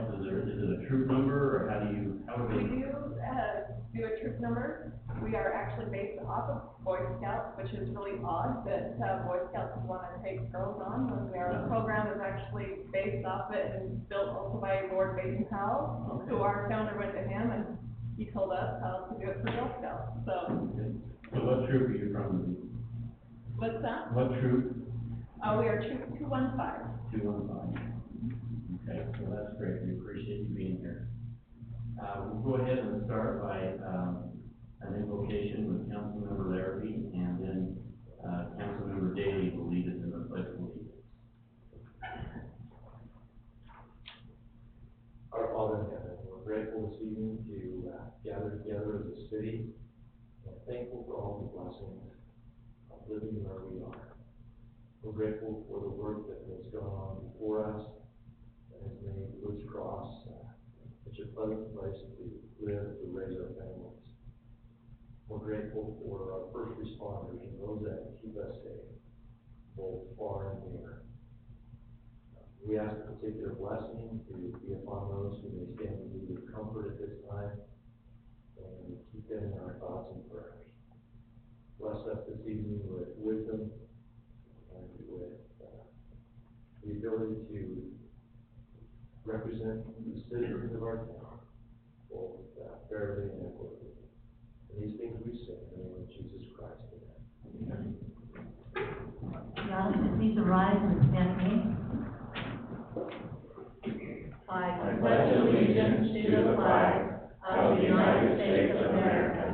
Scouts, is it a troop number, or how do We do a troop number. We are actually based off of Boy Scouts, which is really odd that, Boy Scouts would want to take girls on when our program is actually based off it and built also by Lord Baden Powell, who our founder went to him and he told us how to do it for Girl Scouts, so. So what troop are you from? What's that? What troop? We are troop 215. 215. Okay, so that's great, we appreciate you being here. We'll go ahead and start by, an invocation with Councilmember Larrabee, and then, Councilmember Daly will lead us in the pledge of allegiance. Our Father in heaven, we're grateful this evening to gather together as a city, and thankful for all the blessings of living where we are. We're grateful for the work that has gone on before us, that has made Woods Cross such a pleasant place to live, to raise our families. We're grateful for our first responders and those that keep us safe, both far and near. We ask a particular blessing to be upon those who may stand in need of comfort at this time, and keep them in our thoughts and prayers. Bless us this evening with wisdom and with the ability to represent the citizens of our town, both fairly and equitably. And these things we say in the name of Jesus Christ. Amen. Jonathan, please arise and stand with me. I pledge allegiance to the flag of the United States of America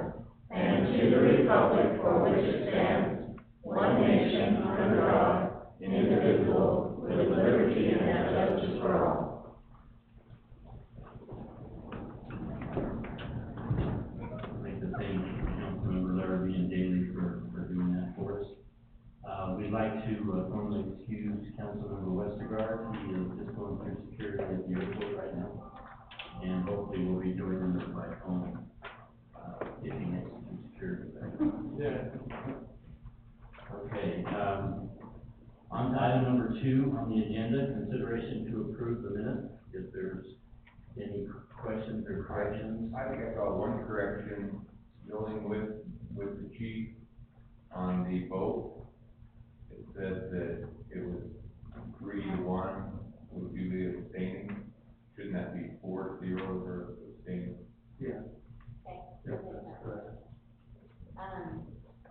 and to the republic for which it stands, one nation under God, indivisible, with liberty and justice for all. Councilmember Larrabee and Daly for doing that for us. We'd like to formally excuse Councilmember Westergaard. He is just going through security at the airport right now, and hopefully will be joining us by phone if he makes it through security. Yeah. Okay. On to item number 2 on the agenda: consideration to approve the minutes. If there's any questions or corrections. I think I saw one correction dealing with the chief on the vote. It said that it was 3-1, would you be abstaining? Shouldn't that be 4-0 or abstaining? Yeah. Okay. Yep, that's correct.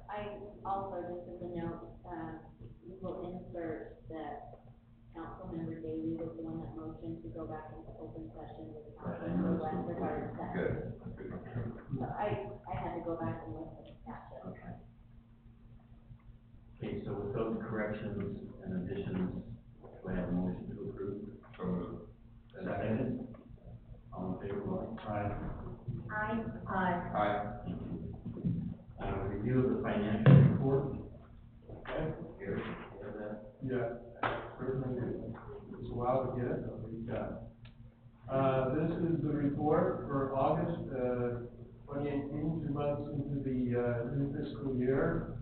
I also, just as a note, we will insert that Councilmember Daly was the one that motioned to go back into open session with Councilmember Westergaard. Good. So I had to go back and listen to catch it. Okay. Okay, so with those corrections and additions, do I have a motion to approve? So moved. Second. All in favor, vote aye. Aye. Aye. Thank you. Review of the financial report. Okay. Gary, you have that? Yeah, certainly do. It's a while to get it, but we've got it. This is the report for August 2018, 2 months into the new fiscal year.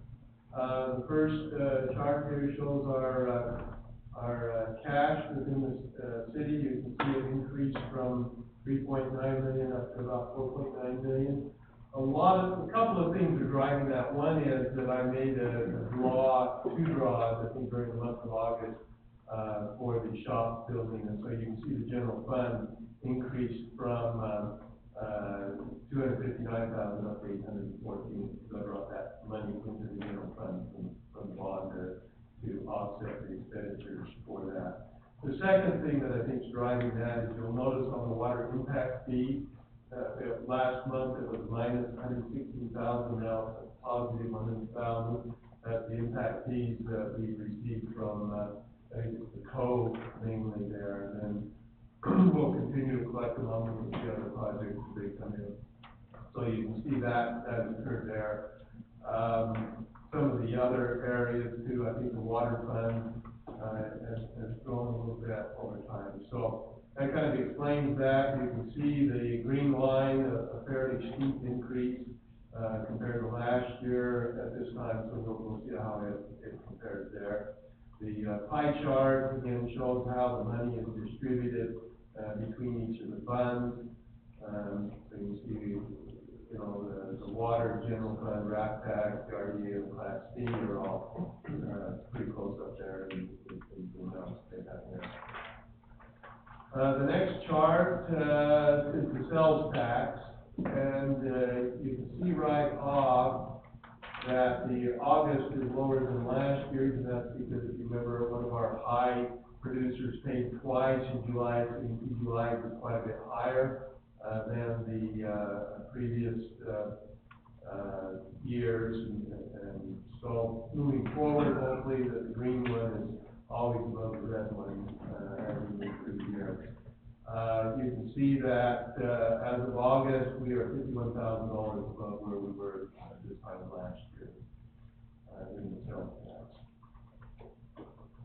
The first chart here shows our cash within the city. You can see it increased from 3.9 million up to about 4.9 million. A couple of things are driving that. One is that I made two draws, I think, during the month of August for the shop building, and so you can see the general fund increased from 259,000 up to 814. So I brought that money into the general fund from the bond to offset the expenditures for that. The second thing that I think is driving that is you'll notice on the water impact fee. Last month it was minus 116,000, now it's positive 100,000. That's the impact fees that we received from, I think it's the cove mainly there, and then we'll continue to collect them on the other projects as they come in. So you can see that has occurred there. Some of the other areas too, I think the water fund has grown a little bit over time. So that kind of explains that. You can see the green line, a fairly steep increase compared to last year at this time, so we'll see how it compares there. The pie chart again shows how the money is distributed between each of the funds. So you see, you know, the water, general fund, RAP tax, the RDA, and Class C are all, pretty close up there in the amounts they have there. The next chart, is the sales tax, and, you can see right off that the August is lower than last year, and that's because if you remember, one of our high producers paid twice in July, so you see July was quite a bit higher, than the, previous, years, and so moving forward, hopefully the green one is always above the red one, as we move through the year. You can see that, as of August, we are $51,000 above where we were at this time last year, in the sales tax.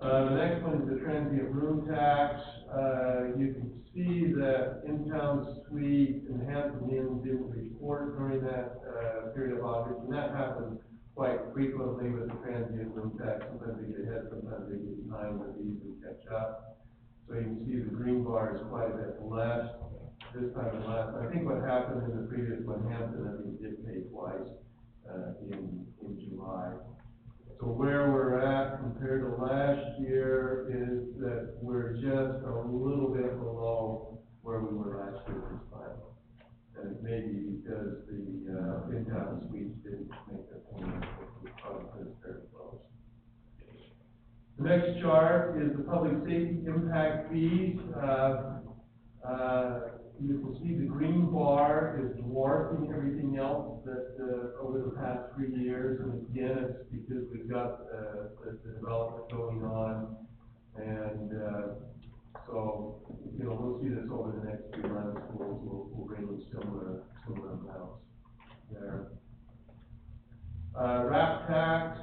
The next one is the transient room tax. You can see that in-town suite and Hampton Inn didn't report during that, period of August, and that happens quite frequently with the transient room tax. Sometimes they get ahead, sometimes they get behind, but they usually catch up. So you can see the green bar is quite a bit less this time than last. I think what happened in the previous one, Hampton, I think did pay twice, in July. So where we're at compared to last year is that we're just a little bit below where we were last year this time. And it may be because the, in-town suites didn't make their payment, which probably because it's very close. The next chart is the public safety impact fees. You can see the green bar is dwarfing everything else that, over the past 3 years. And again, it's because we've got, the development going on. And, so, you know, we'll see this over the next few months. We'll bring in similar amounts there. RAP tax.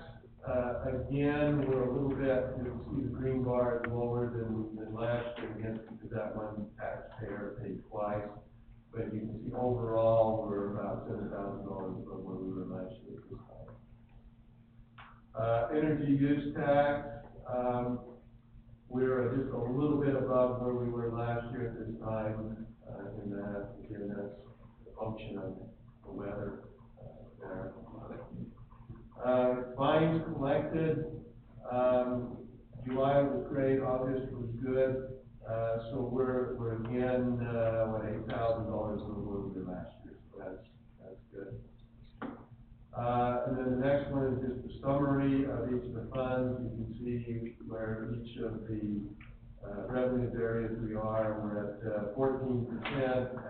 Again, we're a little bit, you can see the green bar is lower than last year, again, because that one taxpayer paid twice. But you can see overall, we're about $7,000 above where we were last year at this time. Energy use tax, we're just a little bit above where we were last year at this time, in that, again, that's a function of the weather, there. Fines collected, July was great, August was good, so we're again, $8,000 over where we were last year, so that's good. And then the next one is just the summary of each of the funds. You can see where each of the, revenue areas we are. We're at, 14%,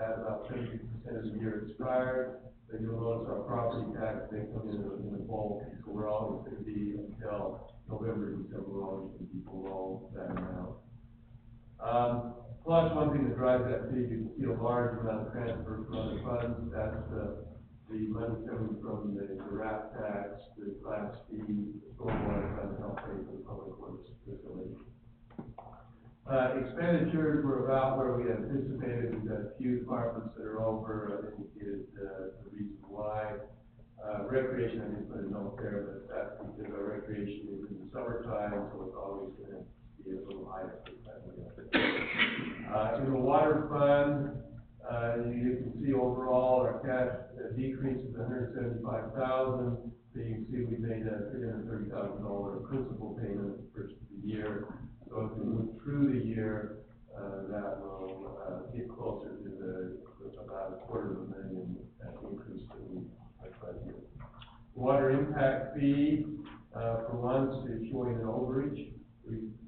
at about 30% of the year expired. But you'll notice our property tax, they come in the bulk, so we're always going to be, until November, December, we're always going to be below that amount. Plus, one thing that drives that fee, you can see a large amount of transfer from other funds. That's the money coming from the RAP tax, the Class C, the stormwater fund, and help pay for the public works facility. Expenditures were about where we anticipated. We've got a few departments that are over. I've indicated the reason why. Recreation, I didn't put a note there, but that's because our recreation is in the summertime, so it's always going to be a little higher this time of year. In the water fund, you can see overall our cash decrease is $175,000. So you can see we made a $330,000 principal payment the first of the year. So as we move through the year, that will get closer to about $250,000 increase that we budgeted. Water impact fee, for once, is showing an overage.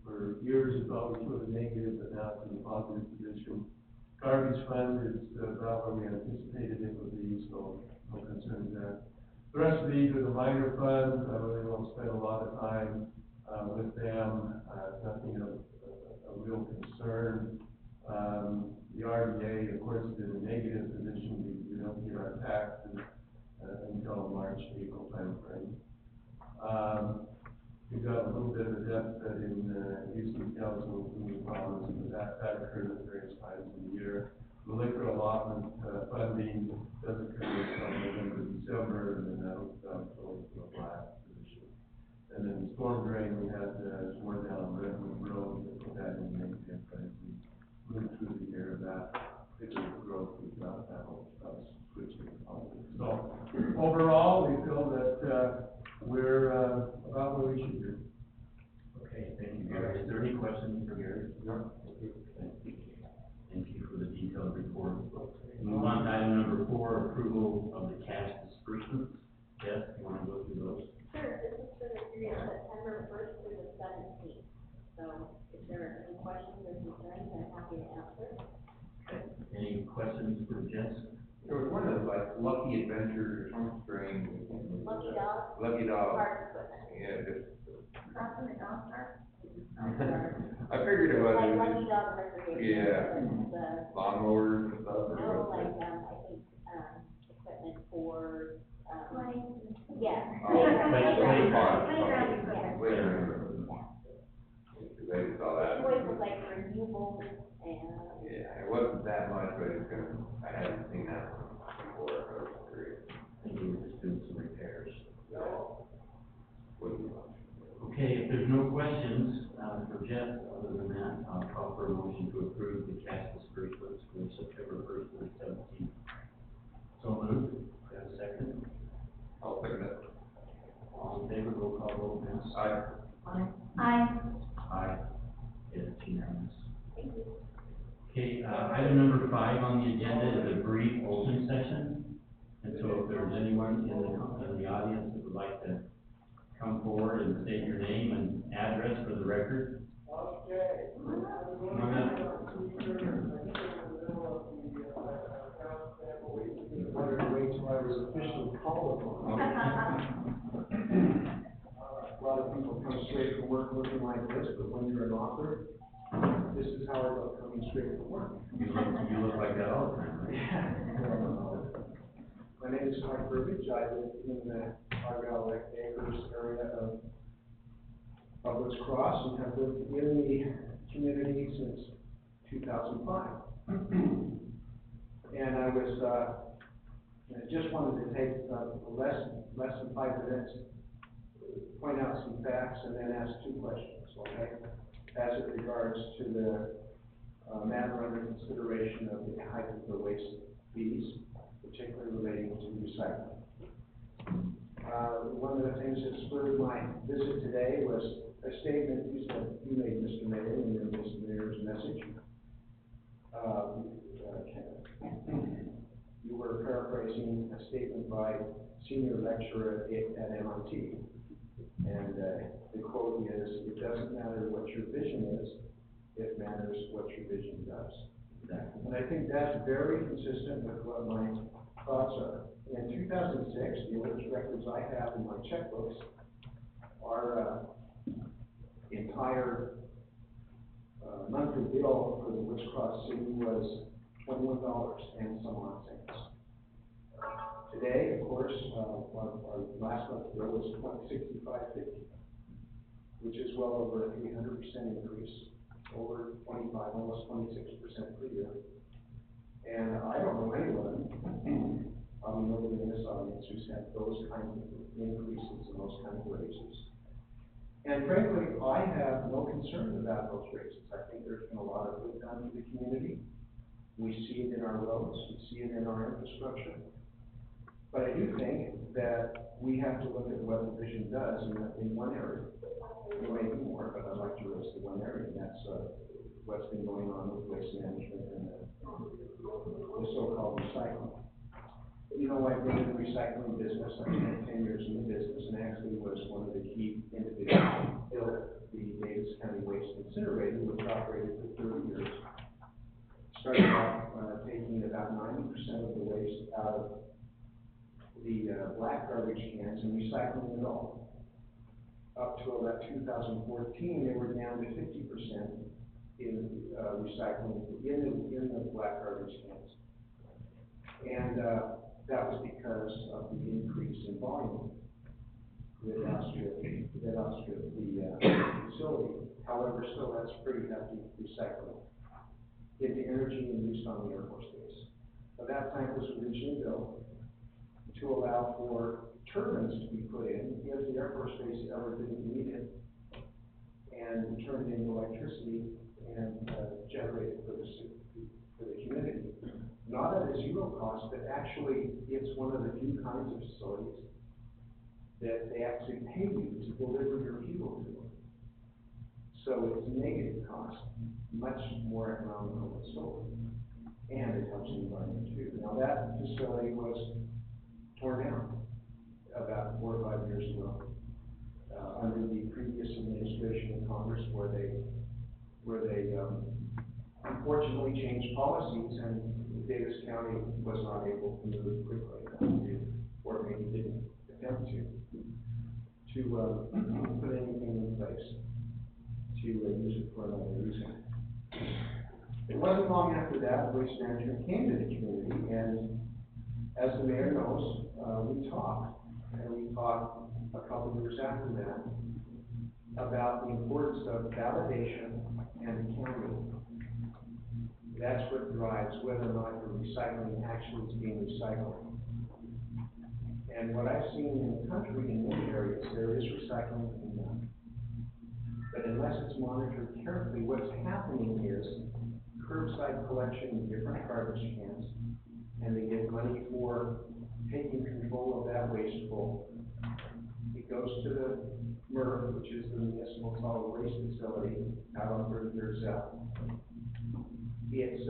For years, it's always showed a negative, but now it's in a positive position. Garbage fund is about where we anticipated it would be, so no concerns there. The rest of these are the minor funds. I really won't spend a lot of time with them. Nothing of a real concern. The RDA, of course, is in a negative position because we don't get our taxes until March, April timeframe. We've got a little bit of a deficit in Houston Council, but that occurs at various times of the year. The liquor allotment funding does occur from November, December, and then that'll go into a flat position. And then the storm drain, we had more down on Redwood Road, we put that in negative, but as we move through the year, of that, because of the growth we've got, that will switch to positive. So overall, we feel that, we're, about where we should be. Okay, thank you, Gary. Is there any questions for Gary? No. Thank you for the detailed report. Move on to item number 4, approval of the cash disbursements. Jeff, you wanna go through those? Sure, this is for the period September first through the seventeenth. So if there are any questions or concerns, I'm happy to answer. Okay. Any questions for Jess? There was one of like Lucky Adventures or some string. Lucky Dog, Lucky Dog, park equipment. yeah, just, Crossing the dog park. I figured it was. Like Lucky Dog Recreation. Yeah. The, Lawnmowers and stuff. or no, what? like, I think, equipment for, yeah. Oh, play park. Playground Okay. equipment. Playground. They just saw that. It's always was like renewables and, Yeah, it wasn't that much, but it's gonna, I hadn't seen that before, I was curious. I think we were just doing some repairs. Wouldn't be much. Okay, if there's no questions, for Jeff, other than that, I'll call for a motion to approve the cash disbursements for September 1st through 17th. So moved. Do you have a second? I'll second it. All in favor, roll call vote, Vince? Aye. Aye. Aye. It's unanimous. Okay, item number 5 on the agenda is a brief open session. And so if there's anyone in the audience that would like to come forward and state your name and address for the record. Okay. Come on up. Wanted to wait till I was officially called upon. A lot of people come straight from work looking like this, but when you're an author, this is how I look, coming straight from work. You look like that all the time, right? My name is Mike Burbidge. I live in the Argyle Lake Acres area of Woods Cross and have lived in the community since 2005. And I was, I just wanted to take less than 5 minutes, point out some facts, and then ask 2 questions, okay? As it regards to the matter under consideration of the hike of the waste fees, particularly relating to recycling. One of the things that spurred my visit today was a statement you made, Mr. Mayor, in Mr. Mayor's message. You were paraphrasing a statement by senior lecturer at MIT. And the quote is, "It doesn't matter what your vision is, it matters what your vision does." Exactly. And I think that's very consistent with what my thoughts are. In 2006, the only records I have in my checkbooks are entire monthly bill for the Woods Cross City was $21 and some odd cents. Today, of course, our last month's bill was $65.50, which is well over a 300% increase, over 25, almost 26% per year. And I don't know anyone, probably nobody in this audience, who's had those kinds of increases and those kinds of raises. And frankly, I have no concern about those raises. I think there's been a lot of good done to the community. We see it in our roads, we see it in our infrastructure. But I do think that we have to look at what the vision does in one area. There may be more, but I'd like to raise the one area, and that's what's been going on with waste management and the so-called recycling. You know, I've been in the recycling business. I spent 10 years in the business and actually was one of the key individuals who built the Davis County Waste Incinerator, which operated for 30 years. Started off taking about 90% of the waste out of the black garbage cans and recycling it all. Up to about 2014, they were down to 50% in recycling in the black garbage cans. And that was because of the increase in volume that outstripped the facility. However, still that's pretty hefty recycling into energy and used on the Air Force Base. Now, that plant was originally built to allow for turbines to be put in if the Air Force Base ever didn't need it, and turned into electricity and generated for the zero cost, but actually it's one of the few kinds of facilities that they actually pay you to deliver your fuel to. So it's negative cost, much more economical than solar. And it helps the environment too. Now that facility was torn down about 4 or 5 years ago, under the previous administration in Congress where they unfortunately changed policies and Davis County was not able to move quickly enough to, or maybe didn't attempt to put anything in place to use it for another reason. It wasn't long after that, Waste Management came to the community, and as the mayor knows, we talked a couple of years after that about the importance of validation and accounting. That's what drives whether or not the recycling actually is being recycled. And what I've seen in the country in many areas, there is recycling being done. But unless it's monitored carefully, what's happening is curbside collection in different garbage cans, and they get money for taking control of that waste flow. It goes to the MRF, which is the Municipal Solid Waste Facility out on Burgers. It's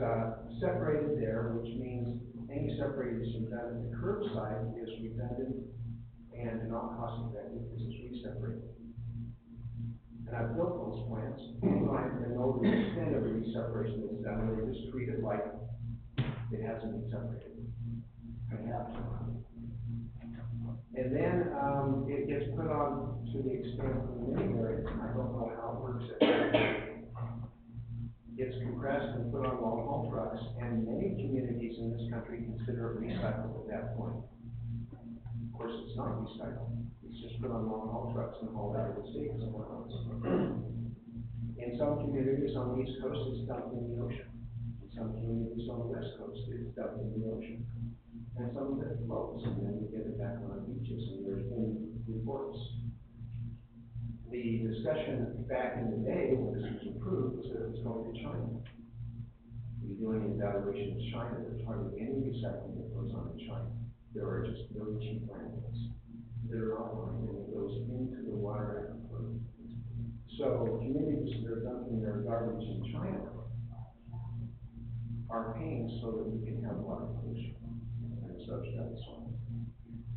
separated there, which means any separation done at the curbside is redundant and not cost effective because it's re-separated. And I've built those plants, so I know the extent of the re-separation that's done, and they just treat it like it hasn't been separated. And then it gets put on to the extent in many areas, and I don't know how it works it's compressed and put on long haul trucks, and many communities in this country consider it recycled at that point. Of course, it's not recycled. It's just put on long haul trucks and hauled out of the state somewhere else. In some communities on the East Coast, it's dumped in the ocean. In some communities on the West Coast, it's dumped in the ocean. And some of it floats, and then we get it back on our beaches, and there's been reports. The discussion back in the day when this was approved was that it was going to China. We're doing an evaluation in China. There's hardly any recycling that goes on in China. There are just really cheap landfills that are offline, and it goes into the water aquifer. So communities that are dumping their garbage in China are paying so that we can have water pollution and subsidize it.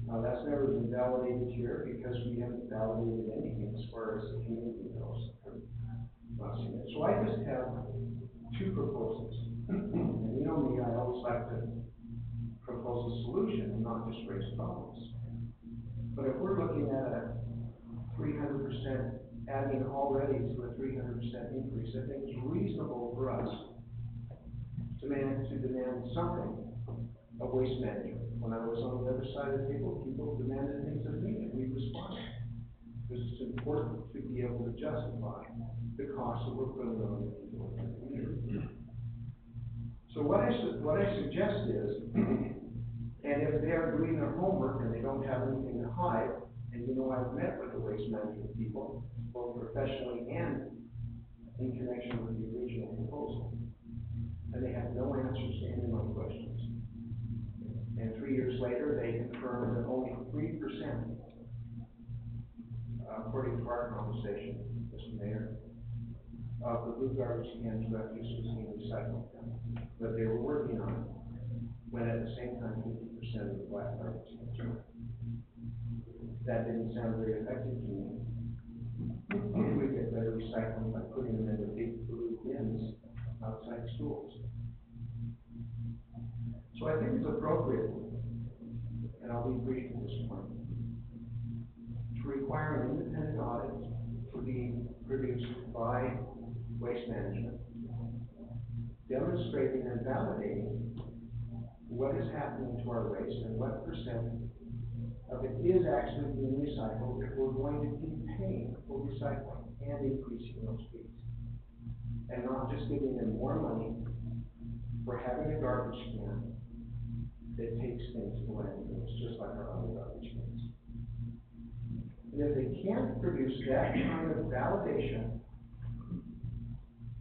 Now, that's never been validated here because we haven't validated anything as far as the community goes. So I just have 2 proposals. And you know me, I always like to propose a solution and not just raise problems. But if we're looking at a 300%, adding already to a 300% increase, I think it's reasonable for us to demand something of Waste Management. When I was on the other side of the table, people demanded things of me, and we responded. Because it's important to be able to justify the cost that we're putting on the people in the community. So what I suggest is, and if they're doing their homework and they don't have anything to hide, and you know I've met with the Waste Management people, both professionally and in connection with the original proposal, and they have no answers to any of my questions. And 3 years later, they confirmed that only 3%, according to our conversation, Mr. Mayor, of the blue garbage cans refuse was being recycled. But they were working on it, when at the same time 50% of the black garbage cans were. That didn't sound very effective to me. Maybe we get better recycling by putting them in the big blue bins outside schools. So I think it's appropriate, and I'll be brief at this point, to require an independent audit to be produced by Waste Management, demonstrating and validating what is happening to our waste and what percent of it is actually being recycled if we're going to keep paying for recycling and increasing those fees. And not just giving them more money for having a garbage can that takes things to landfills, just like our other garbage cans. And if they can't produce that kind of validation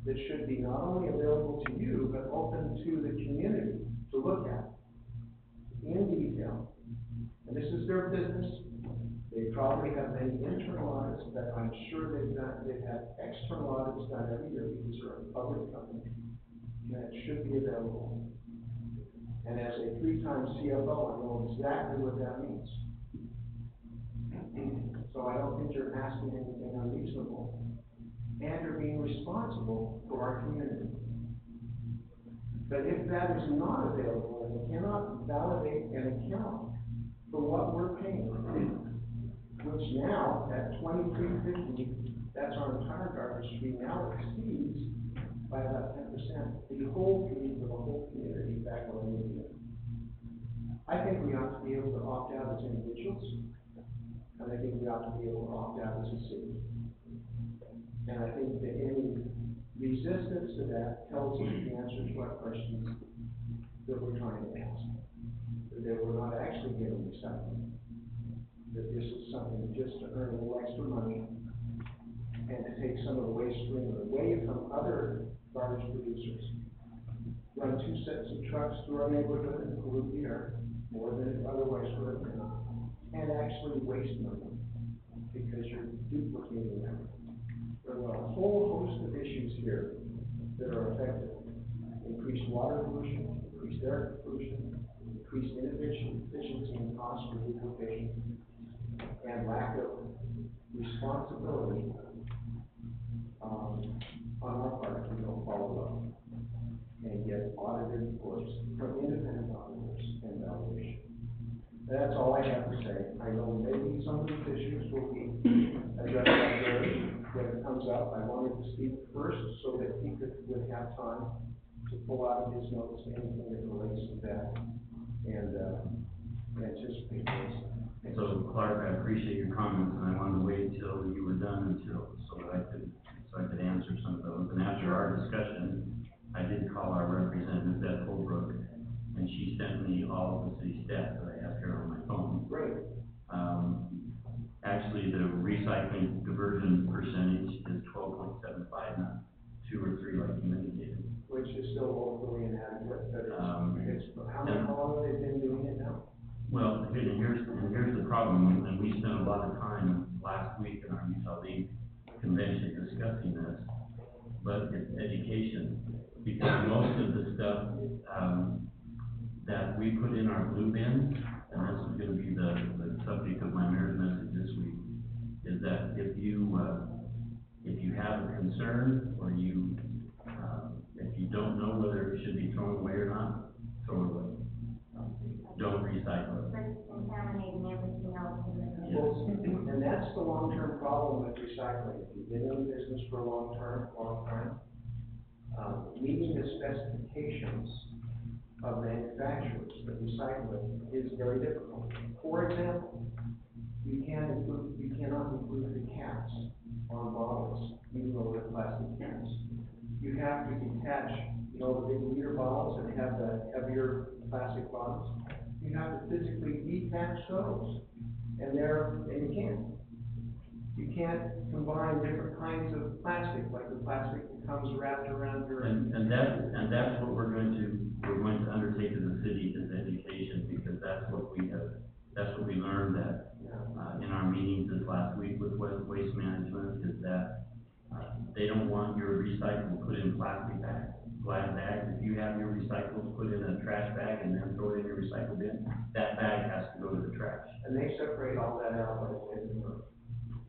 that should be not only available to you, but open to the community to look at, audits, but I'm sure they've had external audits done every year because they're a public company. And it should be available. And as a 3-time CFO, I know exactly what that means. So I don't think you're asking anything unreasonable. And you're being responsible for our community. But if that is not available, and we cannot validate and account for what we're paying, which now at $23.50, that's our entire garbage fee, now exceeds by about 10% the whole fee for the whole community back on India. I think we ought to be able to opt out as individuals, and I think we ought to be able to opt out as a city. And I think that any resistance to that tells us the answer to our questions that we're trying to ask. That we're not actually getting recycling. That this is something just to earn a little extra money and to take some of the waste stream away from other garbage producers. Run 2 sets of trucks through our neighborhood and pollute the air more than it otherwise would have been. And actually waste money because you're duplicating them. There are a whole host of issues here that are affected. Increased water pollution, increased air pollution, increased inefficiency and cost for duplication, and lack of responsibility on our part if we don't follow up. And get audited reports from independent auditors and validation. That's all I have to say. I know maybe some of these issues will be addressed by Gary when it comes up. I wanted to speak first so that he would have time to pull out of his notes anything that relates to that and anticipate this. So Clark, I appreciate your comments, and I wanted to wait until you were done so that I could answer some of those. And after our discussion, I did call our representative, Beth Holbrook, and she sent me all of the city stats that I have here on my phone. Great. Actually, the recycling diversion percentage is 12.75, not 2 or 3 like you indicated. Which is still woefully inadequate, but it's how long have they been doing it now? Well, here's the problem, and we spent a lot of time last week in our Utah League convention discussing this, but it's education, because most of the stuff that we put in our blue bins, and this is gonna be the subject of my mayor's message this week, is that if you have a concern, or if you don't know whether it should be thrown away or not, throw it away. Don't recycle it. Like contaminating everything else in the. Well, and that's the long-term problem with recycling. If you've been in the business for a long time, meeting the specifications of manufacturers for recycling is very difficult. For example, you cannot include the caps on bottles, even though they're plastic cans. You have to detach, the big liter bottles that have the heavier plastic bottles. You have to physically detach those, and you can't combine different kinds of plastic, like the plastic that comes wrapped around your. And that's what we're going to undertake as a city, is education, because that's what we learned in our meetings this last week with waste management, is that they don't want your recyclables put in plastic bags, glass bags. If you have your recyclables put in a trash bag and then throw it in your recycle bin, that bag has to go to the trash. And they separate all that out by the way they work.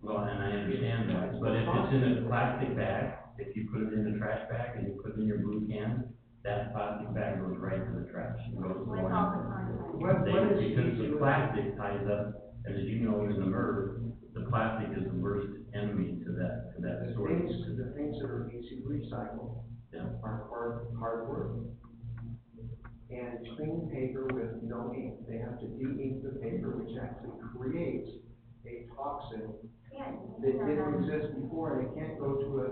Well, and I understand that, but if it's in a plastic bag, if you put it in a trash bag and you put it in your blue can, that plastic bag goes right to the trash. It goes to the With all the content. Because the plastic ties up, and as you know, in the MERV, the plastic is the worst enemy to that source. The things that are easy to recycle are cardboard and clean paper with no ink. They have to de-ink the paper, which actually creates a toxin that didn't exist before, and it can't go to a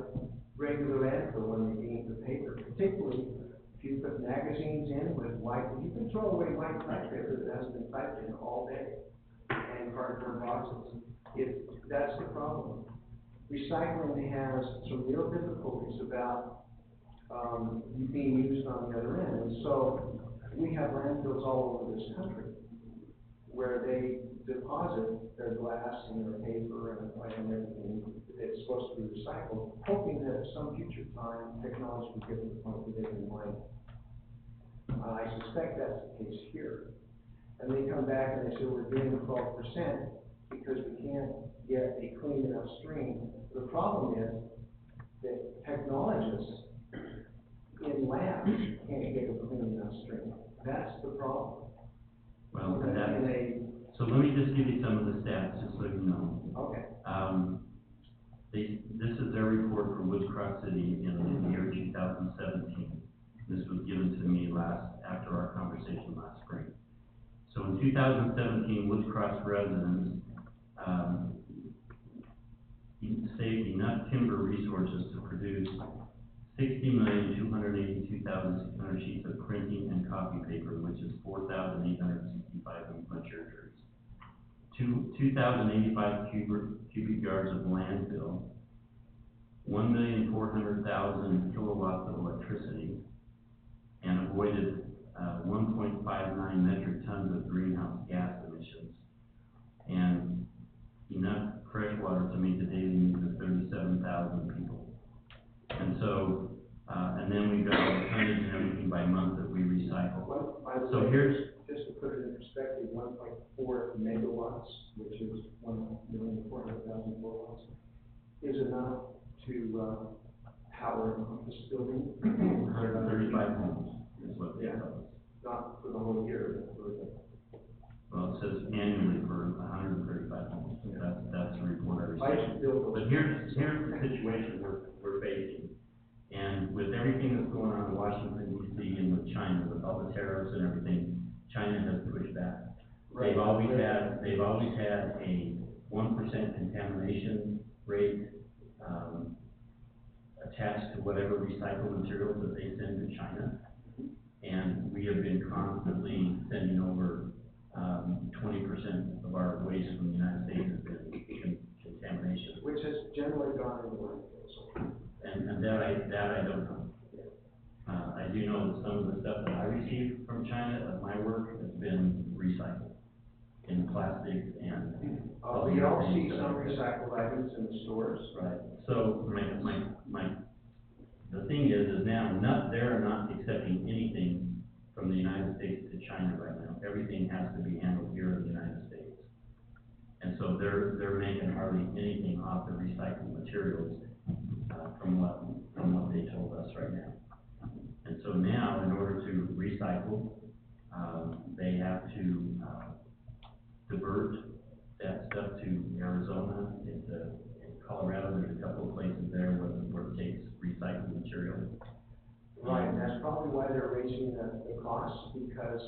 regular landfill when they de-ink the paper, particularly if you put magazines in with you can throw away white type paper that hasn't been typed in all day, and cardboard boxes. That's the problem. Recycling has some real difficulties about being used on the other end. And so we have landfills all over this country where they deposit their glass and their paper and everything that's supposed to be recycled, hoping that at some future time, technology will get to the point where they can mine it. I suspect that's the case here. And they come back and they say, we're doing 12% because we can't get a clean enough stream. The problem is that technologists in labs can't get a clean enough stream. That's the problem. Well, And that, they, so let me just give you some of the stats, just so you know. okay, This is their report for Woods Cross City in the year 2017. This was given to me after our conversation last spring. So in 2017, Woods Cross residents, saved enough timber resources to produce 60,282,600 sheets of printing and copy paper, which is 4,865 mature trees. 2,085 cubic yards of landfill, 1,400,000 kilowatts of electricity, and avoided 1.59 metric tons of greenhouse gas emissions, and enough fresh water to meet the daily needs of 37,000 people. And so, and then we've got all the tonnage and everything by month that we recycle. So here's, just to put it in perspective, 1.4 megawatts, which is 1,400,000 kilowatts, is enough to power an office building. 135 homes is what they tell us. Not for the whole year, but for the. Well, it says annually for 135 homes. That's the report I I received. should build those. But here's the situation we're facing. And with everything that's going on in Washington DC and with China, with all the tariffs and everything, China has pushed back. Right. They've always had a 1% contamination rate, attached to whatever recycled materials that they send to China. And we have been constantly sending over 20% of our waste from the United States has been contamination. Which has generally gone into landfills. And that I don't know. I do know that some of the stuff that I received from China of my work has been recycled in plastics and. We all see some recycled items in the stores. Right. So the thing is now they're not accepting anything from the United States to China right now. Everything has to be handled here in the United States. And so they're making hardly anything off the recycled materials, from what they told us right now. And so now, in order to recycle, they have to divert that stuff to Arizona, into Colorado. There's a couple of places there where it takes recycled material. Right, and that's probably why they're raising the costs, because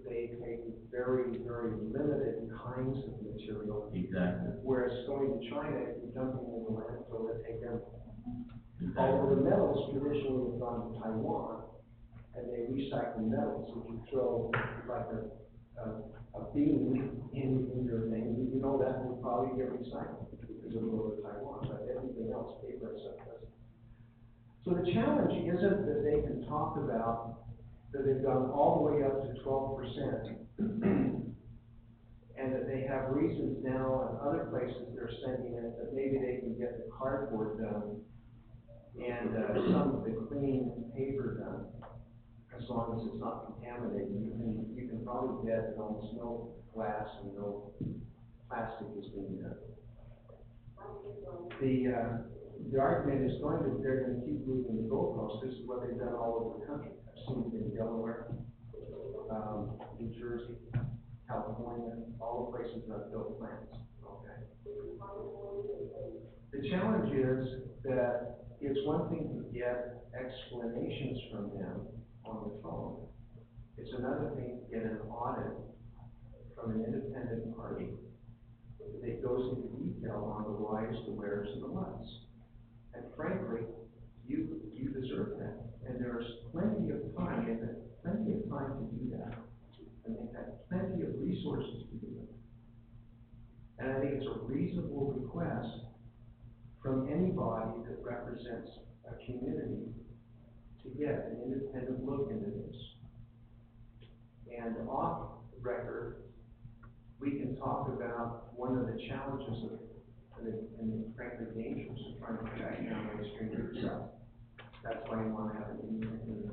they take very, very limited kinds of material. Exactly. Whereas going to China, if you're dumping in the landfill, they take them. Exactly. Although the metals traditionally have gone to Taiwan, and they recycle metals. If you throw like a beam in your thing, you know that will probably get recycled because it'll go to Taiwan, but everything else, paper and stuff doesn't. So the challenge isn't that they can talk about that they've gone all the way up to 12%, and that they have reasons now in other places they're sending it that maybe they can get the cardboard done and some of the clean paper done, as long as it's not contaminated. You can probably get almost no glass and no plastic is being done. The argument is they're going to keep moving the goalposts. This is what they've done all over the country. I've seen it in Delaware, New Jersey, California, all the places that have built plants. Okay. The challenge is that it's one thing to get explanations from them on the phone. It's another thing to get an audit from an independent party that goes into detail on the whys, the wheres, and the whats. And frankly, you deserve that. And there's plenty of time to do that. And they've had plenty of resources to do it. And I think it's a reasonable request from anybody that represents a community to get an independent look into this. And off the record, we can talk about one of the challenges of, and frankly dangers of trying to track down waste stream itself. That's why you want to have an independent.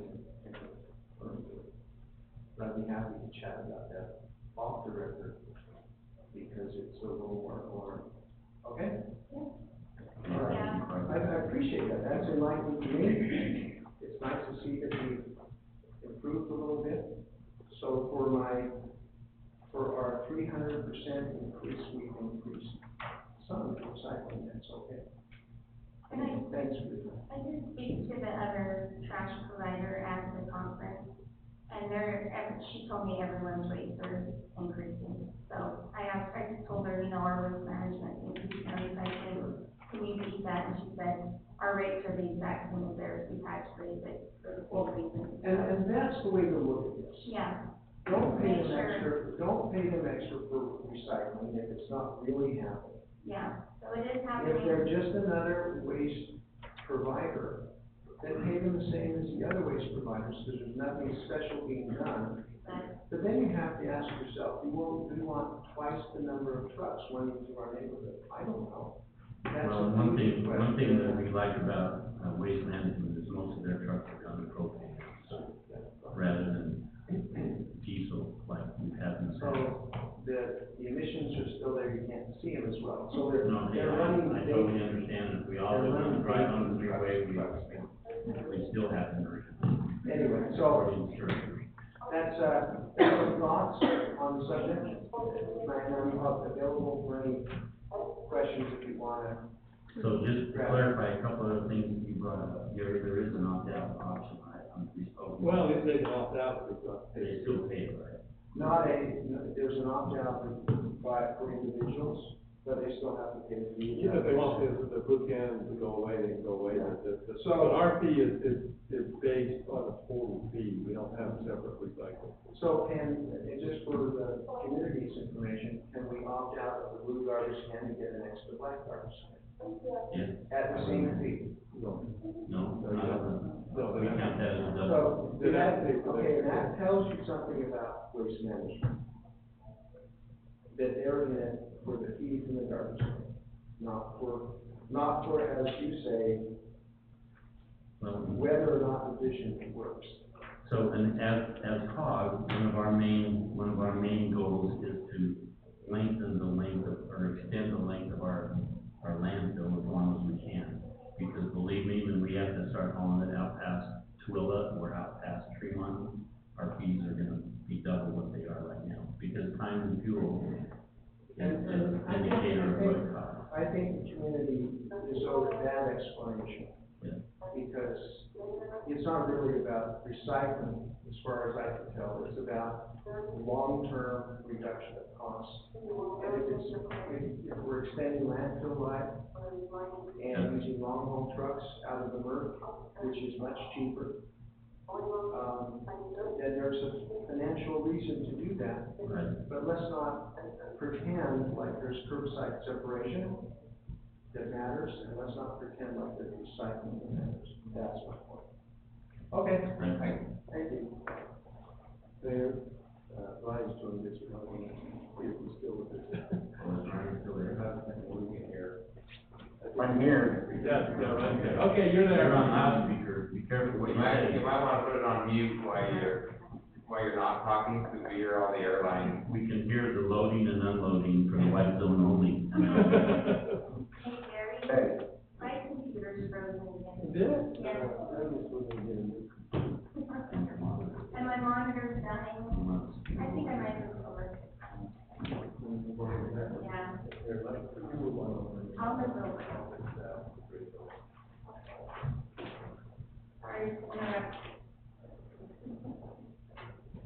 But I'd be happy to chat about that off the record, because it's a little more, okay? All right. I appreciate that, that's enlightening to me. It's nice to see that we've improved a little bit. So for our 300% increase, we've increased some recycling, that's okay. And Thanks for your time. I did speak to the other trash provider at the conference, and she told me everyone's rates are increasing. So I just told her, our waste management increasing our recycling, can you beat that? And she said, our rates are the exact same as theirs, we've had to raise it for the same reason. And that's the way to look at this. Yeah, Don't pay Make them sure. extra for recycling if it's not really happening. yeah, so it is If happening. they're just another waste provider, then pay them the same as the other waste providers, because there's nothing special being done. But then you have to ask yourself, do we want twice the number of trucks running through our neighborhood? I don't know. That's Well, a one huge thing question. that we like about waste management is most of their trucks are done with propane, so, rather than diesel, like we've had in the past. So the emissions are still there, you can't see them as well, so they're No, yeah, running. I totally understand, if we all drive on the freeway, we still have emergency. Anyway, so that's our thoughts on the subject. Right now, I'm available for any questions if you wanna. So just to clarify a couple of things you brought up, there is an opt-out option, right, on these folks. Well, if they can opt out, They still pay it, right? There's an opt-out for individuals, but they still have to pay the fee. If they want the food cans to go away, they can go away. But So- our fee is based on a total fee, we don't have separate recycling. So just for the community's information, can we opt out of the blue garbage can and get an extra black garbage can? Yeah, At the same fee? No. no, No, we count that as a double. So, They have to pay for okay, that. and that tells you something about waste management. That they're in it for the fee from the garbage can, not for, as you say, Well, whether or not the vision works. so, and as COG, one of our main goals is to lengthen the length of, or extend the length of our landfill as long as we can. Because believe me, when we have to start hauling it out past Twilla or out past Tremont, our fees are gonna be double what they are right now. Because time and fuel is an indicator of what it costs. I think the community is owed that explanation. Yeah. Because it's not really about recycling, as far as I can tell, it's about long-term reduction of costs. And if we're extending landfill life and using long-haul trucks out of the MRF, which is much cheaper, then there's a financial reason to do that. Right. But let's not pretend like there's curbside separation that matters, and let's not pretend like there's recycling that matters. That's my point. Okay, thank you. There, Brian's doing this, you know, he's still with us. Well, is Ryan still there? I'm here. Yeah, right there. Okay, you're there. You're on loudspeaker, be careful what you say. You might wanna put it on mute while you're not talking, because we hear all the airline. We can hear the loading and unloading for the white zone only. Hey, Gary, my computer's frozen again. Did it? Yes. And my monitor's dying. I think I might have over. Yeah. I'll move over. Sorry to interrupt.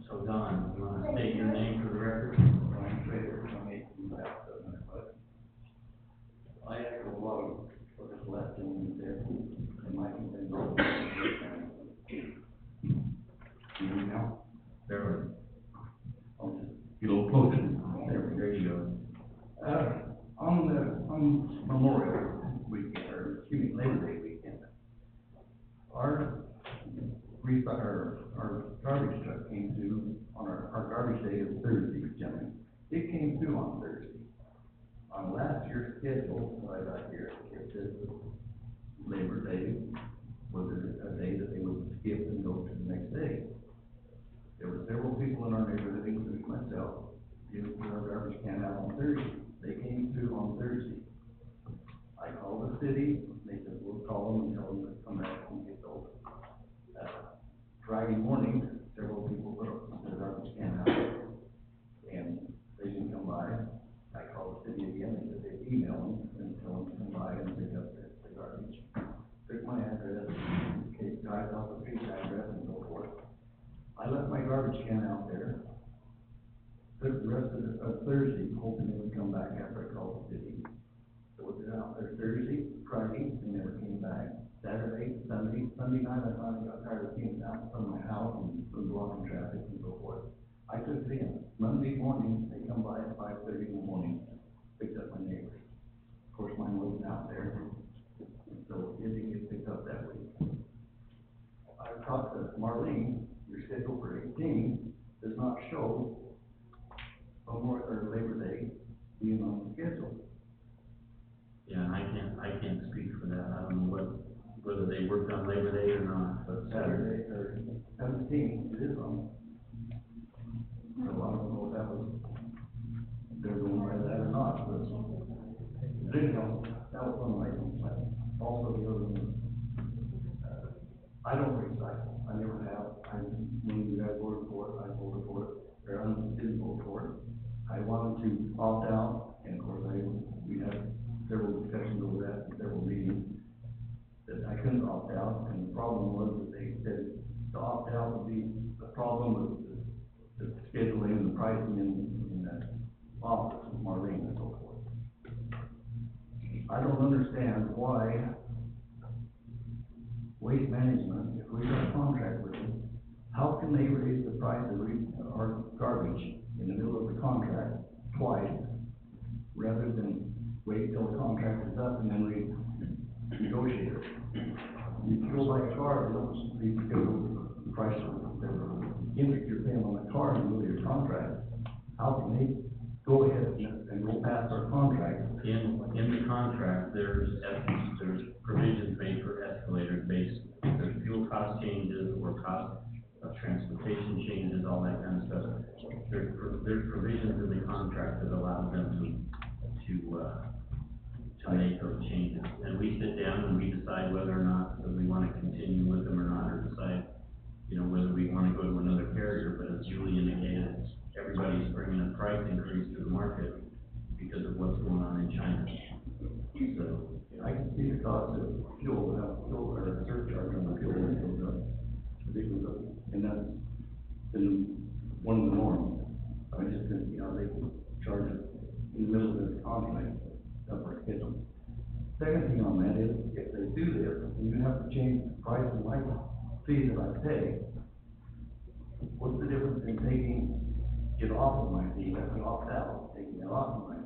So Don, you wanna state your name for the record? I echo a lot of what is left in there, in my opinion. You know, There, I'll just get a little closer. There you go. on Memorial Weekend, or excuse me, Labor Day weekend, our garbage truck came through on our garbage day is Thursday, generally. It came through on Thursday. On last year's schedule, that I got here, it says Labor Day was a day that they would skip and go to the next day. There were several people in our neighborhood, including myself, didn't put our garbage can out on Thursday. They came through on Thursday. I called the city, they said, we'll call them and tell them to come back and get those. Friday morning, several people put their garbage can out, and they didn't come by. I called the city again, they said they'd email them and tell them to come by and pick up the garbage. Took my address, drive out the street address and so forth. I left my garbage can out there. Took the rest of Thursday, hoping they would come back after I called the city. So was it out there Thursday, Friday, they never came back. Saturday, Sunday night, I finally got tired of being out from my house and from blocking traffic and so forth. I took it in. Monday morning, they come by at 5:30 in the morning, picked up my neighbors. Of course, mine wasn't out there, so it didn't get picked up that week. I talked to Marlene, your schedule for 18 does not show Memorial or Labor Day being on the schedule. Yeah, and I can't speak for that, I don't know whether they worked on Labor Day or not, but Saturday, or 17, it is on. So I don't know if that was, they're going by that or not, but anyhow, that was one of my complaints. Also, the other one, I don't recycle, I never have. When you guys voted for it, I voted for it, or I didn't vote for it. I wanted to opt out, and of course, we had several discussions over that, in several meetings, that I couldn't opt out, and the problem was that they said to opt out would be the problem with the scheduling and the pricing in that office with Marlene and so forth. I don't understand why Waste Management, if we got a contract with them, how can they raise the price of our garbage in the middle of the contract twice, rather than wait till the contract is up and then negotiate it? If you go buy a car, you don't need to go the price of the gimmick you're paying on the car in the middle of your contract. How can they go ahead and go past our contract? in the contract, there's provisions made for escalators based, if there's fuel cost changes or cost of transportation changes, all that kind of stuff. There's provisions in the contract that allow them to make those changes. And we sit down and we decide whether or not we want to continue with them or not, or decide, whether we want to go to another carrier. But as Julie indicated, everybody's bringing a price increase to the market because of what's going on in China. So, I can see the cost of fuel, or a surcharge on the fuel when it goes up. And that's been one of the norms. I just think, they charge it in the middle of this contract, up our schedule. Second thing on that is, if they do this, and you have to change the price of my fee that I pay, what's the difference in taking it off of my fee, let me opt out, taking it off of my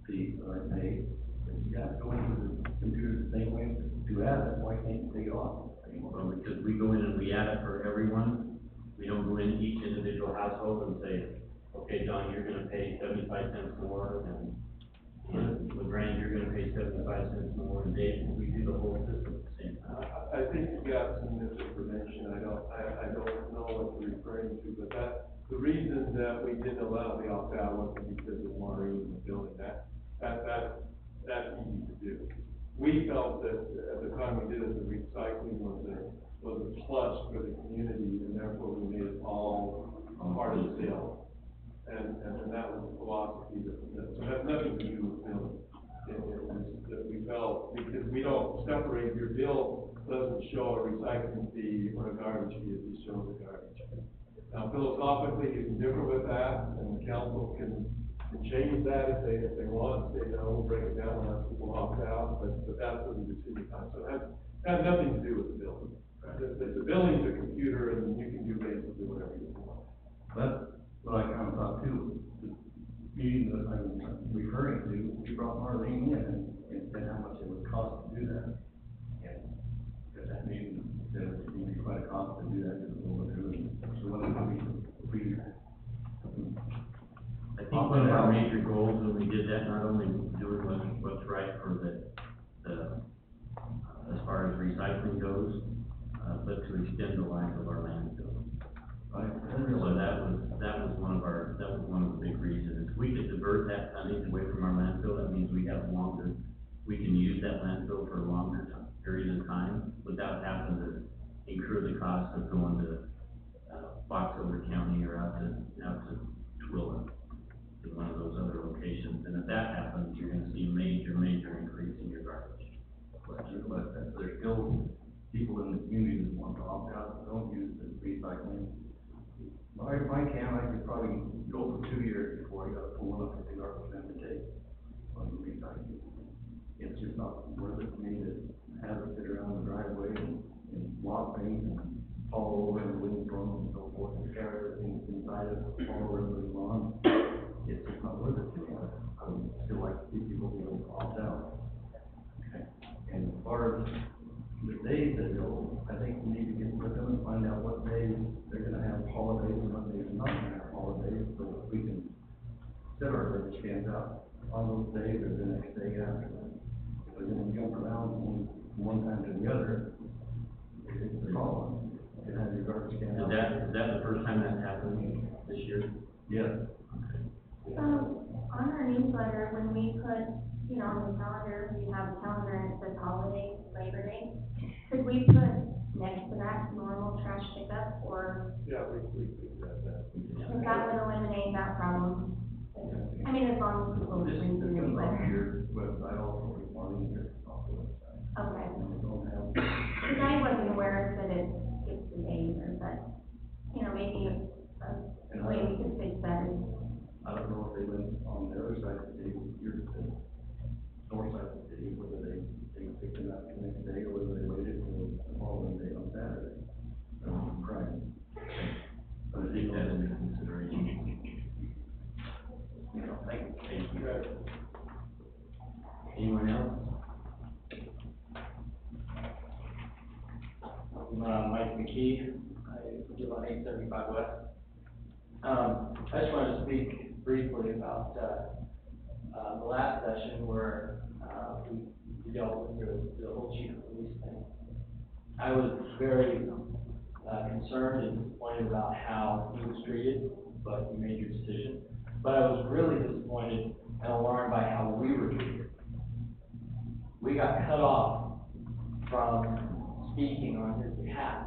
fee that I pay? If you have to go into the computer the same way to add it, why can't you take it off? well, because we go in and we add it for everyone, we don't go in each individual household and say, okay, John, you're gonna pay 75 cents more, and LeGrand, you're gonna pay 75 cents more, and Dave, we do the whole system at the same time. I think you got some misinformation, I don't know what you're referring to, but the reason that we didn't allow the opt-out wasn't because of Maureen in the building, that's easy to do. We felt that at the time we did it, the recycling was a plus for the community, and therefore we made it all part of the bill. And that was the philosophy so it has nothing to do with billing. It was that we felt, because we don't separate, your bill doesn't show a recycling fee or a garbage fee, it just shows a garbage fee. Now philosophically, you can differ with that, and the council can change that if they want, say, no, we'll break it down, we'll have people opt out, but that's what the city time. So that has nothing to do with the billing. The billing's a computer, and you can do basically whatever you want. That's what I kind of thought too. The meeting that I'm referring to, we brought Marlene in and said how much it would cost to do that. And at that meeting, there was going to be quite a cost to do that, because we'll look through it. So what if we I think one of our major goals did that not only doing what's right for as far as recycling goes, but to extend the life of our landfill. Right. So that was one of the big reasons. If we could divert that tonnage away from our landfill, that means we can use that landfill for longer periods of time without having to incur the cost of going to, Box Elder County or out to Twilla, to one of those other locations. And if that happens, you're gonna see a major increase in your garbage. But there's still people in the community that want to opt out, that don't use the recycling. My can, I could probably go for 2 years before I got to pull one up at the garbage bin to take on the recycling. It's just not worth it for me to have it sit around the driveway and block things and fall over in the windstorm and so forth, and carry everything inside it, fall over in the lawn. It's just not worth it to me. I would still like to see people be able to opt out. And as far as the days that go, I think we need to get with them and find out what days they're gonna have holidays and what days they're not gonna have holidays, so that we can set our garbage cans out on those days or the next day after that. If they're gonna jump around from one time to the other, it's a problem. You can have your garbage can out. Is that the first time that's happened this year? Yes. On our newsletter, when we put, on the calendar, we have a calendar and it says holiday, Labor Day. Could we put next to that normal trash pickup, or, Yeah, we got that. because that would eliminate that problem? I mean, as long as people This read the comes off newsletter. your website also, responding to off the website. Okay. And we don't have. Because I wasn't aware that it's the day, but, maybe a way we could fix that is, I don't know if they went on the other side of the day, the north side of the city, whether they picked them up the next day, or whether they waited till the following day on Saturday. Friday. But I Take think that into consideration. thank you. Anyone else? I'm Mike McKee, I live on 875 West. I just wanted to speak briefly about, the last session where, we dealt with the whole chief of police thing. I was very, concerned and disappointed about how he was treated, but you made your decision. But I was really disappointed and alarmed by how we were treated. We got cut off from speaking on his behalf.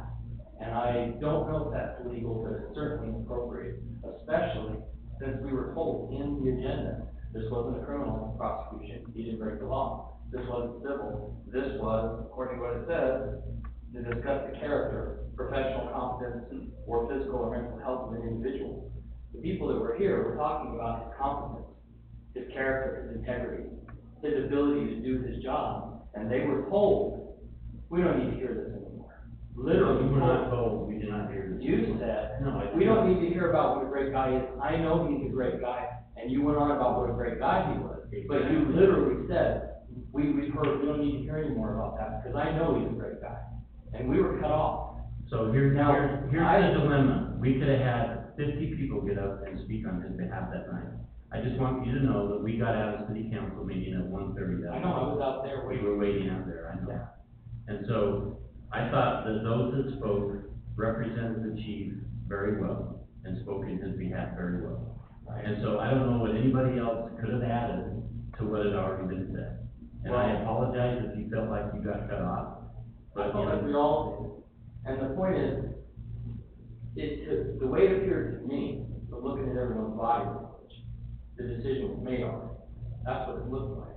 And I don't know if that's legal, but it's certainly appropriate, especially since we were told in the agenda, this wasn't a criminal prosecution, he didn't break the law. This wasn't civil. This was, according to what it says, to discuss the character, professional competence, or physical or mental health of an individual. The people that were here were talking about his competence, his character, his integrity, his ability to do his job, and they were told, we don't need to hear this anymore. Literally, We were not told, we did not hear this. you said, No, I did we don't not. need to hear about what a great guy is. I know he's a great guy, and you went on about what a great guy he was. But you literally said, we've heard, we don't need to hear any more about that, because I know he's a great guy. And we were cut off. So here's Now, the dilemma. We could have had 50 people get up and speak on his behalf that night. I just want you to know that we got out of city council meeting at 1:30 that I know, I was out there We waiting. were waiting out there, I know. And so, I thought that those that spoke represented the chief very well, and spoke in his behalf very well. And so, I don't know what anybody else could have added to what had already been said. And I apologize if you felt like you got cut off, I but, felt like we all did. And the point is, the way it appeared to me, but looking at everyone's body language, the decision was made already. That's what it looked like.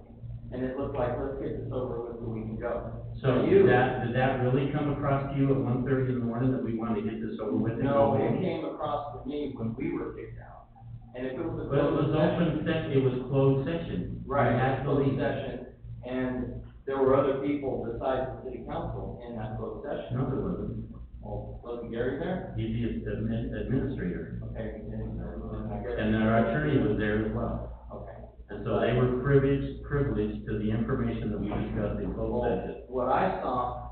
And it looked like, let's get this over with so we can go. so You- did that really come across to you at 1:30 in the morning that we wanted to get this over with? and No, go it home? came across to me when we were kicked out. And if it was a But it was closed session. open session, it was closed session. Right, You had to closed leave. session, and there were other people besides the city council in that closed session. No, there wasn't. Well, wasn't Gary there? He's the administrator, Okay, and I guess. and our attorney was there as well. Okay. And so they were privileged to the information that we discussed in closed Well, session. what I saw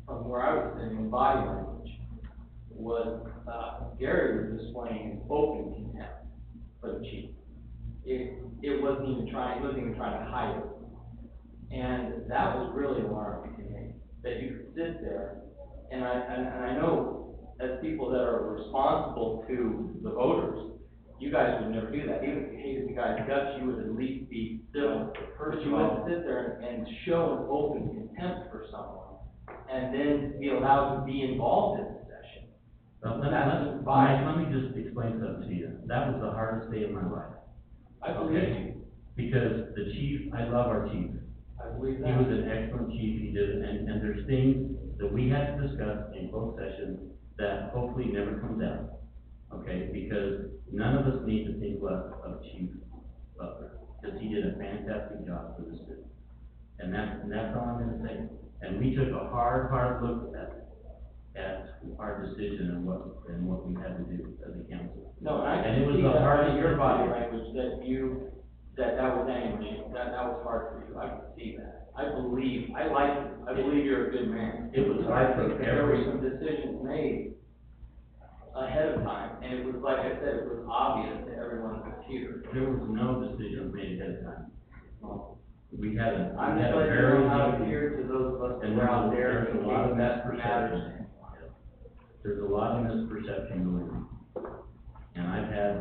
from where I was sitting in body language was, Gary was displaying open contempt for the chief. it wasn't even trying to hide it. And that was really alarming to me, that you could sit there, and I know as people that are responsible to the voters, you guys would never do that. Even if you hated the guy's guts, you would at least be civil. But you wouldn't sit there and show an open contempt for someone, and then be allowed to be involved in the session. Let me just explain something to you. That was the hardest day of my life. I believe you. Because the chief, I love our chief. I believe He that. was an excellent chief, he did, and there's things that we had to discuss in closed session that hopefully never comes out, okay? Because none of us need to think less of Chief Butler, because he did a fantastic job for the city. And that's all I'm gonna say. And we took a hard look at our decision and what we had to do as a council. No, I And it can was see the that hardest in your body decision. language, that was anguishing, that was hard for you, I can see that. I believe you're a good man. It was hard for I think that there were some decisions made ahead of time, and it was, like I said, it was obvious to everyone that was here. There was no decision made ahead of time. We had a, I'm we just had a letting you very. know how it appeared to those of us that And were out there, there's in a lot of case that matters. misperception. There's a lot of misperception going on. And I've had,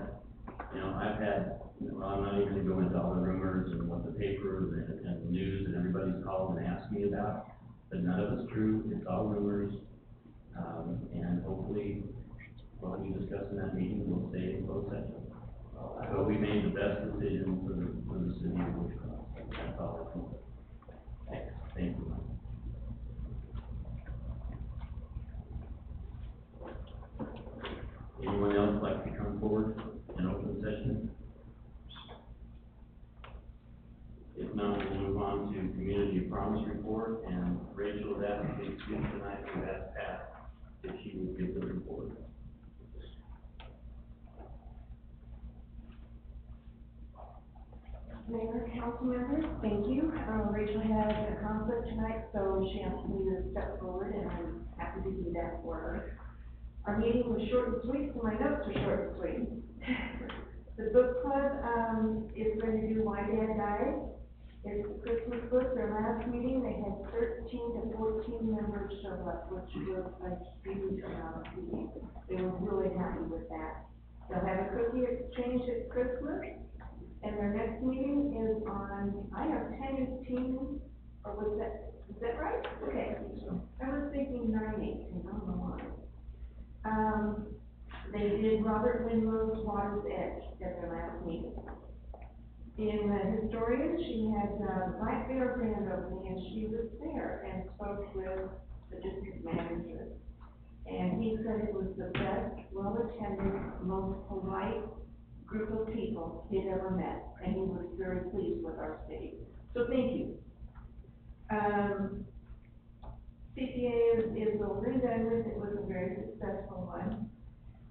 well, I'm not even gonna go into all the rumors and what the papers and the news and everybody's called and asked me about, but none of it's true, it's all rumors. And hopefully, what we discuss in that meeting will stay in closed session. So we made the best decision for the city of Wishcroft, that's all I can say. Thank you. Anyone else like to come forward in open session? If not, we'll move on to community promise report, and Rachel has asked me to do tonight, we've asked Pat if she would give the report. Mayor, council members, thank you. Rachel had a conflict tonight, so she asked me to step forward, and I'm happy to do that for her. Our meeting was short and sweet, so my notes are short and sweet. The book club, is going to do Why Dad Died. It's the Christmas book. Their last meeting, they had 13 to 14 members show up, which was a huge amount of people. They were really happy with that. They'll have a cookie exchange at Christmas, and their next meeting is on, I have 10/18, or was that, is that right? Okay. I was thinking 9/18, I don't know why. They did Robert Winlow's Water's Edge at their last meeting. In the historian, she had, Black Bear Grand opening, and she was there and spoke with the district manager. And he said it was the best, well-attended, most polite group of people he'd ever met, and he was very pleased with our city. So thank you. CPA is over and done with. It was a very successful one.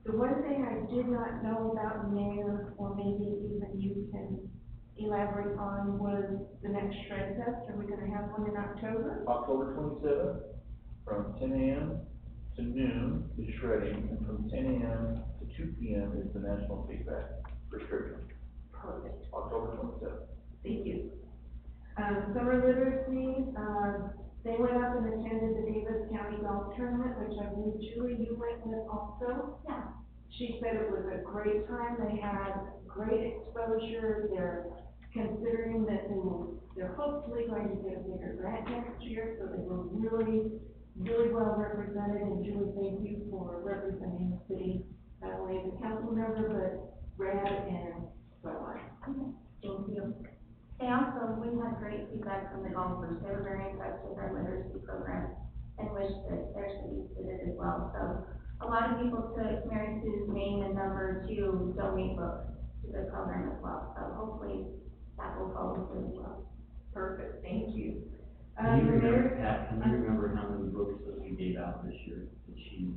The one thing I did not know about, Mayor, or maybe even you can elaborate on, was the next Shred Fest. Are we gonna have one in October? October 27th, from 10 a.m. to noon is shredding, and from 10 a.m. to 2 p.m. is the national feedback prescription. Perfect. October 27th. Thank you. Summer literacy, they went up and attended the Davis County Golf Tournament, which I believe, Julie, you went with also? Yeah. She said it was a great time. They had great exposure. They're considering that they're hopefully going to get a bigger grant next year, so they were really, really well represented. And Julie, thank you for representing the city, not only as a council member, but Brad and so on. Thank you. They also, we had great feedback from the golfers. They were very impressed with our literacy program and wish that their cities did it as well. So a lot of people took Mary Sue's name and number to donate books to the program as well. So hopefully that will follow through as well. Perfect, thank you. Can you the remember, mayor- Pat, can you remember how many books that we gave out this year? Did she?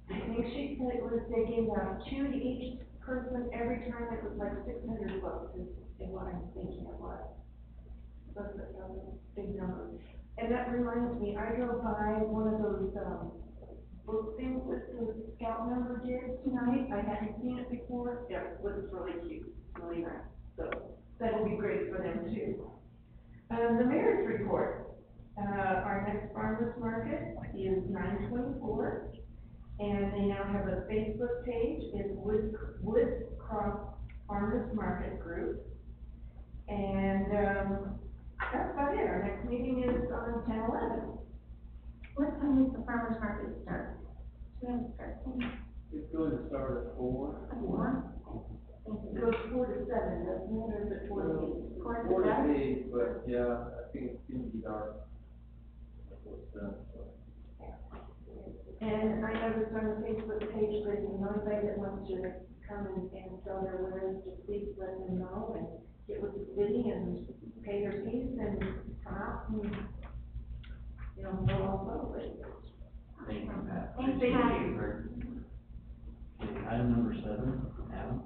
I think she said it was, they gave out 2 to each person every time. It was like 600 books is what I'm thinking it was. That's a big number. And that reminds me, I drove by one of those, book things that the scout member did tonight. I hadn't seen it before. Yeah, it was really cute, really nice. So that'll be great for them too. The mayor's report, our next farmer's market is 9/24, and they now have a Facebook page, it's Wood Cross Farmers Market Group. And, that's about it, our next meeting is on 10/11. What time does the farmer's market start? Do we have a start time? It's going to start at 4. At 4? It goes 4 to 7, doesn't it, or is it 4 to 8? 4 to 4 to 7? 8, but yeah, I think it's gonna be dark. Before it's done, so. And I noticed on the Facebook page that, you know, anybody that wants to come and sell their wares, just please let them know and get with the city and pay their fees and come out and, you know, we'll all celebrate. Thank you, Pat. Thanks, Appreciate Pat. you. Okay, item number 7, Adam.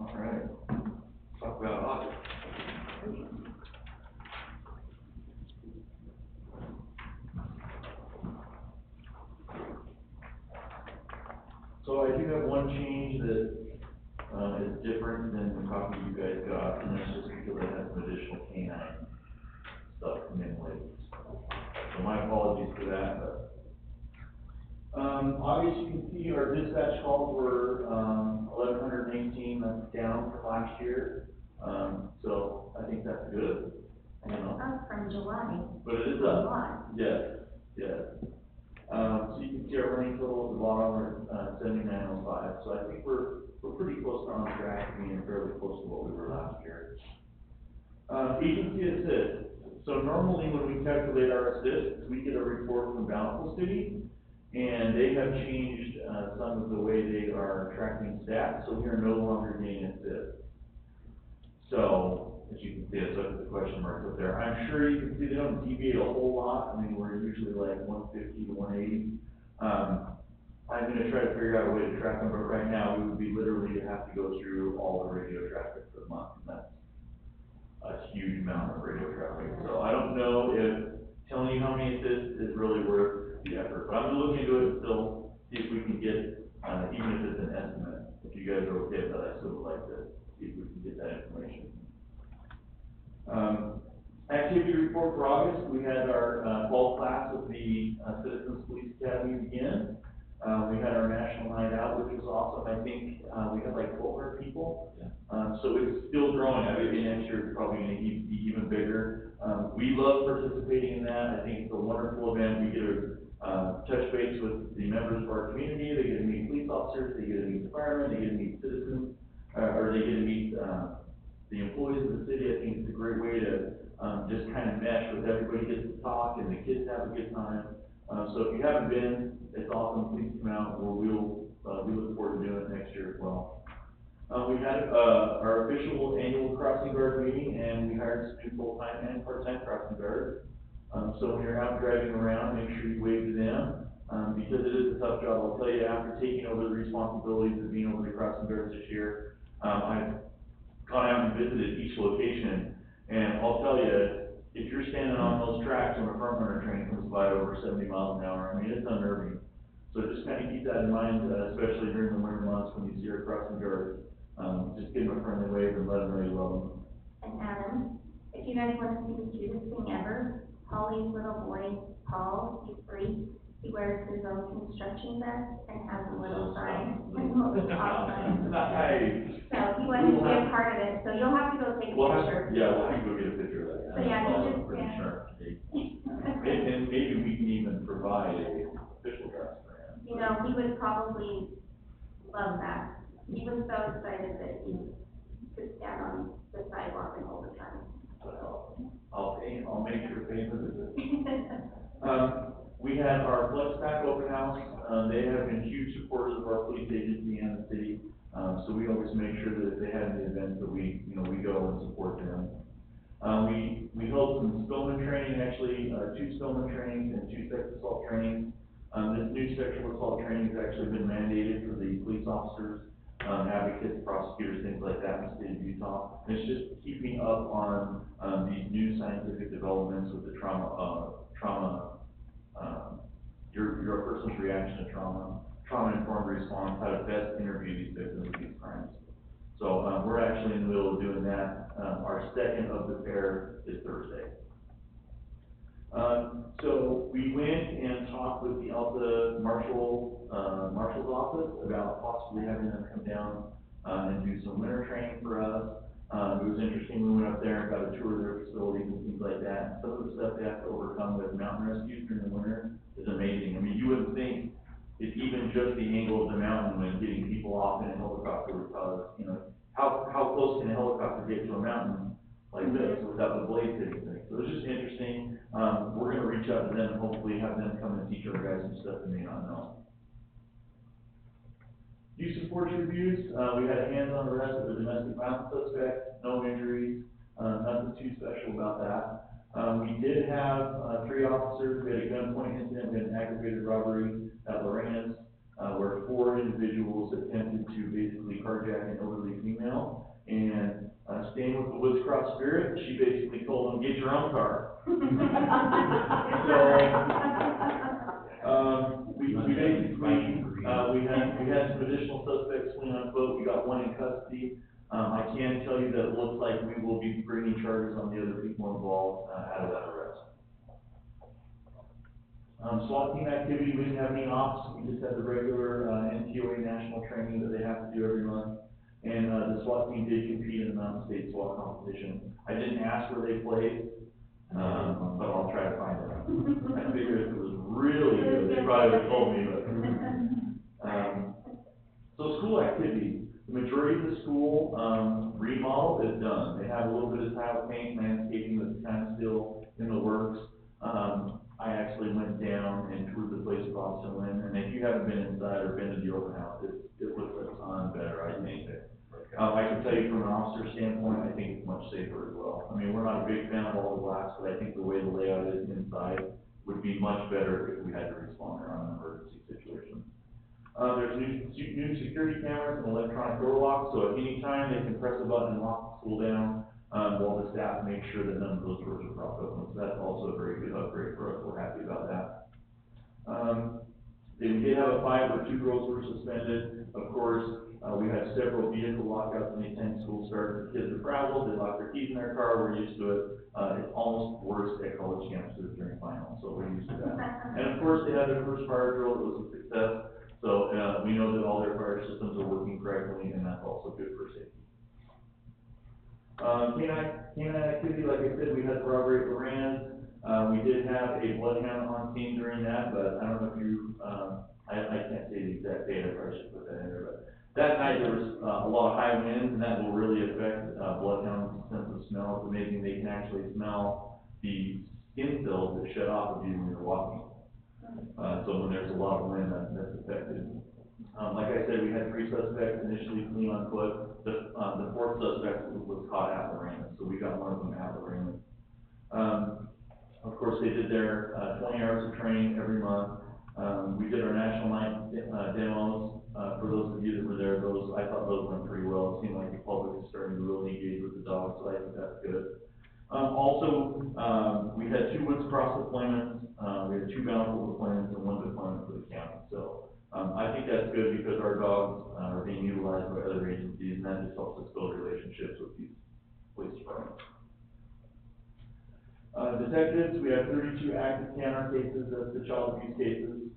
All right, talk about audit. So I do have one change that, is different than the copy you guys got, and that's just because I had some additional canine stuff come in late. So my apologies for that, but, obviously you can see our dispatch calls were, 1,118, that's down from last year. So I think that's good, you know. Up from July. But it is up, yes, yes. So you can see our running total at the bottom, we're, 7905, so I think we're pretty close to on track, being fairly close to what we were last year. Agency assist, so normally when we calculate our assist, we get a report from Bountiful City, and they have changed, some of the way they are tracking stats, so we are no longer getting assist. So, as you can see, it's up to the question marks up there. I'm sure you can see they don't deviate a whole lot. I mean, we're usually like 150 to 180. I'm gonna try to figure out a way to track them, but right now, we would be literally have to go through all the radio traffic for the month, and that's a huge amount of radio traffic. So I don't know if telling you how many assists is really worth the effort, but I'm gonna look into it still, see if we can get, even if it's an estimate. If you guys are okay with that, I still would like to see if we can get that information. Activity report for August, we had our, fall class of the, Citizens Police Academy begin. We had our national night out, which was awesome. I think, we had like 1,200 people. So it's still growing. I mean, next year it's probably gonna be even bigger. We love participating in that. I think it's a wonderful event. We get to, touch base with the members of our community. They get to meet police officers, they get to meet the firemen, they get to meet citizens, or they get to meet, the employees of the city. I think it's a great way to, just kind of mesh with everybody, gets to talk, and the kids have a good time. So if you haven't been, it's awesome, please come out, we look forward to doing it next year as well. We had, our official annual crossing guard meeting, and we hired some new full-time and part-time crossing guards. So when you're out driving around, make sure you wave to them, because it is a tough job. I'll tell you, after taking over the responsibilities of being over the crossing guards this year, I've gone out and visited each location, and I'll tell you, if you're standing on those tracks when a front runner train comes by over 70 miles an hour, I mean, it's unnerving. So just kind of keep that in mind, especially during the winter months when you see our crossing guards. Just give them a friendly wave and let them know you love them. And Adam, if you guys want to see the cutest thing ever, Holly's little boy, Paul, he's 3, he wears his own construction vest and has a little sign. Nice. So he wanted to be a part of it, so you'll have to go take a picture. Yeah, we'll have to go get a picture of that. So yeah, he just, Pretty yeah. sharp. And maybe we can even provide a official dress for him. You know, he would probably love that. He was so excited that he could stand on the sidewalk and hold the sign. I'll make sure to pay him a visit. We had our Flex Pack open house. They have been huge supporters of our police agency and the city. So we always make sure that if they have any events that we go and support them. We held some Spillman training, actually, 2 Spillman trainings and 2 sex assault trainings. This new sexual assault training has actually been mandated for the police officers, advocates, prosecutors, things like that in the state of Utah. And it's just keeping up on, these new scientific developments with the your person's reaction to trauma-informed response, how to best interview these victims of these crimes. So, we're actually in the middle of doing that. Our second of the pair is Thursday. So we went and talked with the Alta Marshal's office about possibly having them come down, and do some winter training for us. It was interesting, we went up there and got a tour of their facilities and things like that. Some of the stuff they have to overcome with mountain rescues during the winter is amazing. I mean, you wouldn't think it's even just the angle of the mountain when getting people off in a helicopter would cause, you know, how close can a helicopter get to a mountain like this without the blades hitting things? So it's just interesting. We're gonna reach out to them and hopefully have them come and teach our guys some stuff they may not know. Youth support reviews, we had a hands-on arrest of a domestic violence suspect, no injuries, nothing too special about that. We did have, 3 officers, we had a gunpoint incident, we had an aggravated robbery at Lorena's, where 4 individuals attempted to basically carjack an elderly female, and, staying with the Woods Cross spirit, she basically told them, get your own car. We basically, we had some additional suspects fleeing on foot, we got 1 in custody. I can tell you that it looks like we will be bringing charges on the other people involved, out of that arrest. SWAT team activity, we didn't have any ops, we just had the regular, NTOA national training that they have to do every month. And, the SWAT team did compete in the Mountain State SWAT competition. I didn't ask where they played, but I'll try to find out. I figured if it was really good, they probably would have told me, but. So school activity, the majority of the school, remodel is done. They have a little bit of tile paint, landscaping that's kind of still in the works. I actually went down and toured the place across the limb, and if you haven't been inside or been to the open house, it looks a ton better, I think. I can tell you from an officer standpoint, I think it's much safer as well. I mean, we're not a big fan of all the glass, but I think the way the layout is inside would be much better if we had to respond there on an emergency situation. There's new security cameras and electronic door locks, so at any time they can press a button and lock the school down, while the staff make sure that none of those doors are propped open. So that's also a very good upgrade for us. We're happy about that. We did have a fight where 2 girls were suspended. Of course, we had several vehicle lockouts when these 10 schools started. The kids are frazzled, they lock their keys in their car, we're used to it. It's almost worse at college campuses during finals, so we're used to that. And of course, they had their first fire drill, it was a success. So, we know that all their fire systems are working correctly, and that's also good for safety. Canine activity, like I said, we had the robbery at Lorena's. We did have a bloodhound on scene during that, but I don't know if you, I can't say the exact date, I probably should put that in there, but that night there was, a lot of high winds, and that will really affect, bloodhounds' sense of smell. It's amazing, they can actually smell the skin cells that shed off of you when you're walking. So when there's a lot of wind, that's affected. Like I said, we had 3 suspects initially fleeing on foot. The 4th suspect was caught at Lorena's, so we got one of them at Lorena's. Of course, they did their 20 hours of training every month. We did our national night demos. For those of you that were there, I thought those went pretty well. It seemed like the public is starting to really engage with the dogs, so I think that's good. Also, we had 2 Woods Cross deployments. We had 2 Bountiful deployments and 1 deployment for the county. So I think that's good because our dogs are being utilized by other agencies, and that just helps us build relationships with these police departments. Detectives, we have 32 active CANR cases, that's the child abuse cases.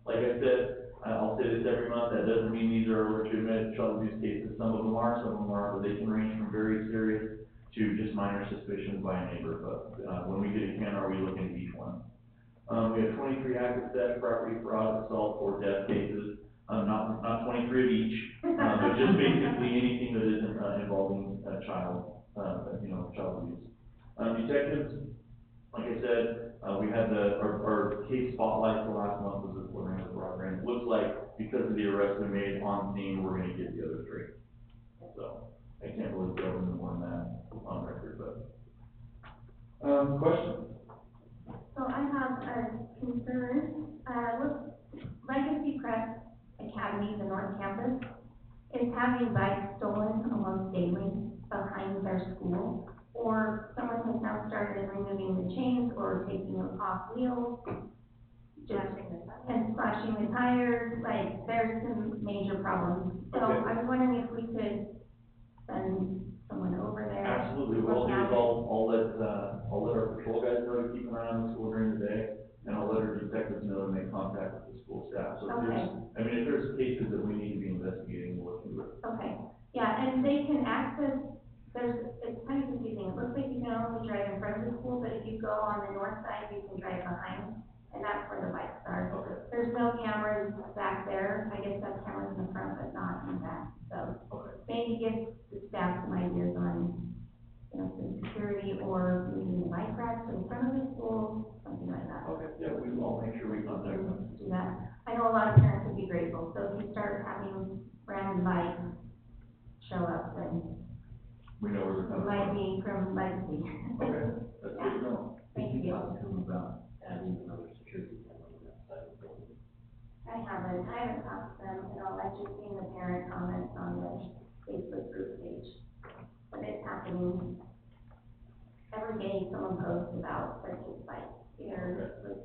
Like I said, I'll say this every month, that doesn't mean these are legitimate child abuse cases. Some of them are, some of them aren't, but they can range from very serious to just minor suspicions by a neighbor. But when we get a CANR, we look into each one. We have 23 active theft, property fraud, assault, or death cases. Not 23 of each, but just basically anything that isn't involving a child, child abuse. Detectives, like I said, we had our case spotlight for last month was this Lorena's robbery, and it looks like because of the arrest we made on scene, we're gonna get the other 3. So, I can't really go into more than that on record, but, questions? So I have a concern Legacy Prep Academy, the North Campus, is having bikes stolen almost daily behind their school. Or someone has now started removing the chains or taking them off wheels. And slashing the tires, like, there's some major problems. So Okay. I was wondering if we could send someone over there. Absolutely, what I'll do is I'll let our patrol guys know to keep an eye on the school during the day, and I'll let our detectives know to make contact with the school staff. So if there's, I mean, if there's cases that we need to be investigating, we'll look into it. Okay, yeah, and they can access, it's kind of confusing, it looks like you can only drive in front of the school, but if you go on the north side, you can drive behind, and that's where the bikes are. Okay. There's no cameras back there, I guess that's cameras in the front, but not in the back, so Okay. maybe give the staff some ideas on, you know, some security or maybe the bike racks in front of the school, something like that. Okay, yeah, I'll make sure we contact them. Do that. I know a lot of parents would be grateful, so if you start having random bikes show up, then We know where they're it coming might from. be from Legacy. Okay, that's good to know. Thank you. Talk to them about adding another security camera on that side of the building. I haven't talked to them at all, I've just seen the parent comments on the Facebook group page. But it's happening. Every day someone posts about their kid's bike, either with,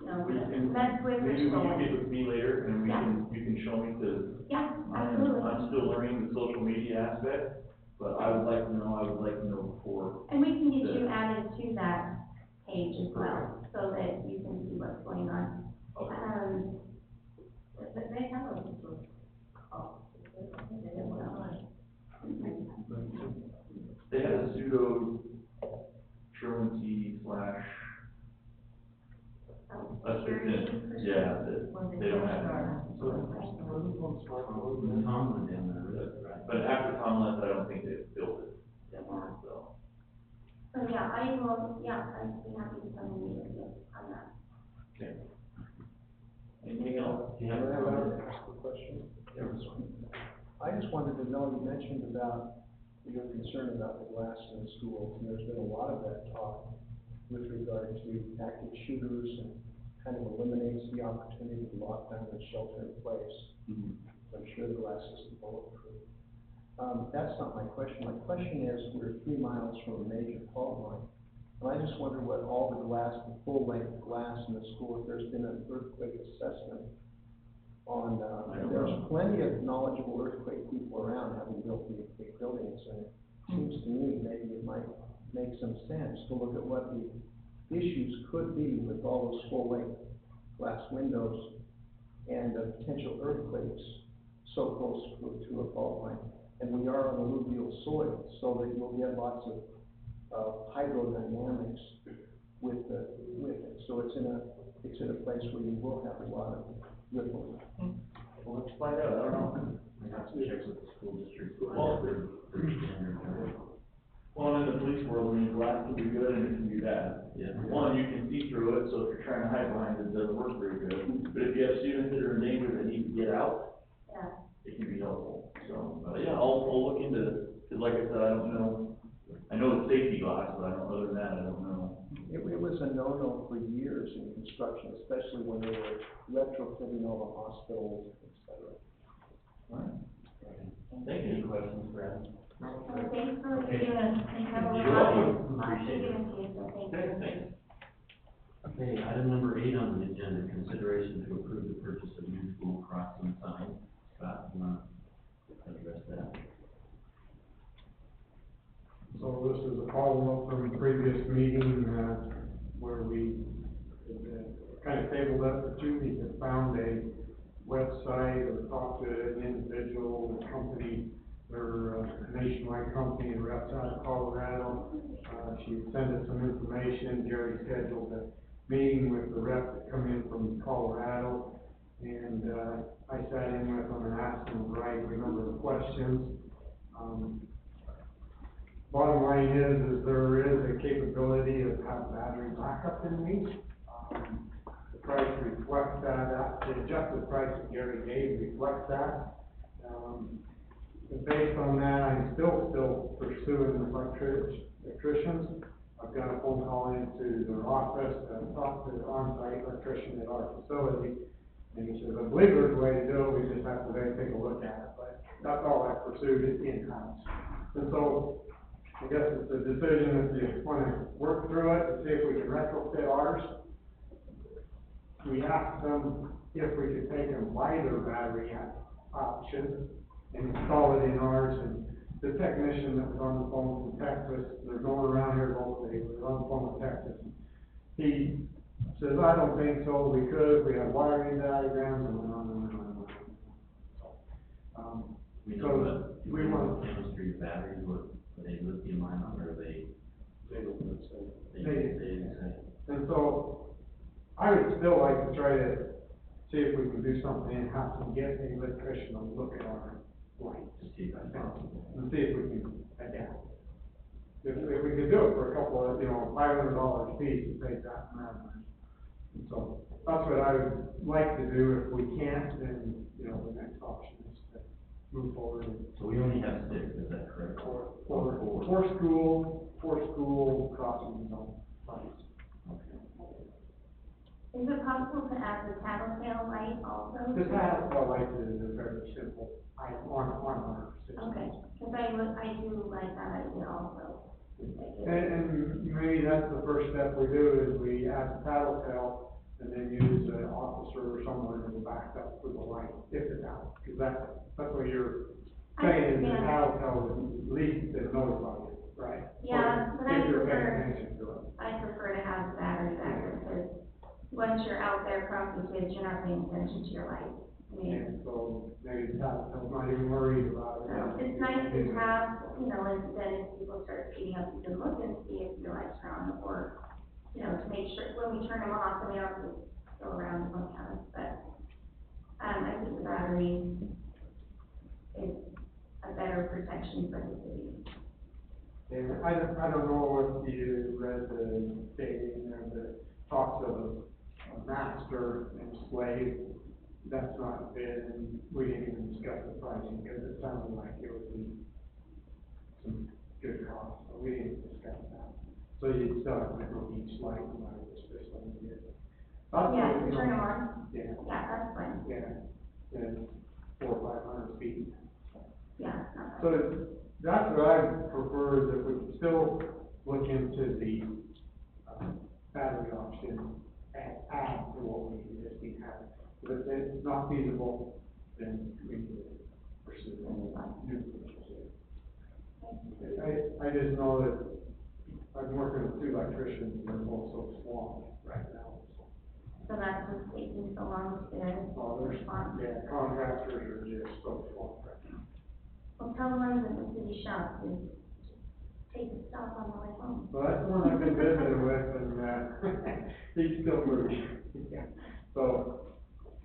you know, We can, mess with or maybe when you stolen. get with me later and Yeah. you can show me, cause Yeah, absolutely. I'm still learning the social media aspect, but I would like to know before. And we can get you added to that page as well, so that you can see what's going on. Okay. But they have a, They had a pseudo truancy slash assistant, yeah, that they don't have. Tom went in there, right? But after Tom left, I don't think they built it anymore, so. so yeah, I will, yeah, I'd be happy to come and meet with you on that. Okay. Anything else? Do you have a Can I comment? ask a question? I just wanted to know, you mentioned about your concern about the glass in the schools, and there's been a lot of that talk with regard to active shooters and kind of eliminates the opportunity to lock down and shelter in place. I'm sure the glass isn't bulletproof. That's not my question. My question is, we're 3 miles from a major fault line. And I just wonder what all the glass, the full length glass in the school, if there's been an earthquake assessment on, there's plenty of knowledgeable earthquake people around having built the big buildings. And it seems to me maybe it might make some sense to look at what the issues could be with all those full length glass windows and potential earthquakes so close to a fault line. And we are on alluvial soil, so that you'll get lots of hydrodynamics with it. So it's in a place where you will have a lot of rippling. Well, let's find out, I don't know. We have to check with the school district. Well, Their standard. Well, in the police world, I mean, glass can be good and it can be bad. Yeah. One, you can see through it, so if you're trying to hide behind it, it doesn't work very good. But if you have students that are in danger that need to get out, Yeah. it can be helpful. So, yeah, I'll look into it, because like I said, I don't know. I know it's safety glass, but I don't, other than that, I don't know. It was a no-no for years in construction, especially when they were retrofitting all the hospitals, et cetera. Thank Any you. questions, Brad? Thanks for what you're doing, and have a You're lot welcome. to give to you, so thank you. Thanks. Okay, item number 8 on the agenda, consideration to approve the purchase of new school crossing signs. Scott, you want to address that? So this is a follow-up from a previous meeting, where we kind of tabled up for 2 weeks and found a website or talked to an individual company, or a nationwide company, they're outside of Colorado. She sent us some information. Jerry scheduled a meeting with the rep that come in from Colorado, and I sat in with them and asked them a variety of number of questions. Bottom line is there is a capability of having battery backup in these. The price reflects that, the adjusted price that Gary gave reflects that. And based on that, I'm still pursuing electricians. I've got a phone call into their office, talked to the on-site electrician at our facility, and he says, I believe there's a way to do it, we just have to take a look at it, but that's all I pursued it in-house. And so, I guess it's a decision if you wanna work through it and see if we can retrofit ours. We asked them if we could take a wider battery option and install it in ours, and the technician that was on the phone from Texas, they're going around here locally, was on the phone with Texas. He says, I don't think so, we could, we have wiring diagrams, and on and on and on. We know So, what, we want- chemistry batteries, what, are they lithium ion, or are they? They don't say. They. And so, I would still like to try to see if we can do something in-house and get an electrician to look at our lights. To see if that's possible. And see if we can adapt. If we could do it for a couple of, $500 a piece, to take that amount. And so, that's what I would like to do. If we can't, then, the next option is to move forward. So we only have 6, is that correct? For school crossing zone sites. Is it possible to add the tattletale light also? The tattletale light is a very simple item on our system. Okay, because I do like that idea also. And maybe that's the first step we do, is we add the tattletale and then use an officer or someone in the backup for the light, if it's out. Because that's what you're saying, is the tattletale would at least notify you, right? Yeah, but If you're paying attention to it. I prefer to have the battery backup, because once you're out there crossing kids, you're not paying attention to your light. And so maybe the tattletale's not even worried about it. So it's nice to have, and then if people start speeding up, you can look and see if your lights are on, or, to make sure, when we turn them off, then we don't have to go around and look at them, but, I think the battery is a better protection for the city. And I don't know if you read the statement there that talks of a master and slave. That's not been, and we didn't even discuss the pricing, because it sounded like it would be some good cost, so we didn't discuss that. So you still have to go each light, and like this one here. Yeah, to turn them on, Yeah, yeah, that's fine, yeah, and 400 or 500 feet. yeah, it's not bad. So that's what I prefer, is if we can still look into the, battery option and add to what we already have. But if it's not feasible, then we can pursue it. I just know that I'm working with 2 electricians, and they're both so swamped right now. So that's what's taking so long to respond. Yeah, contractors are just so swamped right now. Well, tell the ones at the city shop to take a stop on the way home. Well, that's the one I've been visiting with, and, he's still moving. So,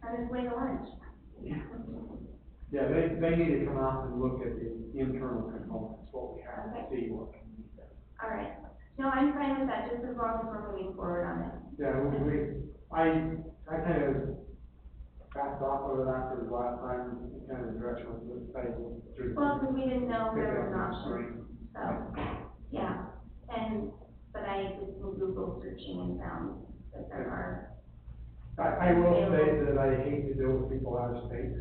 On his way to lunch. yeah, they need to come out and look at the internal components, what we have, and see what can be done. All right. No, I'm fine with that, just as long as we're moving forward on it. Yeah, I kind of backed off of it after the last time, kind of the direction was this table through. Well, because we didn't know Pick there up was an on option, screen. so, yeah. But I did some Google searching and found that there are, I will say that I hate to deal with people out of state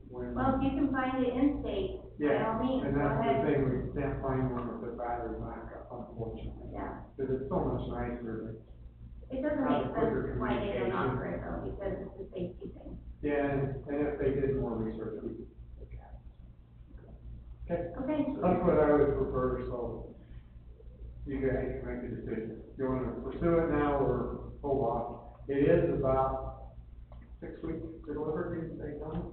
when. well, if you can find it in state, by Yeah, all means, and go that's the ahead. thing, we can't find one with the battery backup, unfortunately. Yeah. Because it's so much nicer. It doesn't Have make quicker sense why they don't communication. offer it though, because it's a safety thing. Yeah, and if they did more research, we could look at it. Okay, Okay. that's what I would prefer, so you guys can make a decision. Do you wanna pursue it now or hold off? It is about 6 weeks to deliver, you say, Tom?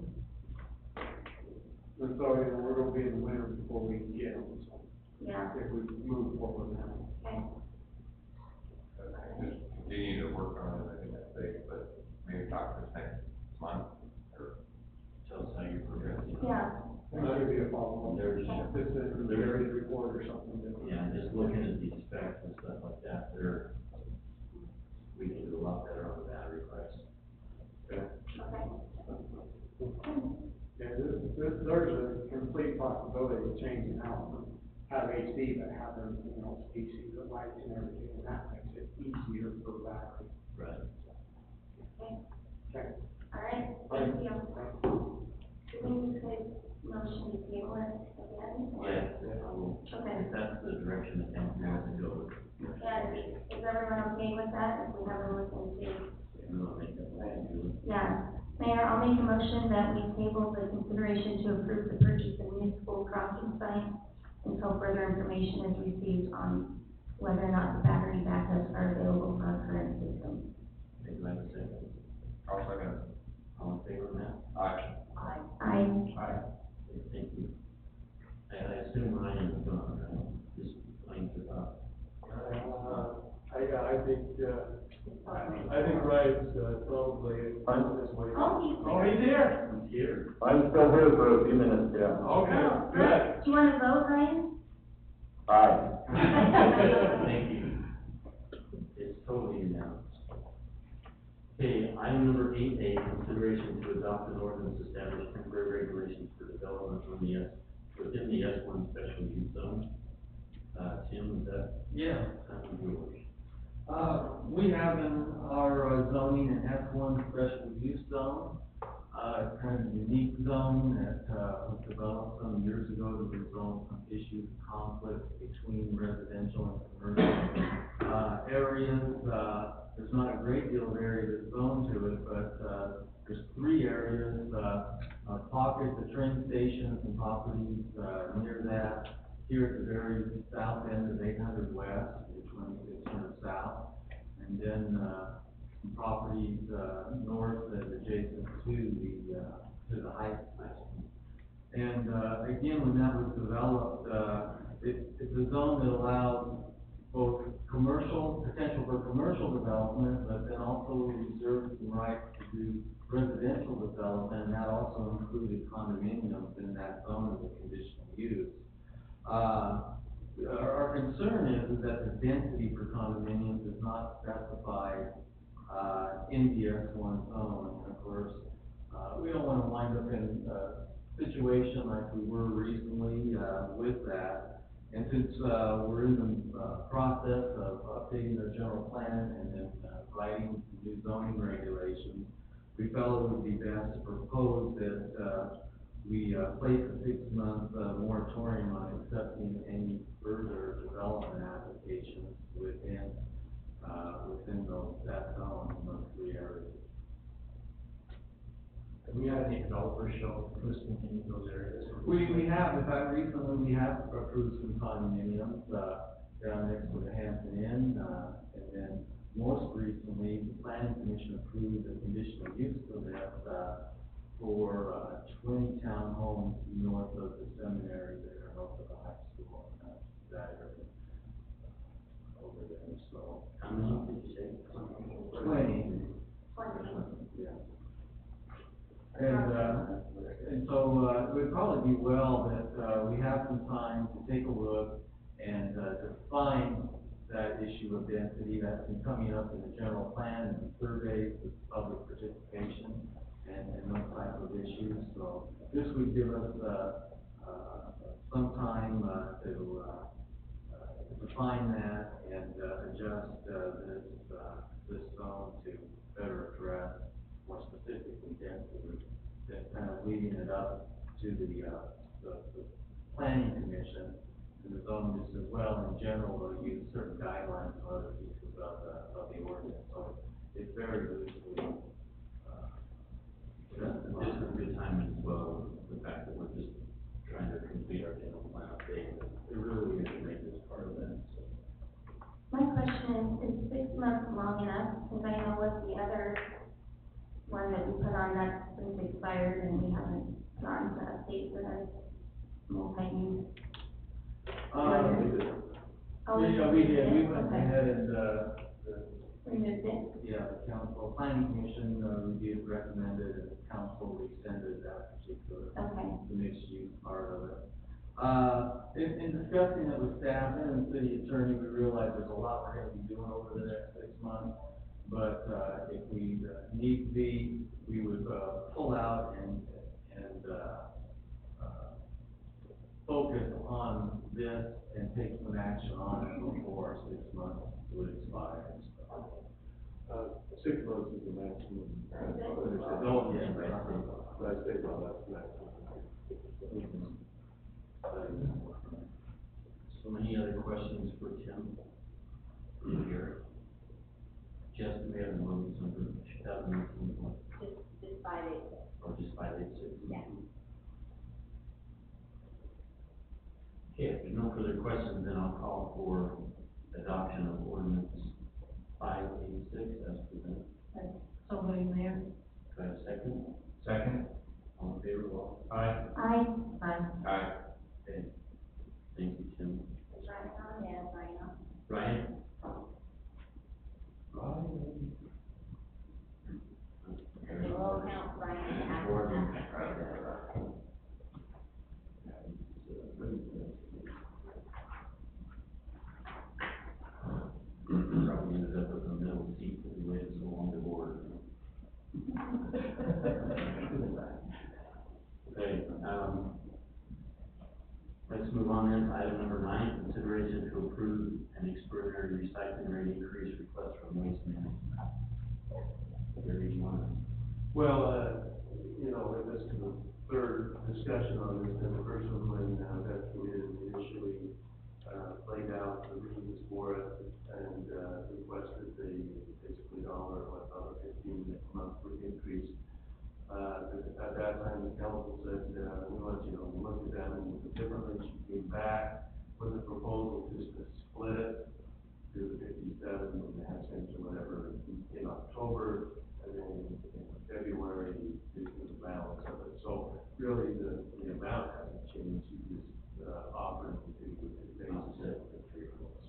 And so, we're gonna be in the winter before we can get them, so Yeah, if we move forward now. okay. Just continue to work on it, I think that's safe, but maybe talk to us next month, or Tell us how you're progressing. Yeah. That should be a follow-up. There's, Just a Gary's report or something. yeah, just looking at these specs and stuff like that, we can do a lot better on the battery price. Okay. Yeah, there's a complete possibility of changing out have AC, but have them, you know, AC the lights and everything, and that makes it easier for battery. Right. Okay. All right, thank you. Do we need to motion to table it again? Yeah, I will, Okay. if that's the direction the council wants to go. Yeah, is everyone okay with that, if we have a motion to? We'll make that motion. Yeah, Mayor, I'll make a motion that we table the consideration to approve the purchase of municipal crossing signs until further information is received on whether or not the battery backups are available for our current system. Okay, do I have a second? I'll second. All in favor of that? Aye. I, Okay, thank you. I assume Ryan is gone, right? Just playing it up. I think Ryan's, probably on his way. oh, he's here. He's here. I'm still here for a few minutes, yeah. Okay, oh, good. do you wanna vote, Ryan? Aye. Thank you. It's totally announced. Okay, item number 8A, consideration to adopt an ordinance establishing temporary regulations for development within the S1 special use zone. Tim, is that? Yeah. Yours? We have in our zoning an F1 special use zone. It's kind of a unique zone that, was developed some years ago to resolve some issues and conflicts between residential and commercial, areas. There's not a great deal of area that's zoned to it, but, there's 3 areas, pockets of train stations and properties, near that. Here at the very south end of 800 West, which runs 600 South, and then, some properties, north and adjacent to the high school. And, again, when that was developed, it's a zone that allows both potential for commercial development, but then also reserves the right to do residential development, and that also included condominiums in that zone as a conditional use. Our concern is that the density for condominiums is not specified, in the S1 zone, and of course, we don't wanna wind up in a situation like we were recently, with that. And since, we're in the, process of updating our general plan and then, writing new zoning regulations, we felt it would be best to propose that, we place a 6-month moratorium on accepting any further development applications within that zone in those 3 areas. Have we had any developers show interest in those areas? We have, in fact, recently we have approved some condominiums, down next to the Hampton Inn, and then most recently, the planning commission approved a conditional use permit, for, 20 townhomes north of the seminary there, north of the high school, that area, over there, so. How many did you say? 20. Yeah. And so, it would probably be well that, we have some time to take a look and, define that issue of density that's been coming up in the general plan and the surveys with public participation and those type of issues. So this would give us, some time, to define that and, adjust, this zone to better address more specifically density. Then kind of leading it up to the planning commission and the zone just as well in general will use certain guidelines for other pieces of the ordinance. So it's very loosely, This is a good time as well, the fact that we're just trying to complete our general plan update. It really is to make this part of that, so. My question is 6 months long enough, because I know with the other one that we put on, that's since expired and we haven't gotten to update for the multi-use. we went ahead and, Removed it. yeah, the council, planning commission, reviewed, recommended, and the council extended that particular, the mixed use part of it. In discussing it with staff and the city attorney, we realized there's a lot we're gonna be doing over the next 6 months. But, if we need be, we would, pull out and focus on this and take some action on it before 6 months would expire. 6 months is the maximum. Don't get it. That's state law, that's the maximum. So any other questions for Tim? Gary? Just, we have a moment, so for 2018, Just 5 days. or just 586? Yeah. Okay, if there's no further questions, then I'll call for adoption of ordinance 586 as presented. So moved, Mayor. Do I have a second? Second? All in favor, Walt? Aye. Aye. Aye. Okay. Thank you, Tim. Ryan, yeah, Ryan. Ryan? We'll count Ryan after. Probably ended up with a middle seat because we waited so long to board. Okay, let's move on then to item number 9, consideration to approve an extraordinary recycling rate increase request from Waste Management. Gary, do you want to? Well, you know, this is the third discussion on this, and the first one when, that we initially, laid out the reasons for it and, requested the basically $15 monthly increase. At that time, the council said, we want you to look at that and differently. She came back with a proposal just to split it to the 57.5 cents or whatever in October, and then in February, to the balance of it. So really, the amount hasn't changed, you just, offering to raise it.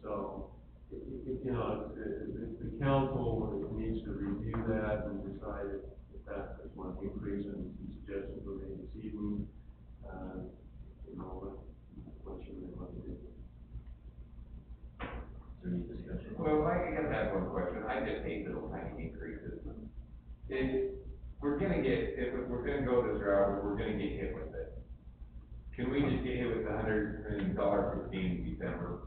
So, you know, the council needs to review that and decide if that's one increase, and some suggestions were made this evening. You know, what should we want to do? Is there any discussion? Well, I guess I have one question. I just hate little tiny increases. We're gonna get, if we're gonna go this route, we're gonna get hit with it. Can we just get hit with $100 in December?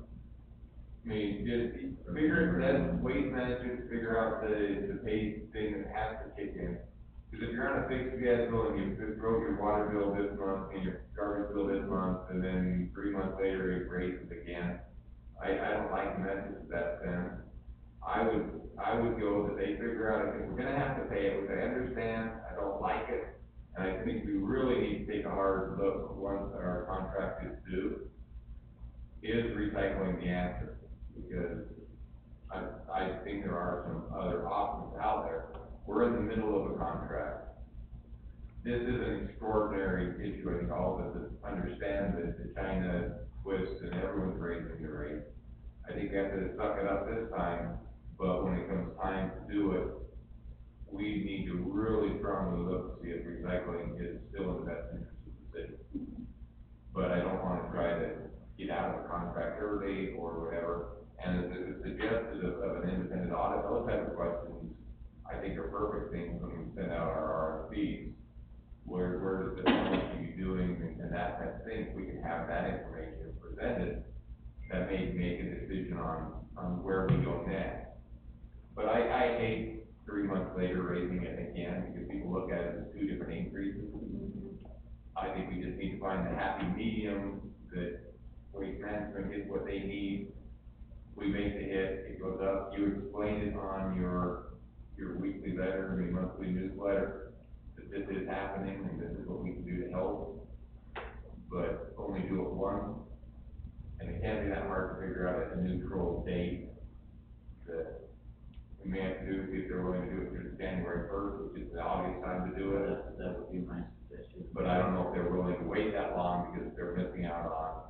I mean, just figure, let Waste Management figure out the pay thing that has to kick in. Because if you're on a fixed schedule and you throw your water bill this month and your garbage bill this month, and then 3 months later it raises again, I don't like the message that sends. I would go that they figure out if we're gonna have to pay it, which I understand, I don't like it. And I think we really need to take a hard look once our contract is due. Is recycling the answer? Because I think there are some other options out there. We're in the middle of a contract. This is an extraordinary issue. I think all of us understand that the China twist and everyone's raising the rate. I think we have to suck it up this time, but when it comes time to do it, we need to really strongly look to see if recycling is still in the best interest of the city. But I don't want to try to get out of a contract early or whatever. And as it suggested of an independent audit, those type of questions, I think are perfect things when we send out our RFPs. Where does the company be doing and that type of thing, if we can have that information presented, that may make a decision on where we go next. But I hate 3 months later raising it again, because people look at it as 2 different increases. I think we just need to find the happy medium that Waste Management gets what they need. We make the hit, it goes up, you explain it on your weekly letter, your monthly newsletter, that this is happening and this is what we can do to help. But only do it once, and it can't be that hard to figure out a neutral date that we may have to do, if they're willing to do it through January 1st, which is the obvious time to do it. That would be my suggestion. But I don't know if they're willing to wait that long, because they're missing out on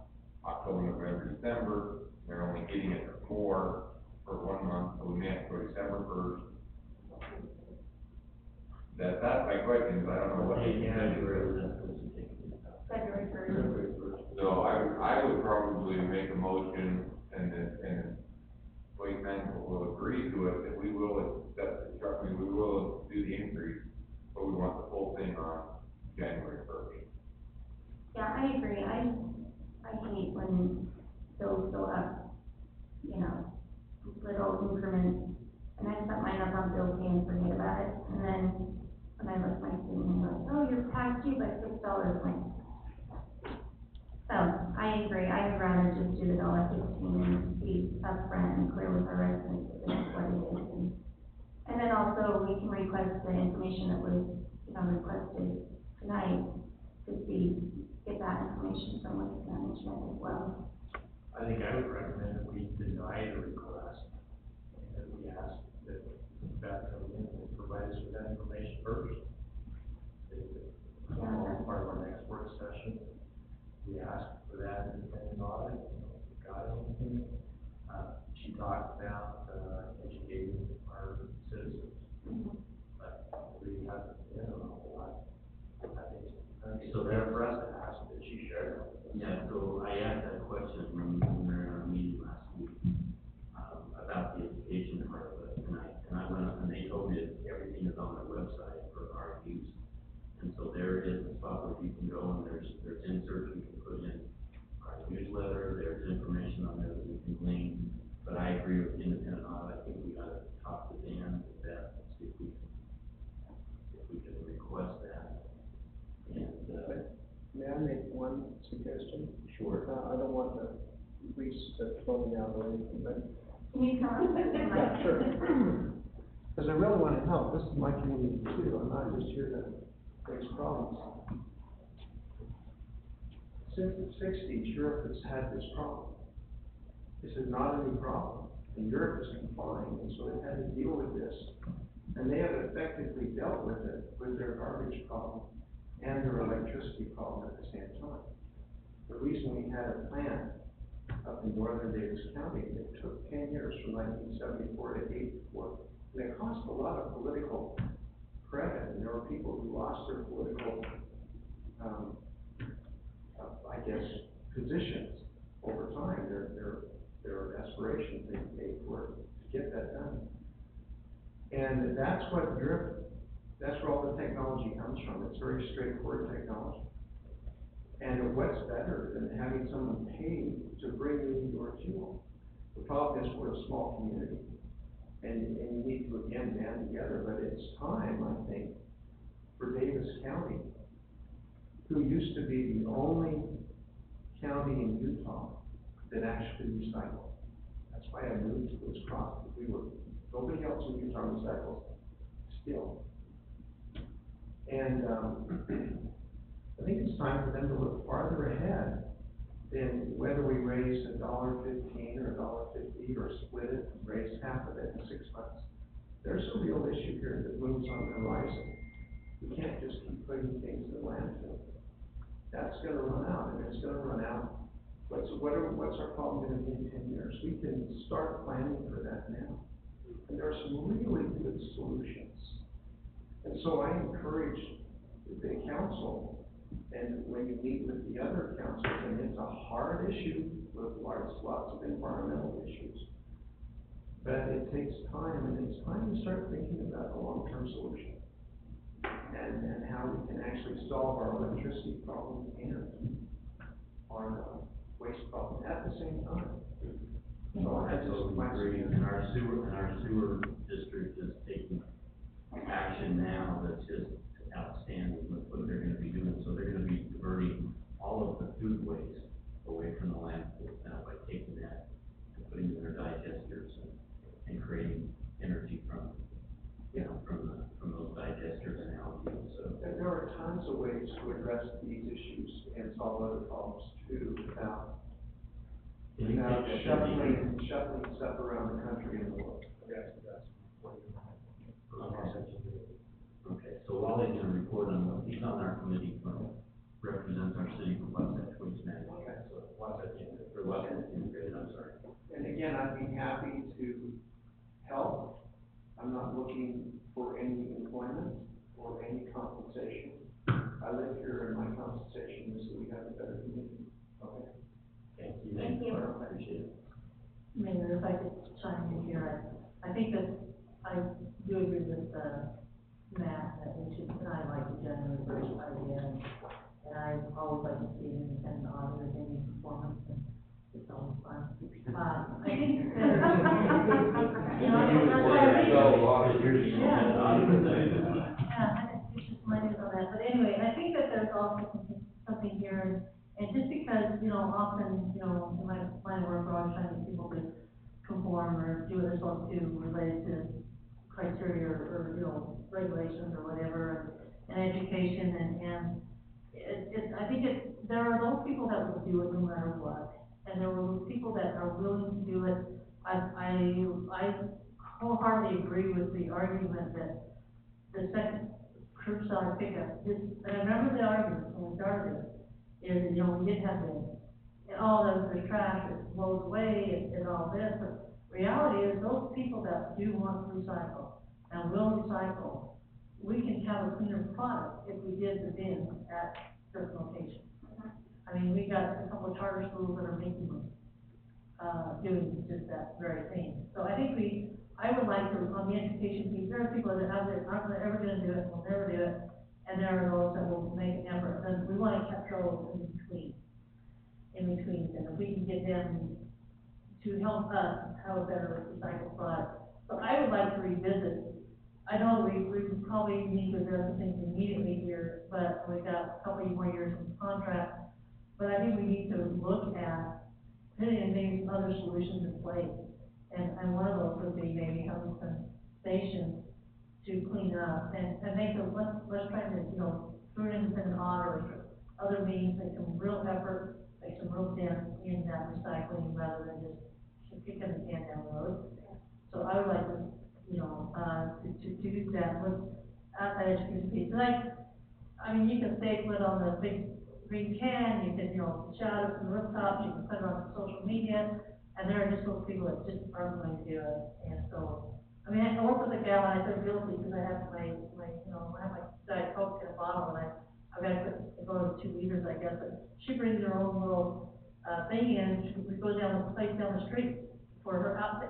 October, November, December. They're only getting it for 1 month, so we may have to go December 1st. That's my question, because I don't know what they can do. February first. So I would probably make a motion, and Waste Management will agree to it, that we will accept the truck, we will do the increase, but we want the full thing on January 1st. Yeah, I agree. and they'll fill up, you know, little increments. And I set mine up on bill pay and forget about it, and then when I look at my statement, I'm like, oh, you're past due by $6, I'm like. So, I agree, I would rather just do the $1.15 and be upfront and clear with our residents that this is what it is. And then also, we can request the information that was, you know, requested tonight, to get that information from waste management as well. I think I would recommend that we deny the request, and that we ask that Beth come in and provide us with that information first. As part of our next work session, we asked for that independent audit, we got anything. She talked about, educating our citizens, but we haven't been on a whole lot. I think it's fair for us to ask that she share it with us. Yeah, so I asked that question when we were in our meeting last week, about the education part of it, and I went up and they told me that everything is on their website for our use. And so there is a spot where you can go and there's inserts we can put in our newsletter, there's information on there that we can glean. But I agree with independent audit, I think we gotta talk to Dan and Beth and see if we can request that. And, May I make one suggestion? Sure. I don't want the police to throw me out or anything, but. Can you come up with the mic? Yeah, sure. Because I really want to help, this is my community too, I'm not just here to fix problems. Since the sixties, Europe has had this problem. This is not a new problem, and Europe is confined, and so they've had to deal with this. And they have effectively dealt with it, with their garbage problem and their electricity problem at the same time. The reason we had a plant up in northern Davis County, it took 10 years from 1974 to 84. And it cost a lot of political credit, and there were people who lost their political, I guess, positions over time, their aspirations, they paid for it to get that done. And that's what that's where all the technology comes from. It's very straightforward technology. And what's better than having someone pay to bring in your fuel? The problem is we're a small community, and you need to again band together, but it's time, I think, for Davis County, who used to be the only county in Utah that actually recycled. That's why I moved to this cross. Nobody else in Utah recycles still. And I think it's time for them to look farther ahead than whether we raise $1.15 or $1.50 or split it and raise half of it in 6 months. There's a real issue here that looms on the horizon. We can't just keep putting things in the landfill. That's going to run out, and it's going to run out. What's our problem going to be in 10 years? We can start planning for that now. And there are some really good solutions. And so I encourage the council, and when you meet with the other councils, and it's a hard issue with lots of environmental issues, but it takes time, and it's time to start thinking about a long-term solution and how we can actually solve our electricity problem and our waste problem at the same time. So I totally agree, and our sewer district is taking action now that's just outstanding with what they're gonna be doing. So they're gonna be diverting all of the food waste away from the landfill now by taking that and putting it in their digesters and creating energy from those digesters and algae. So there are tons of ways to address these issues and solve other problems too, without shuffling stuff around the country and the world. Okay, so Wally's gonna report on, he's on our committee, represents our city for Wasatch Waste Management. Okay, so Wasatch Integrated, I'm sorry. And again, I'd be happy to help. I'm not looking for any employment or any compensation. I live here and my compensation is that we have a better community. Okay. Thank you. Thank you. I appreciate it. Mayor, if I could chime in here, I think that I do agree with, Matt, that we should, and I like the general idea, and I always like to see an independent audit of any performance, and years. Yeah, it's just my news on that, but anyway, I think that there's also something here, and just because, you know, often, you know, in my line of work, we're always trying to get people to conform or do what they're supposed to related to criteria or, you know, regulations or whatever, and education, and I think there are those people that will do it no matter what, and there are those people that are willing to do it. I wholeheartedly agree with the argument that the second curbside pickup, this, and I remember the argument when we started it, is, you know, we didn't have this, and all the trash, it blows away, and all this, but reality is, those people that do want to recycle, and will recycle, we can have a cleaner product if we did the bins at certain locations. I mean, we got a couple of charter schools that are making them, doing just that very thing. So I think I would like to, on the education piece, there are people that aren't ever gonna do it, will never do it, and there are those that will make an effort, and we wanna control in between, and if we can get them to help us have a better recycled product. So I would like to revisit, I know we probably need to address some things immediately here, but we've got a couple more years in the contract, but I think we need to look at putting maybe other solutions in place. And one of those would be maybe having some stations to clean up and make them, let's try to, you know, through an independent audit or other means, make some real effort, make some real dent in that recycling rather than just kicking the can down the road. So I would like to, you know, to do that with that education piece. Like, I mean, you can staple it on the big green can, you can, you know, shout it from the rooftops, you can put it on social media, and there are just those people that just aren't going to do it. And so, I mean, I work with a gal, and I feel guilty because I have my, you know, I have my Diet Coke in a bottle, and I've got to go to 2 liters, I guess, and she brings her own little, thing in, she goes down the place down the street for her out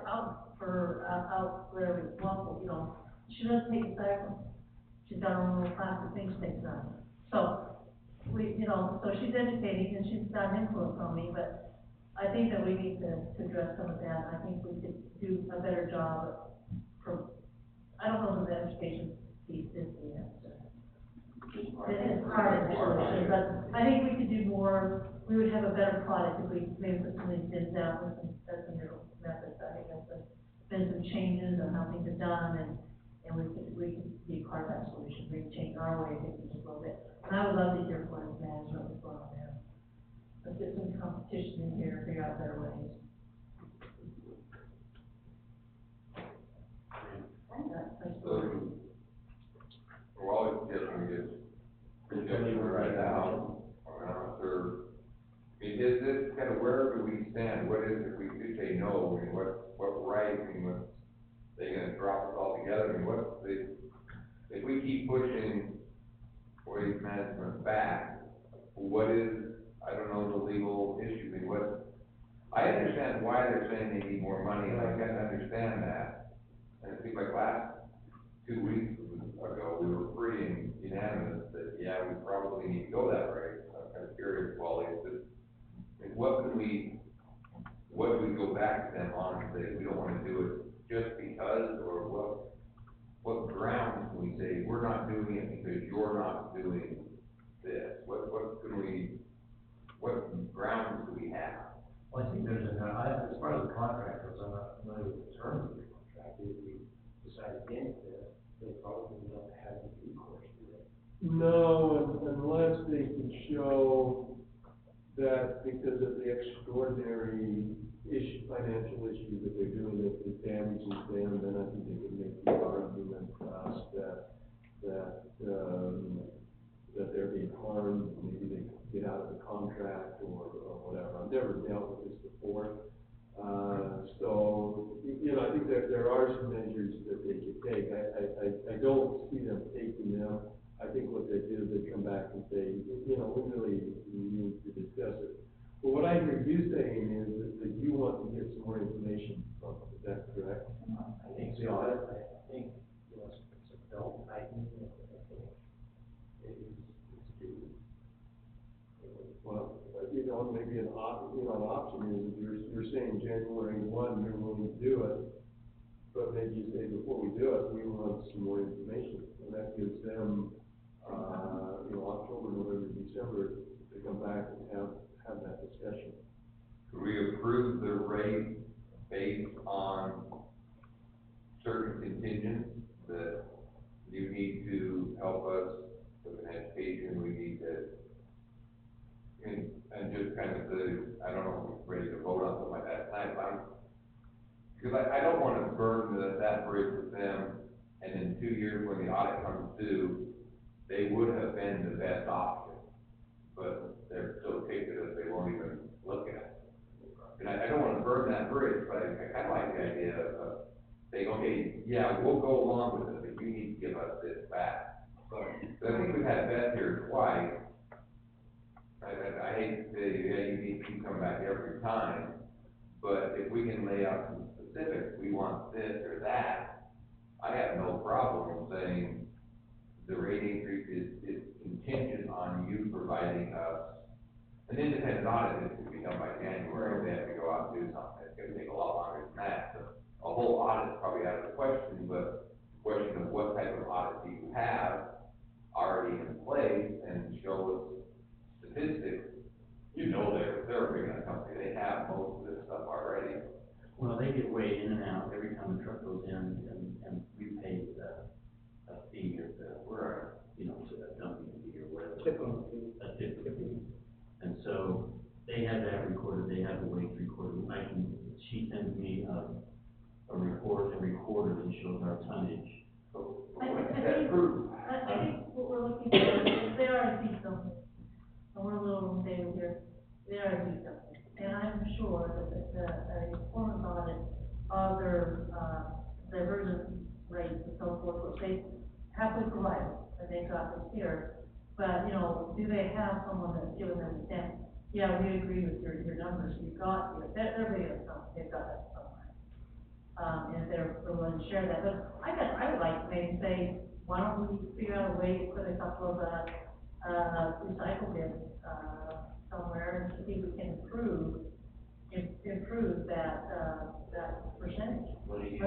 wherever it's local, you know. She doesn't take recycling. She's got her own little plastic thing she takes on. So, you know, so she's educating and she's got influence on me, but I think that we need to address some of that. I think we could do a better job I don't know if the education piece is the answer. It is part of the solution, but I think we could do more, we would have a better product if we maybe put some of these bids out with some, that's some new methods. I think that's been some changes on how things are done, and we could be part of that solution. We can change our way of thinking just a little bit. And I would love to hear what management is going on there. Let's get some competition in here and figure out better ways. We're always getting this projection right now, I'm not sure. I mean, is this kind of, where do we stand? What is, if we do say no, I mean, what right, I mean, what's, they gonna drop us all together? I mean, what's the, if we keep pushing waste management back, what is, I don't know, the legal issue? I mean, I understand why they're saying they need more money, and I can understand that. And it seems like last 2 weeks ago, we were pretty unanimous that, yeah, we probably need to go that way. I'm kind of curious, Wally, what do we go back to them on and say, we don't want to do it just because, or what grounds can we say, we're not doing it because you're not doing this? What grounds do we have? Well, I think there's as far as the contract goes, I'm not familiar with the terms of the contract. If we decide against this, they probably don't have the recourse to it. No, unless they can show that because of the extraordinary financial issues that they're doing, that it damages them, then I think they can make the argument to us that they're being harmed, maybe they get out of the contract or whatever. I've never dealt with this before. So, you know, I think that there are some measures that they could take. I don't see them taking them. I think what they do is they come back and say, you know, we really need to discuss it. But what I hear you saying is that you want to get some more information from them. Is that correct? I think so. I think, you know, it's a belt tightening. Well, you know, maybe an option is you're saying January 1, you're willing to do it. But maybe you say, before we do it, we want some more information, and that gives them, October, November, December, to come back and have that discussion. Could we approve the rate based on certain contingents that you need to help us with an education, we need to, and just kind of I don't know if we're ready to vote on something like that tonight, because I don't want to burden that bridge with them, and in 2 years when the audit comes due, they would have been the best option, but they're so ticked that they won't even look at it. And I don't want to burn that bridge, but I kind of like the idea of saying, okay, yeah, we'll go along with it, but you need to give us this back. So I think we've had Beth here twice. I hate to say, yeah, you need to come back every time, but if we can lay out some specifics, we want this or that, I have no problem saying the rate increase is contingent on you providing us an independent audit. It could be done by January, they have to go out and do something, it's gonna take a lot longer than that. So a whole audit is probably out of the question, but the question of what type of audit do you have already in place and show us statistics. They're a big enough company, they have most of this stuff already. Well, they get weighed in and out every time the truck goes in, and we pay a fee of a dumping fee or whatever. A tipping fee. And so they have that recorded, they have the weights recorded. She sends me a report every quarter that shows our tonnage. So, I what think- does that prove? I think what we're looking for is they are a fee company, and we're a little unstable here, they are a fee company. And I'm sure that a performance audit of their, diversion rates and so forth, which they happily provide, and they've got this here. But, do they have someone that's giving them a stamp? Yeah, we agree with your numbers, you've got, everybody has something, they've got that somewhere. And if they're willing to share that, but I would like to maybe say, why don't we figure out a way to put a couple of, recycle bins, somewhere and see if we can improve that percentage. What do you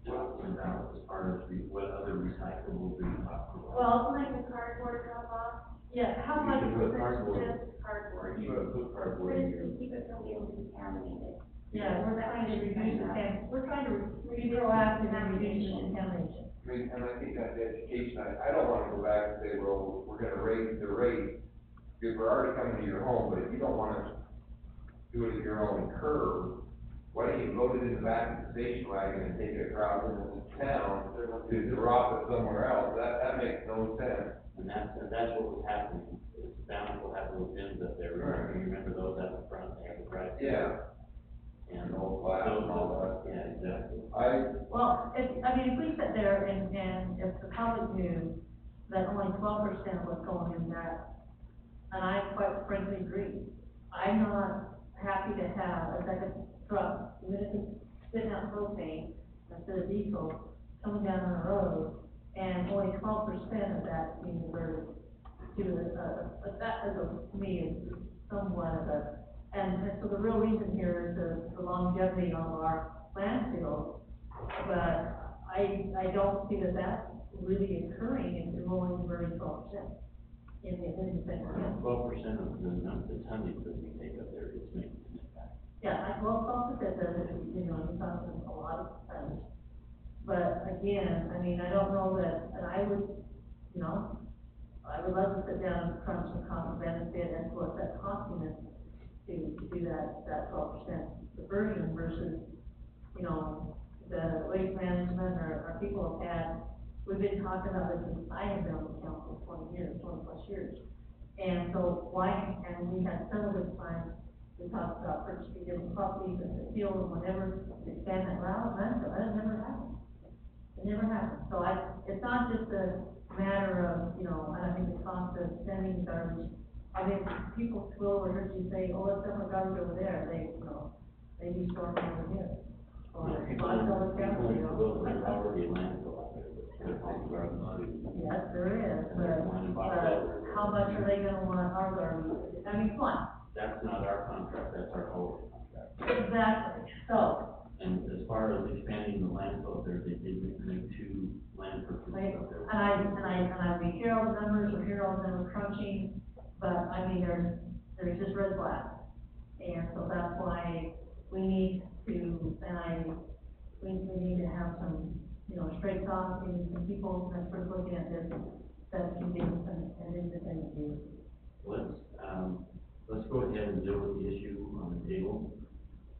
talking about as far as what other recyclables do you talk about? Well, like the cardboard drop off, Yeah, how You much can put percentage cardboard. is? cardboard, You can put cardboard in here. to keep it from being contaminated. Yeah, we're trying to reduce we're trying to be proactive in reducing contamination. I mean, and I think that education, I don't wanna go back and say, well, we're gonna raise the rate, because we're already coming to your home, but if you don't wanna do it at your own curb, why don't you load it in the back of the station wagon and take it across into town to drop it somewhere else? That makes no sense. And that's what was happening, is Bountiful had those bins up there, you remember those out in front, they had the drive. Yeah. And Old glass and all that. Yeah, exactly. Well, if we sit there and if the public knew that only 12% was going in that, and I quite frankly agree, I'm not happy to have a second truck, even if it's sitting out propane instead of diesel, coming down on the road, and only 12% of that being diverted to that is to me is somewhat of a, and so the real reason here is the longevity of our landfill, but I don't see that that's really occurring if you're only diverting 12% in the second. 12% of the tonnage that we take up there is making an impact. Yeah, well, that does, you're talking a lot of times. But again, I mean, I don't know that, and I would love to sit down and crunch some cost benefit and what that costing us to do that 12% diversion versus, the waste management or our people have had, we've been talking about this since I have been on the council 20 plus years. And so and we had several different times, we talked about purchasing different properties and the field and whatever, expand that route, that never happened. It never happened. So it's not just a matter of, I don't think the cost of sending garbage. I mean, people will over here say, oh, let's send my garbage over there, they be storing it over here. Or People there's already a landfill out there, but they're taking garbage. Yes, there is, And there's one in Box Elder. how much are they gonna want our garbage? I mean, come on. That's not our contract, that's our whole contract. Exactly, so, And as far as expanding the landfill up there, they did make 2 land purchases Right, up there. we hear all the numbers, we hear all the numbers crunching, but I mean, there's just red flags. And so that's why we need to, we need to have some, straight talk, and some people that's sort of looking at this, that can give us an independent view. Let's go ahead and deal with the issue on the table,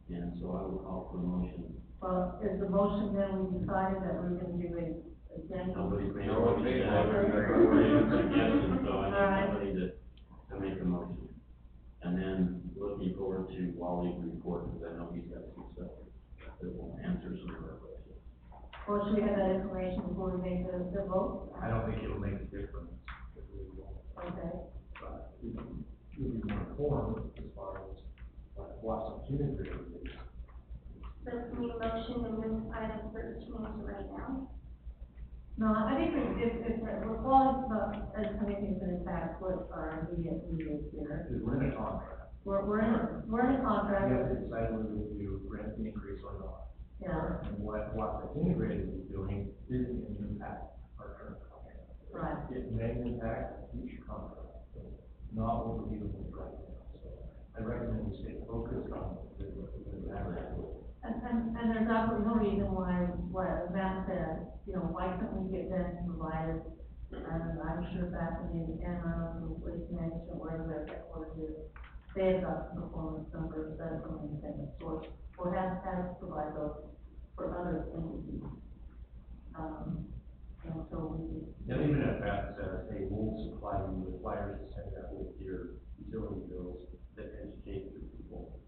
and so I will call for a motion. Well, is the motion then, we decided that we're gonna do a January? Nobody's made a No one motion made a yet. motion. Everybody's a suggestion, so I All right. need somebody to make a motion. And then looking forward to Wally's report, because I know he's got some stuff that will answer some of our questions. Or should we have that information before we make the vote? I don't think it'll make a difference if we won't, Okay. but we'll be more informed as far as what Watson integrated is. So can we motion to move item 13 to right now? No, I think if we're calling about, as anything's gonna impact what our immediate needs here. Because we're in a contract. We're in a contract. We have to decide whether to grant the increase or not. Yeah, And what Watson integrated is doing isn't going to impact our current contract. right. It may impact a future contract, but not what we're dealing with right now. So I recommend we stay focused on the matter. And there's absolutely no reason why, what Matt said, why couldn't we get them to provide us? And I'm sure back in Indiana, the waste management, wherever their headquarters is, they've got some performance numbers that are from independent source, or has provided those for other entities. And so we. And even if that says, hey, we'll supply you with flyers to send out with your utility bills that educate your people.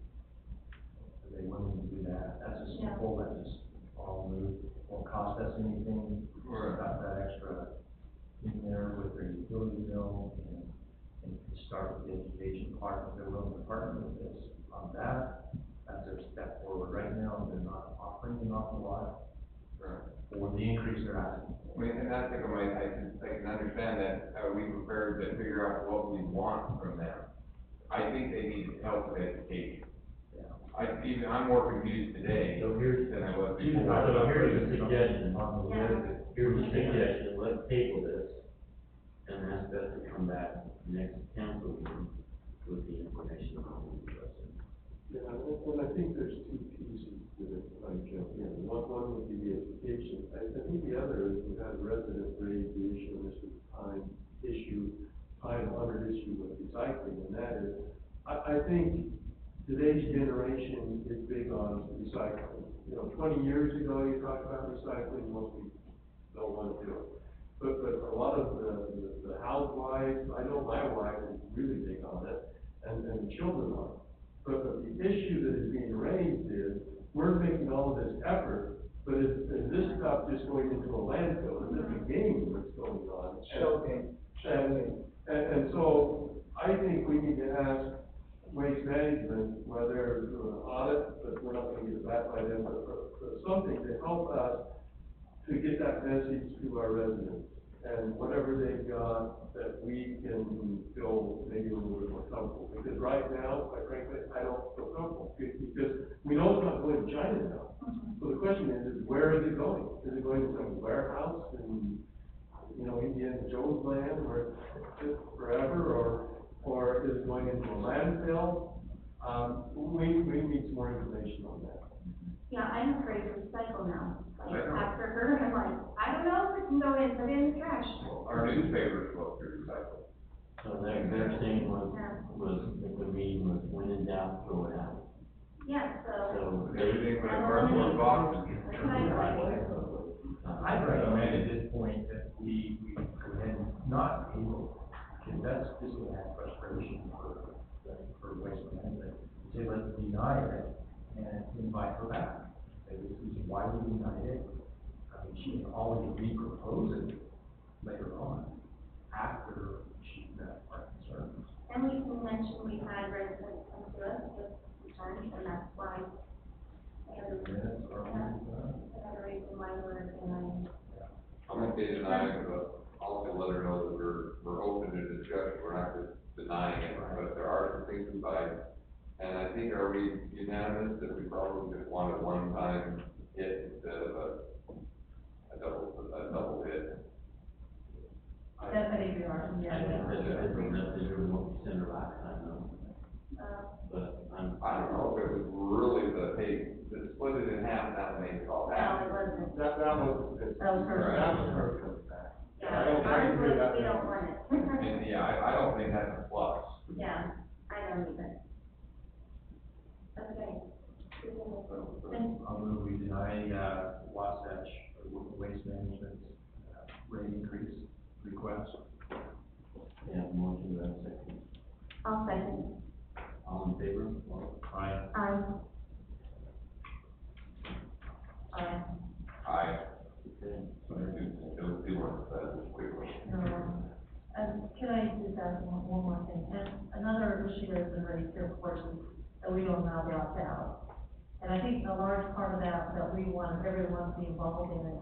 Are they willing to do that? That's a simple, that just all move, won't cost us anything. We've got that extra in there with their utility bill and start with the education part, if they're willing to partner with us on that. That's their step forward. Right now, they're not offering an awful lot for the increase they're asking. I mean, and that's like, I can understand that, we prepared to figure out what we want from them. I think they need help with education. I'm more confused today So here's, than I was So before. here's a suggestion, on the Yeah. list. here's a suggestion, let's table this, and ask us to come back next council meeting with the information on the question. Yeah, and I think there's 2 pieces to it, like, one would be the education. I think the other is we had a resident raise the issue, and this is time honored issue with recycling, and that is, I think today's generation is big on recycling. 20 years ago, you talked about recycling, most people don't want to do it. But a lot of the housewives, I know my wife is really big on it, and the children are. But the issue that is being raised is, we're making all of this effort, but is this stuff just going into a landfill? Is this a game that's going on? And so, I think we need to ask Waste Management, whether through an audit, but we're not gonna get it back by then, but something to help us to get that message to our residents. And whatever they've got, that we can feel maybe a little bit more comfortable. Because right now, quite frankly, I don't feel comfortable, because we know it's not going to China now. So the question is where is it going? Is it going to some warehouse in, Indiana Jones land where it's forever, or is it going into a landfill? We need some more information on that. Yeah, I'm afraid to recycle now. Like, after her, I'm like, I don't know if it can go in, put it in the trash. Our newspaper's supposed to recycle. So their thing was, if the meeting was when in doubt, throw it out. Yeah, so. So Everything but a cardboard box. That's what I think. I'd recommend at this point that we go ahead and not table, because that's just gonna add frustration for Waste Management. Say, let's deny it and invite her back. Say, this is why we denied it. I mean, she can always re-propose it later on, after she's met our concerns. And we can mention we've had residents come to us with concerns, and that's why. Minutes are Another reason why we're denying. I'm gonna say deny it, but also let her know that we're open to discussion, we're not just denying it, but if there are some things inside And I think, are we unanimous that we probably just want a one-time hit instead of a double hit? I think we are, I yeah. think that's a different message from what we sent her last time, though. But I don't know if it was really the split it in half, that made it all No, bad. it wasn't. That was, That was her. that was her. Yeah, I don't honestly, agree with that. we don't want it. And yeah, I don't think that's a plus. Yeah, I don't either. Okay. I'll move we deny, Wasatch Waste Management's, rate increase request. we have a motion, we have a second. I'll second. All in favor? Aye. Aye. I, Okay. those two ones, quickly. No. Can I just add one more thing? And another issue that's been raised here, of course, is that we don't allow the opt-out. And I think a large part of that we wanted everyone to be involved in it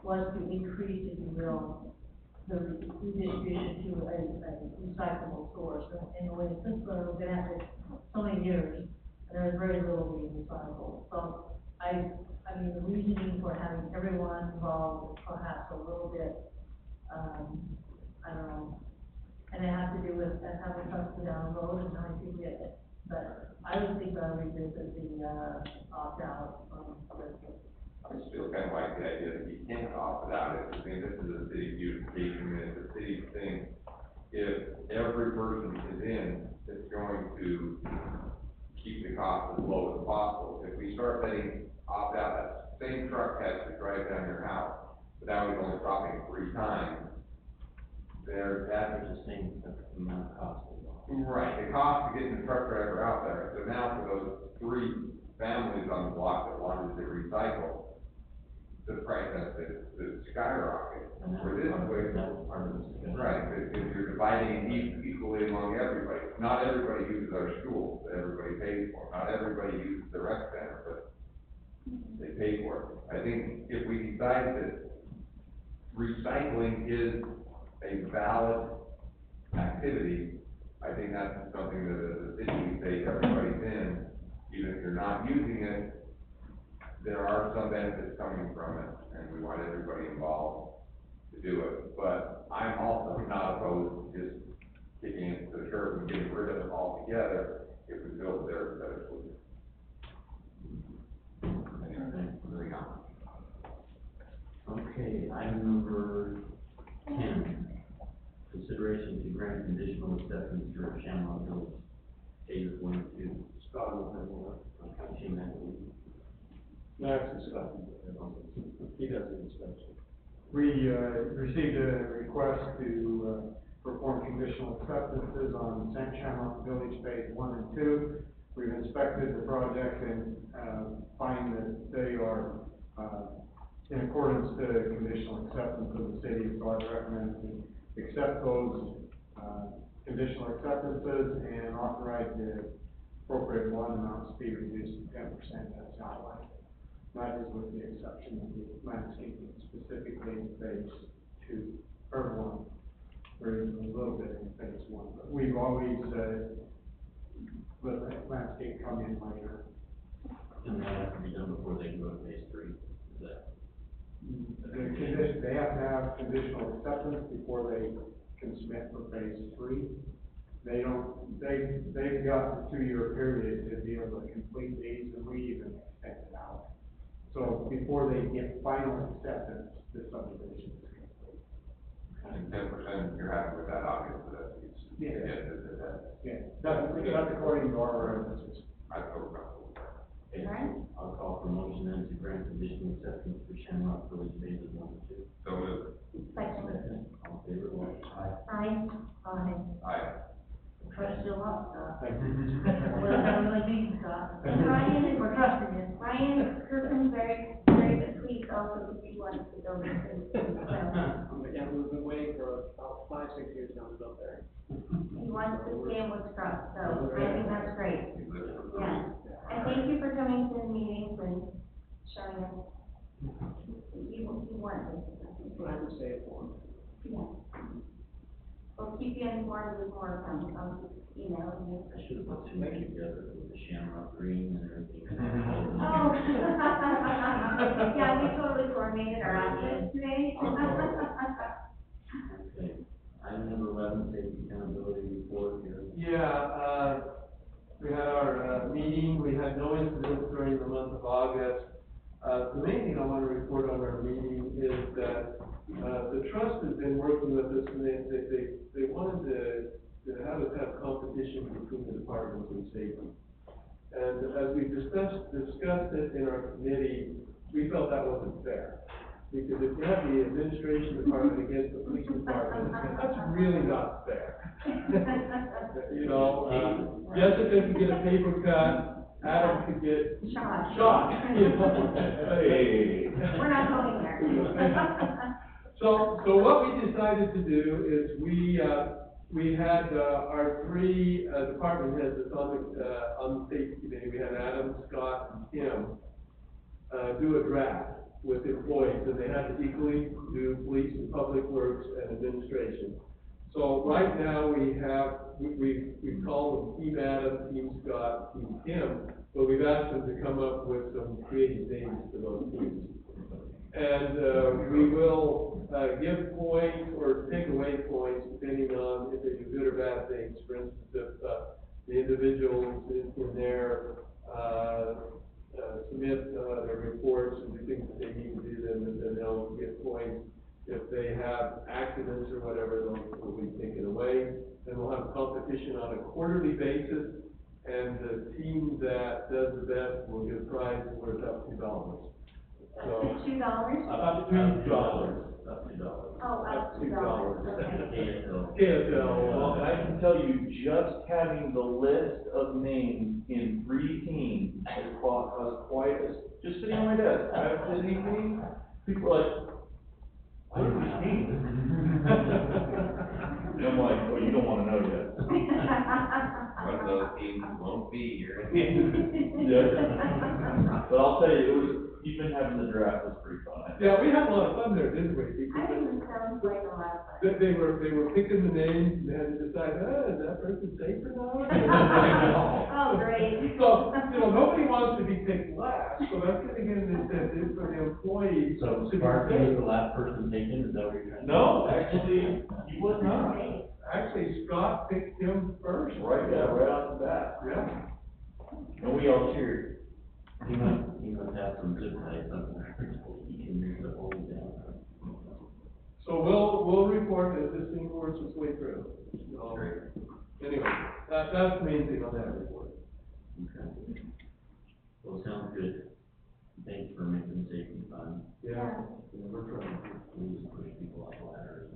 was to increase, if you will, the redistribution to a recyclable source. And when since we've been at it so many years, there's very little being recycled. So I mean, the reasoning for having everyone involved is perhaps a little bit, I don't know. And it has to do with having trucks go down the road and how you get it. But I would think I would revisit the opt-out I still kind of like the idea that you can't opt out. I mean, this is a city beautification, and it's a city thing. If every person is in, it's going to keep the cost as low as possible. If we start letting opt out, that same truck has to drive down your house, but now we're only stopping 3 times. There's The same amount of cost. right, the cost of getting the truck driver out there. So now for those 3 families on the block that wanted to recycle, the price has to skyrocket. And that's For this way, that's part of the discussion. right, if you're dividing it equally among everybody, not everybody uses our schools, but everybody pays for it. Not everybody uses the rec center, but they pay for it. I think if we decide that recycling is a valid activity, I think that's something that as a city, we say everybody's in, even if you're not using it, there are some benefits coming from it, and we want everybody involved to do it. But I'm also not opposed to just kicking it to the curb and getting rid of it altogether if we feel that there's a better solution. Anyway, moving on. Okay, item number 10, consideration to grant conditional acceptance for Shamrock Village, phases 1 and 2. Scott will bring it up. Okay, Shane, I believe. No, it's Scott. He does the inspection. We, received a request to, perform conditional acceptances on St. Shamrock Village Phase 1 and 2. We've inspected the project and, find that they are, in accordance to conditional acceptance of the city, so I recommend to accept those, conditional acceptances and authorize the appropriate bond amounts to be reduced to 10% as outlined. That is with the exception of the landscaping, specifically in phase 2, or 1, or even a little bit in phase 1. But we've always, let the landscape come in later. And that has to be done before they go to phase 3, is that? They have to have conditional acceptance before they can submit for phase 3. They've got the 2-year period to be able to complete these, and we even extend it out. So before they get final acceptance, the subdivision is complete. And 10%, you're happy with that, obviously, that's, Yeah. that, Yeah, that's according to our ordinances. I feel comfortable with that. Okay, Alright. I'll call for motion then to grant conditional acceptance for Shamrock Village phases 1 and 2. So moved. Second. All in favor? Aye. Aye. Aye. Trust you a lot, Scott. Thank you. What does that really mean, Scott? And Ryan is, We're trusting you. Ryan Kirkman's very pleased also because he wants to go into the, Yeah, we've been waiting for about 5-6 years now to go there. he wants to stand with trucks, so I think that's great. Yeah, and thank you for coming to the meetings and showing us. You want this. That's what I would say it for him. Yeah. We'll keep keep you informed with more from, email you. I should have put two together with the shamrock green and everything. Oh. Yeah, we totally coordinated our outfits today. Okay, item number 11, safety accountability report here. Yeah, we had our, meeting, we had no incidents during the month of August. The main thing I want to report on our meeting is that, the trust has been working with us, and they wanted to have us have competition between the departments in safety. And as we discussed it in our committee, we felt that wasn't fair. Because if you have the administration department against the police department, that's really not fair. You know, Jessica could get a paper cut, Adam could get Shot. you know. Hey. We're not going there. So what we decided to do is we had, our three, department heads that's on the safety committee. We had Adam, Scott, and Kim, do a draft with employees, and they had to equally do police and public works and administration. So right now we've called them Team Adam, Team Scott, Team Kim, but we've asked them to come up with some creative names for those teams. And, we will, give points or take away points depending on if they do good or bad things. For instance, if, the individuals in there, submit, their reports and do things that they need to do, then they'll get points. If they have accidents or whatever, those will be taken away. And we'll have competition on a quarterly basis, and the team that does the best will get a prize worth up to $2. So, $2? up to $2. Up to $2. Oh, up to $2, okay. KSL, Well, and I can tell you, just having the list of names in 3 teams has cost us quite a, just sitting on my desk, I have a meeting, people are like, what are these teams? And I'm like, oh, you don't wanna know yet. But those teams won't be here. Yeah. But I'll tell you, even having the draft was pretty fun. yeah, we had a lot of fun there, didn't we? I Because think it sounds like a lot of fun. they were picking the names, and they had to decide, is that person safe or not? Oh, great. So, you know, nobody wants to be picked last, so that's gonna give an incentive for the employees So to be Sparky was safe. the last person taken, is that what you're trying to say? No, actually, he was not. Actually, Scott picked him first. Right, yeah, right off the bat. Yeah. And we all cheered. He must have some zip ties somewhere, he can use the whole down. So we'll report as this thing works its way through. So, Great. anyway, that's the main thing on that report. Okay. Well, sounds good. Thanks for making safety fun. Yeah, we're trying. We just push people off ladders.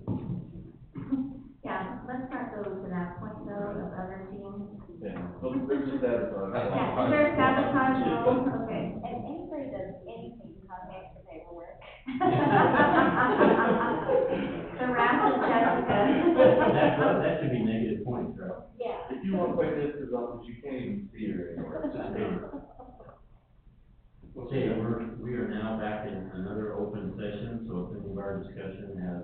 Yeah, let's not go to that point though, of other teams. Yeah, well, there's just that. Yeah, is there a sabotage rule? Okay. And anybody does anything, contact the paperwork. The wrath of Jessica. That should be negative points, right? Yeah. If you want to play this, as long as you can't even see her anymore, it's just paper. Okay, we are now back in another open session, so if any of our discussion has,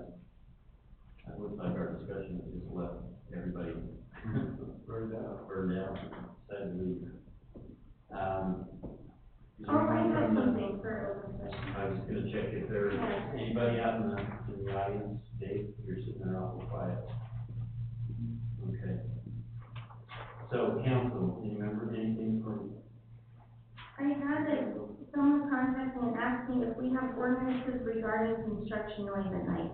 it looks like our discussion has just left everybody Burned out. sad to leave. Is there Oh, I anyone have from the- something for open session. I was gonna check if there's anybody out in the audience. Dave, you're sitting there awful quiet. Okay. So, council, do you remember anything from? I had someone contact me and ask me if we have ordinances regarding construction noise at night.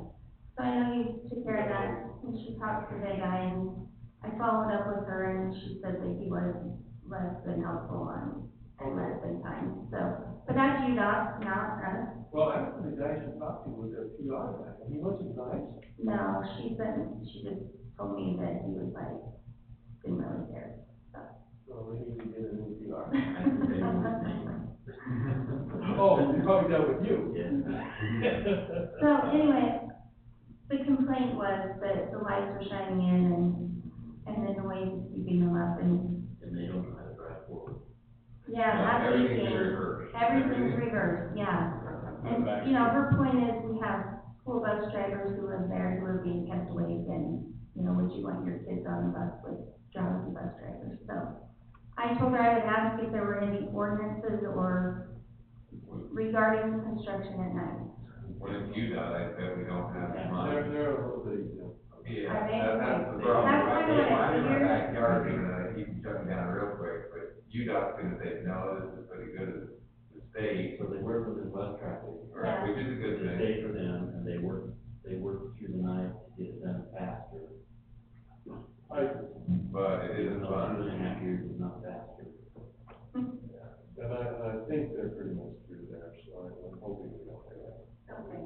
So I know you took care of that, and she talked to the guy, and I followed up with her, and she said that he was less than helpful on less than time, so. But that's you, Doc, not us. Well, actually, the guy she talked to was a PR guy, and he wasn't nice. No, she just told me that he was like, didn't really care, so. So we need to get a new PR. I can say one thing. Oh, he probably dealt with you. Yeah. So anyway, the complaint was that the lights were shining in and the noise is keeping them up and. And they don't know how to drive forward. Yeah, that's Everything's leaking. reversed. Everything's reversed, yeah. And, you know, her point is we have school bus drivers who live there who are being kept awake and, you know, which you want your kids on the bus with drowsy bus drivers, so. I told her I would ask if there were any ordinances or regarding construction at night. When it's UDOT, I bet we don't have They're, money. they're a little bit, Yeah, Are they? that's the That's problem. kind of what I I'm in my figured. backyard, and I keep shutting down real quick, but UDOT's gonna say, no, this is pretty good as the state. So they work with the bus traffic. Right, which is a good They thing. stay for them, and they work through the night to get it done faster. But it Even isn't though fun. 2.5 years is not faster. and I think they're pretty much through there, so I'm hoping we don't get that. Okay.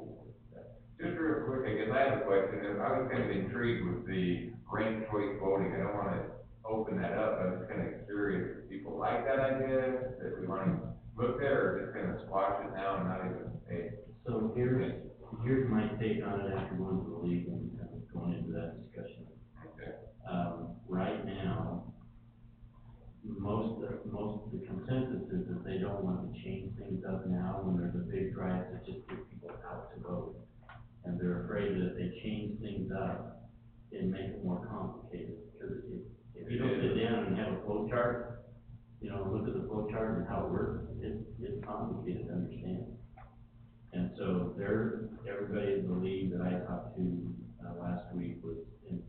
Just real quick, I guess I have a question, and I was kind of intrigued with the ranked choice voting, I don't wanna open that up, I'm just kind of curious, if people like that idea, that we wanna look there, or just kind of squash it now and not even, hey, So here's my take on it after going to the league and kind of going into that discussion. okay. Right now, most of the consensus is that they don't want to change things up now when there's a big drive to just get people out to vote. And they're afraid that if they change things up, it makes it more complicated, because if you don't sit down and have a flow chart, you know, look at the flow chart and how it works, it's complicated to understand. And so everybody in the league that I talked to, last week was in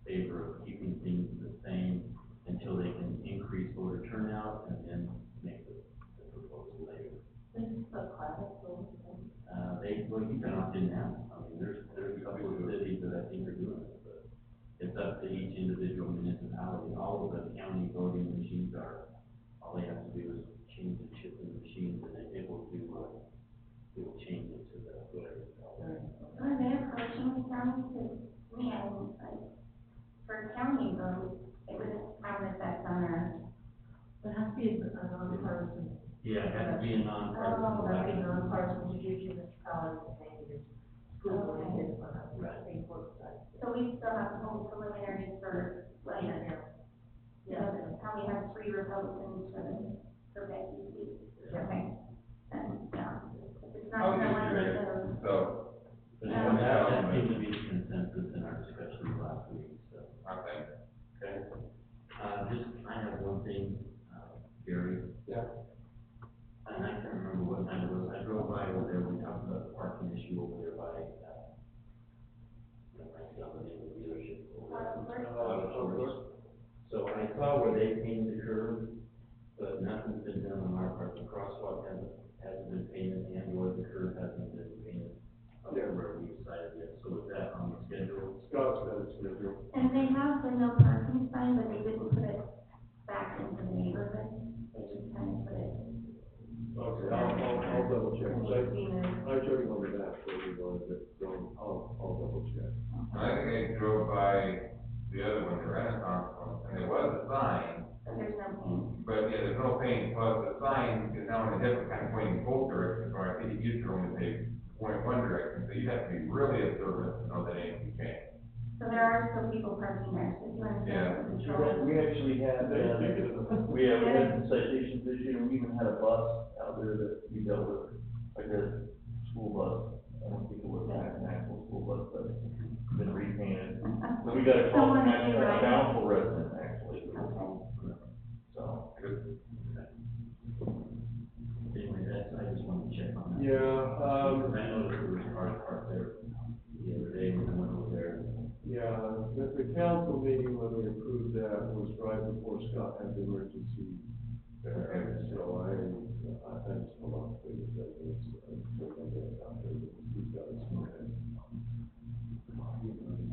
favor of keeping things the same until they can increase voter turnout and then make the proposal later. This is the climate vote. You can opt in now. I mean, there's a couple of cities that I think are doing it, but it's up to each individual municipality. All of the county voting machines all they have to do is change the chip in the machines, and it will change it to the whatever. Are they approaching county, because, like, for county vote, it wouldn't have an effect on our. It has to be a nonpartisan. Yeah, it has to be a nonpartisan Oh, that'd be election. nonpartisan, to give you municipalities the same, because school board Okay. is on the same board side. So we still have to hold preliminary for, like, you know, how we have 3 Republicans for Becky's seat. Okay. Then, yeah. It's I not was gonna just like curious, the, so, But that seemed to be the consensus in our discussions last week, so. okay. Okay. I have one thing, Gary. Yeah. And I can't remember what night it was, I drove by over there, we talked about the parking issue over there by, the name of the dealership. So I saw where they painted the curb, but nothing's been done on our part, the crosswalk hasn't been painted, and or the curb hasn't been painted. Where we decided yet, so is that on the schedule? Scott's got it scheduled. and they have the no parking sign, but they didn't put it back into the neighborhood. They just kind of put it. Okay, I'll double check. I took him on the map, so we wanted to, so I'll double check. I think I drove by the other one, the Renaissance one, and there was a sign, So there's no paint. but yeah, there's no paint, plus the sign is now in a different kind of pointing both directions, or I think it used to only say point one direction, so you have to be really observant to know that anything changed. So there are still people parking there, so if you want to Yeah. control. We actually had, we had citations issued, and we even had a bus out there that we dealt with, like a school bus. I don't think it was an actual school bus, but it's been repainted. So we got a call from Someone may a ride. Bountiful resident, actually, Okay. so. Anyway, I just wanted to check on that. Yeah, I know that there was cars parked there the other day when I went over there. yeah, the council meeting when we approved that was right before Scott had the emergency there, so I just come up with it, that it's, out there, that he's got his mind.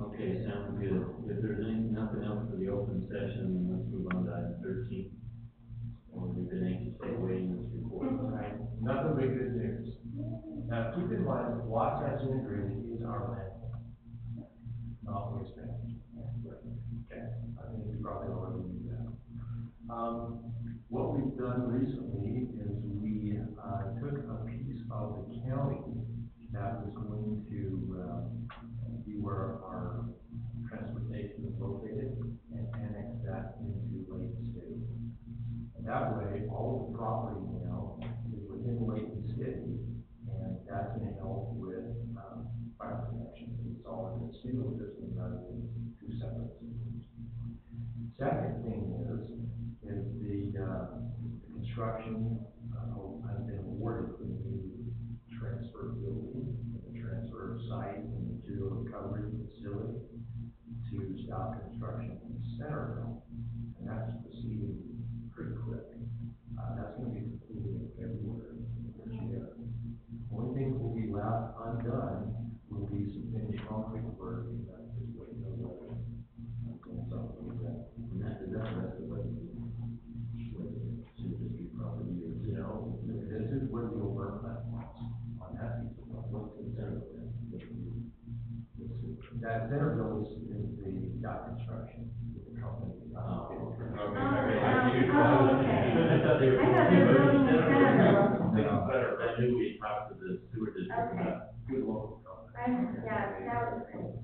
Okay, sounds good. If there's nothing else for the open session, then let's move on to item 13. Or we've been anxiously awaiting this report. Right, nothing but good news. Now, keep in mind, Wasatch Integrated is our landfill, not waste management. Okay, I think you probably already knew that. What we've done recently is we, took a piece of the county that was going to, be where our transportation is located and annex that into Layton City. And that way, all of the property now is within Layton City, and that's gonna help with, fire protection. It's all in the single system rather than 2 separate systems. Second thing is the construction, has been awarded the new transfer building, the transfer site and material recovery facility to stop construction in Centerville. And that's proceeding pretty quick. That's gonna be completed in February this year. Only thing that will be left undone will be some finished concrete work, and that's just waiting on weather. And so, and that's the rest of what should just be probably years, you know, this is where the over plant was, on that piece of, what's in Centerville. That Centerville is the dock construction, the company. Better, I knew we talked to the sewer district about good local government.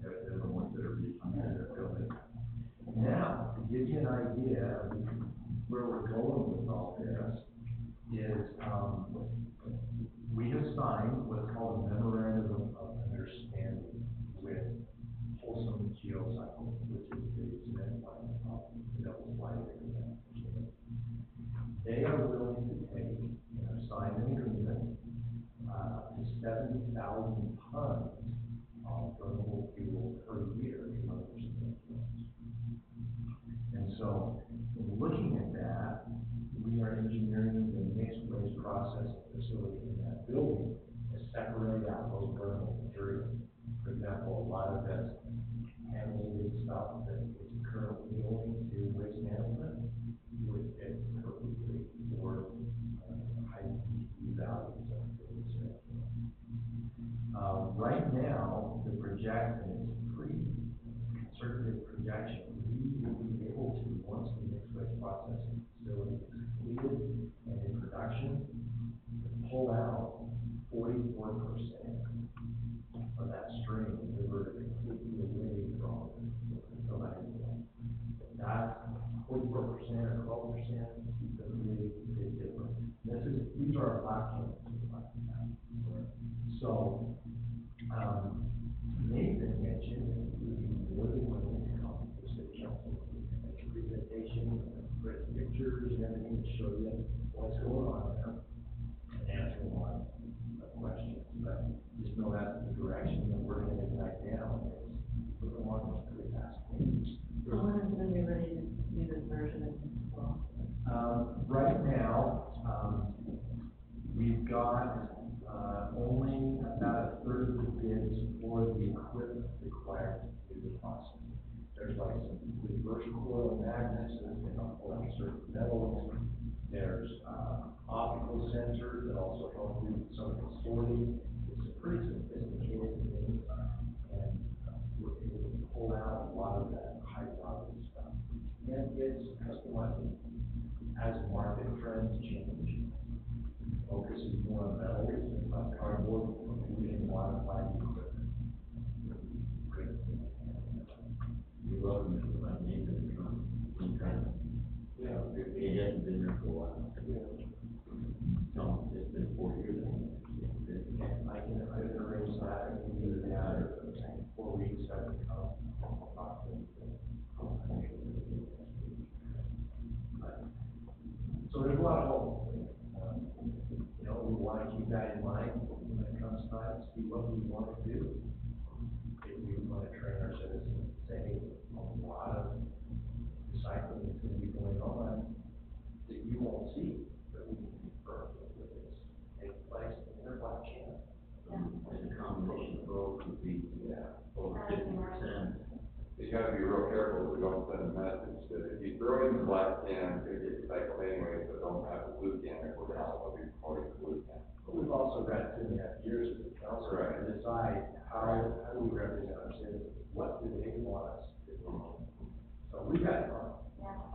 They're the ones that are refunding their building. Now, to give you an idea of where we're going with all this, is, we have signed what's called a memorandum of understanding with Wholesome Geocycle, which is the cement plant, that was like, they are willing to take, sign an agreement, to 70,000 tons of thermal fuel per year in other cement plants. And so, in looking at that, we are engineering the mixed waste processing facility in that building to separate out those thermal materials. For example, a lot of that's handmade stuff that is currently going to waste management would fit perfectly for high PPE values of those. Right now, the projection is pretty conservative projection. We will be able to, once the mixed waste processing facility is completed and in production, to pull out 44% of that stream diverted completely away from the landfill. That's 44% or 12% is a really big difference. These are our black chemicals. So, Nathan mentioned that we would be more than willing to come to the city council, make a presentation, bring pictures and everything to show you what's going on there, and answer a lot of questions. But just know that's the direction that we're heading right now, is we're going on pretty fast. When is it be ready to do this version as well? Right now, we've got, only about a third of the bids for the equipment required to do the process. There's like some reverse coil magnets that can help pull out certain metals. There's, optical sensors that also help do some of the sorting. It's a pretty sophisticated thing, and we're able to pull out a lot of that hydraulic stuff. And it's customizable as market trends change. Focus is more on metals and not cardboard, we can modify the equipment. You're welcome to my name and come. Yeah, it hasn't been there for a while. No, it's been 4 years. I can arrange that, if we need that, or 4 weeks, I can come. So there's a lot of hope. You know, we want to keep that in mind when it comes time to see what we want to do. If we want to train our citizens, say, hey, a lot of recycling is going to be going on that you won't see, but we can confirm that this takes place in their black channel. And a combination of both would be, over 50%. You gotta be real careful that we don't send a message that if you throw it in the black can, it's gonna get recycled anyway, so don't have the blue can if we're gonna all be promoting the blue can. But we've also got 2.5 years as a council to decide how do we represent our citizens? What do they want us to do? So we've got time.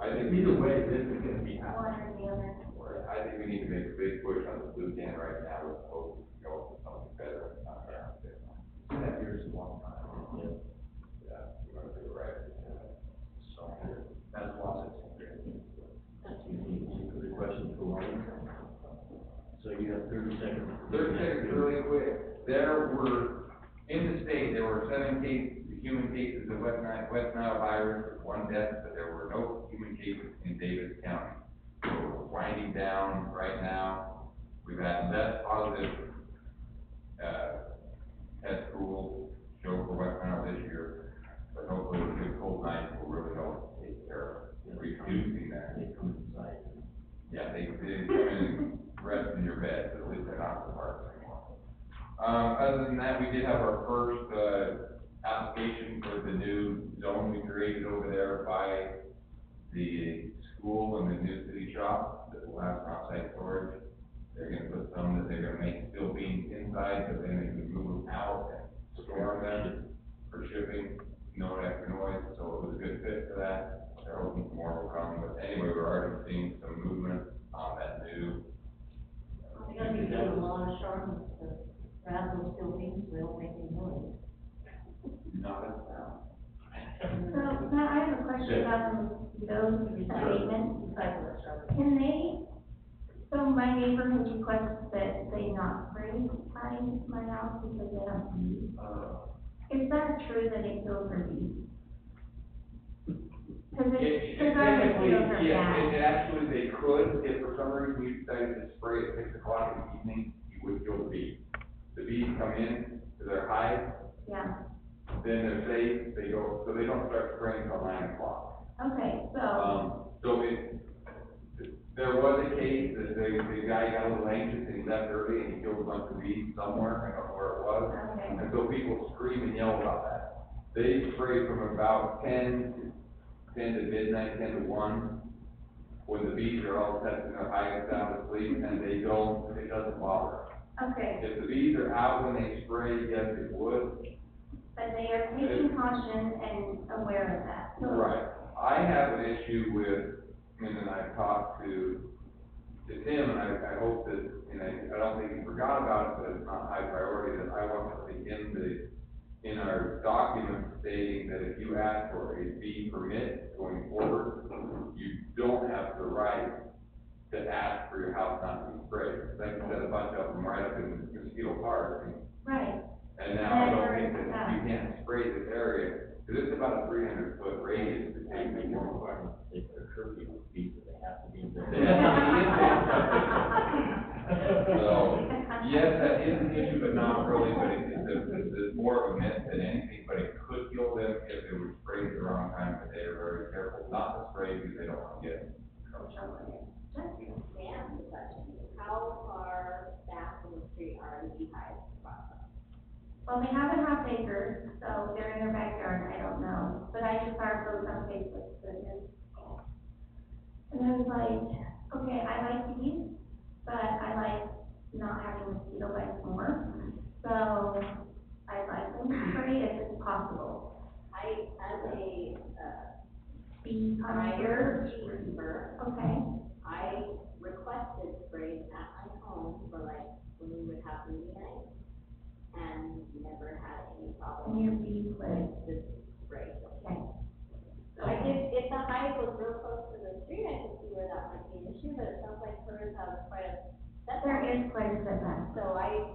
I think Either way, this is gonna be happening. I think we need to make a big push on the blue can right now, with hope we can go with something better. 2.5 years is a long time. Yeah, we're gonna do it right. So that's lots of things. Any further questions for Wayne? So you have 30 seconds. 30 seconds, really quick. There were, in the state, there were 7 human cases of West Nile virus, 1 one death, but there were no human cases in Davis County. So we're winding down right now. We've had less positive, test rules show for West Nile this year, but hopefully with good cold nights will really help take care of reducing that. They come inside. Yeah, they come in, rest in your bed, but at least they're not in the park anymore. Other than that, we did have our first, application for the new zone we created over there by the school and the new city shop that will have outside storage. They're gonna put some that they're gonna make still beans inside, so then they can move them out and store them for shipping, no extra noise, so it was a good fit for that. They're hoping more will come, but anyway, we're already seeing some movement on that new. We gotta be doing a lot of sharp, rather than still being, we don't make any noise. Not as now. So, now I have a question about those statements. Can they, so my neighbor has requested that they not spray by my house because they have bees. Is that true that it kills their bees? Cause it's, I have Technically, feels are yes, bad. and actually they could, if for some reason you decided to spray at 6 o'clock in the evening, you would kill the bees. The bees come in to their hive, Yeah, then they're safe, they go, so they don't start spraying until 9 o'clock. okay, so, There was a case that the guy got a little anxious and he left early and he killed a bunch of bees somewhere, I don't know where it was. okay, And so people scream and yell about that. They spray from about 10 to midnight, 10 to 1, when the bees are all testing their hives down to sleep, and it doesn't bother them. okay, If the bees are out when they spray, yes, it would. but they are taking caution and aware of that, so. Right. I have an issue with, and I've talked to Tim, and I hope that, and I don't think he forgot about it, but it's not high priority, that I want something in our document stating that if you ask for a bee permit going forward, you don't have the right to ask for your house not to be sprayed. Like you said, a bunch of them right up in Mosquito Park, Right, and now I don't think that you can't spray this area, because it's about a 300-foot radius to take the warm fire. They put a curfew on bees, but they have to be in there. They have to be in there. So, yes, that is an issue, but not really, but it's more of a myth than anything, but it could kill them if they were sprayed at the wrong time, but they are very careful not to spray because they don't want to get. Sam's question, how far back from the street are the beehives from? well, they have a half acre, so they're in their backyard, I don't know, but I just saw those on Facebook, so it's. And I was like, okay, I like bees, but I like not having mosquito bites more, so I'd like them sprayed if it's possible. As a, Bee prior connoisseur, bee keeper, okay, I requested sprays at my home for like, when we would have movie night, and never had any and problem your bees live, with the spray. okay. I did, if the hive was real close to the street, I could see where that might be an issue, but it sounds like hers has quite a There setback. is quite a setback, So I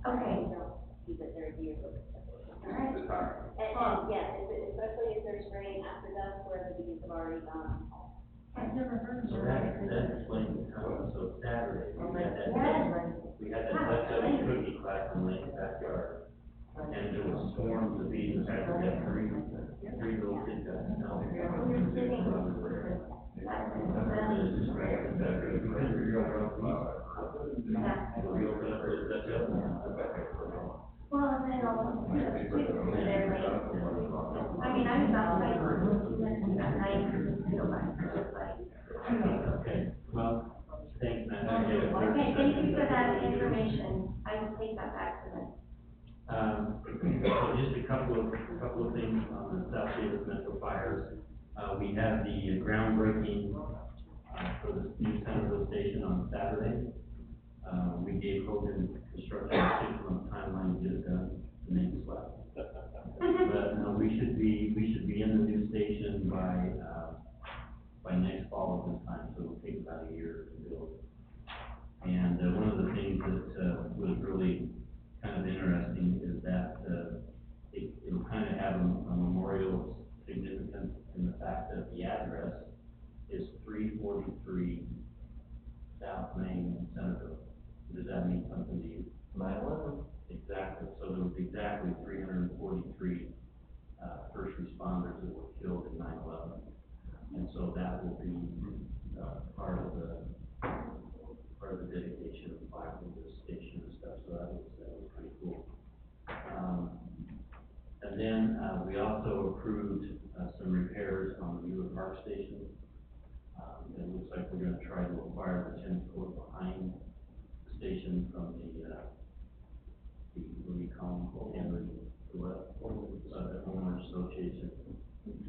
okay, don't see that there would be a real separation. all right. The time. And yes, especially if they're spraying after dusk where the bees have already gone home. I've never heard of So that. that explains the comment, so Saturday, Yes. we had that Dutch oven cookie class in Lane's backyard. And there was swarms of bees, in fact, we had three little kids got stung. You're kidding. Yeah. We opened up the Dutch oven. Well, and then also, they're like, I mean, I'm outside at night, feel like, Okay, well, thanks, man. okay, thank you for that information, I will take that back to them. So just a couple of things on the South Davis Metro fires. We have the groundbreaking, for the new Centerville station on Saturday. We gave Hogan Construction a 6-month timeline to get it done, the name slept. But, no, we should be in the new station by next fall at this time, so it'll take about a year to build. And, one of the things that, was really kind of interesting is that, it'll kind of have a memorial significance in the fact company. 9/11. Exactly, so there was exactly 343, first responders that were killed in 9/11. And so that will be, part of the dedication of the plaque of the station and stuff, so that was pretty cool. And then, we also approved, some repairs on the Mueller Park Station. It looks like we're gonna try to acquire the 10 foot behind the station from what do you call them, Henry, the homeowners association,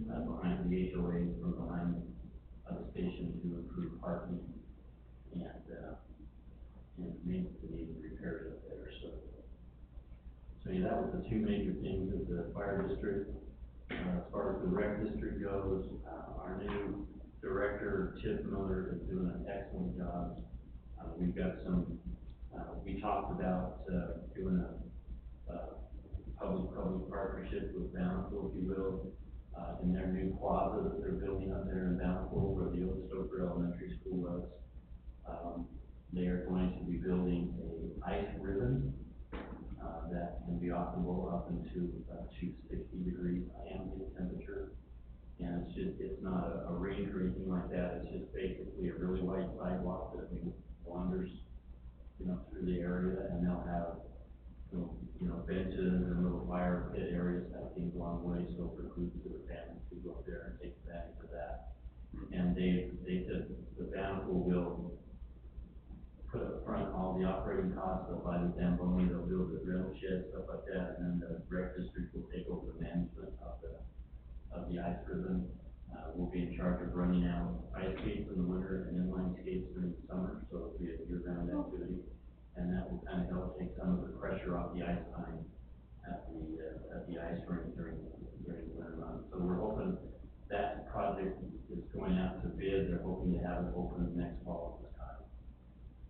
behind the HOA, from behind, the station to improve parking and make the repairs up there, so yeah, that was the two major things of the fire district. As far as the rec district goes, our new director, Chip Miller, is doing an excellent job. We've got some, we talked about, doing a public partnership with Bountiful, if you will, in their new plaza that they're building up there in Bountiful, where the old Stoker Elementary School was. They are going to be building a ice ribbon, that can be operable up into, to 60 degrees ambient temperature. And it's not a rink or anything like that, it's just basically a really wide sidewalk that wanders, through the area, and they'll have, benches and little fire pit areas that things along the way, so for groups of families to go up there and take advantage of that. And they said the Bountiful will put up front all the operating costs, they'll buy the Zamboni, they'll build the rental shed, stuff like that, and then the rec district will take over the management of the ice ribbon. We'll be in charge of running out ice skates in the winter and inline skates during the summer, so it'll be a year-round activity. And that will kind of help take some of the pressure off the ice time at the ice rink during the winter months. So we're hoping that project is going out to bid, they're hoping to have it open next fall at this time.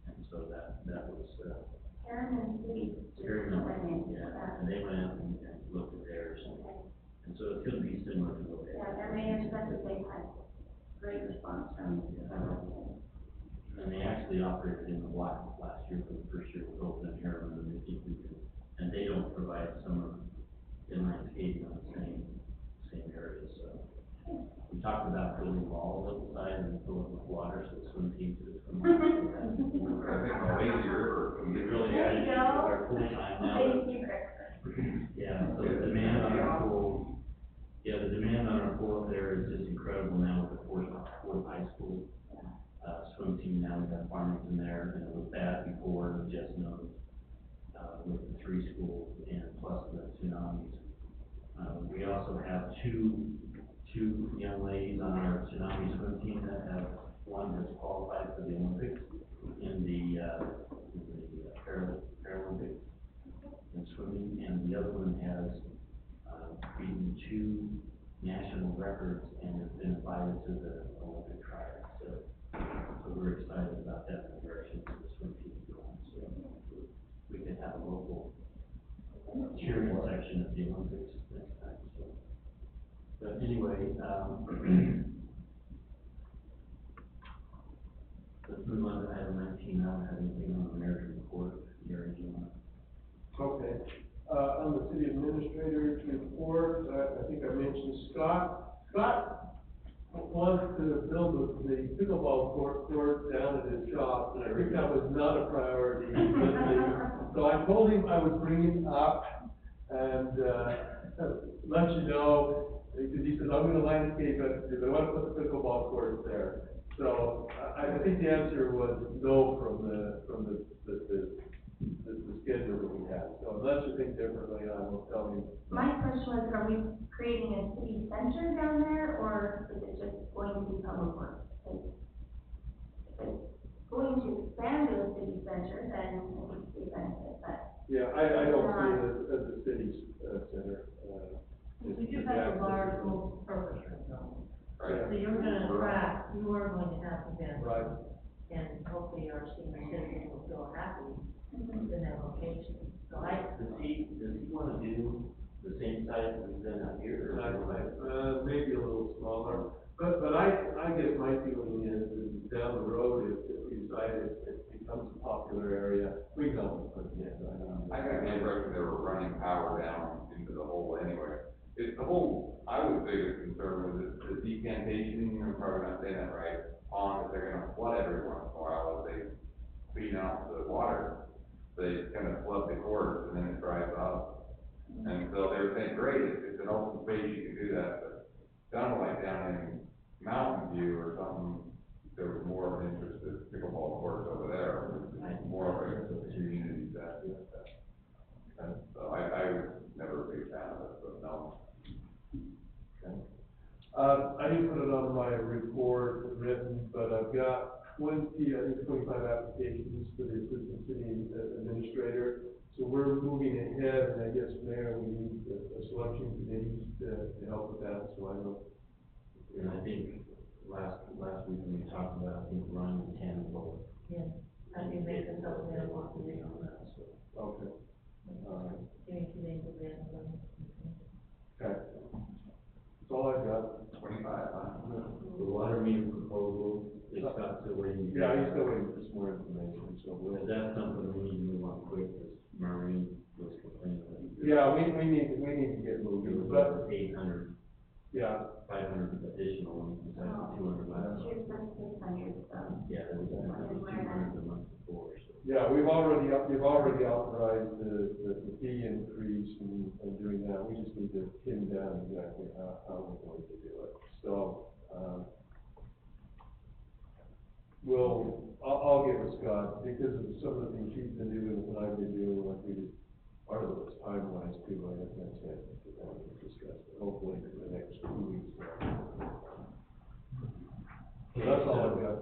And so that was, Harriman City. yeah, and they went out and looked at theirs. And so it's gonna be similar to what they Yeah, their mayor said that they had great response from residents. And they actually operated in the black last year for the first year it was open in Harriman, and they think we can, and they don't provide summer inline skating on the same area, so. We talked about building walls up the side and fill it with water, so the swim team could swim. I think the lazy river can get Really, There you go. our pool time now. Thank you, Chris. Yeah, so the demand on our pool, the demand on our pool up there is just incredible now with the fourth high school. Swim team now, we've got Farmington there, and it was bad before, just knows, with the 3 schools and plus the tsunamis. We also have two young ladies on our tsunami swim team that have, one has qualified for the Olympics in the Paralympics in swimming, and the other one has, beaten 2 national records and has been invited to the Olympic trials, so we're excited about that direction for the swim team going, so we could have a local cheering section at the Olympics next time, so. But anyway, let's move on to item 19, I don't have anything on the mayor's report, Gary, do you want? Okay, on the city administrator's report, I think I mentioned Scott wants to build the pickleball court down at his shop, and I think that was not a priority. So I told him I would bring it up and, let you know, because he says, I'm gonna landscape it, because I want to put the pickleball court there. So I think the answer was no from the schedule that we had. So unless you think differently, I will tell you. My question was, are we creating a city center down there, or is it just going to be public works? If it's going to expand to a city center, then it would be a benefit, but. Yeah, I don't see it as a city center. We just have a large multi-purpose room though. Right. So you're gonna attract, you are going to have events. Right. And hopefully our senior citizens will feel happy in that location. So Does he wanna do the same size that we've done out here? Maybe a little smaller, but I guess my feeling is down the road, if we decide it becomes a popular area, we can always put it in. I got the impression they were running power down into the hole anyway. It's the whole, I was biggest concern was the decantation, I'm probably not saying that right, pond that they're gonna flood every once in a while as they clean out the water. They kind of flood the course and then it dries up. And so they were saying, great, it's an open space, you can do that, but down like down in Mountain View or something, there was more of an interest in pickleball courts over there, more of a community that. So I was never a big fan of it, but no. I didn't put it on my report written, but I've got 25 applications for the assistant city administrator. So we're moving ahead, and I guess, Mayor, we need a selection committee to help with that, so I don't. And I think last week when we talked about, I think Ryan and Tammy both. Yes, I think they can help me Want to be on that, so. Okay. Give me 2 days of that. Okay. That's all I've got. 25, huh? The water meter proposal, it's got to where you. Yeah, he's still waiting for some more information, so Well, that's something we need to move on quick, because Maureen was complaining. Yeah, we need to get It moving, was but, over 800, yeah. 500 additional ones, besides the 200 last. Here's my 600, so. Yeah, there was 200 the month before, so. Yeah, we've already authorized the fee increase and doing that, we just need to pin down exactly how we're going to do it. So, I'll get with Scott, because of some of the things he's been doing and I've been doing, like we did, part of it's time-wise too, I haven't had a chance to sit down and discuss, but hopefully in the next 2 weeks. Okay, That's all so, I've got.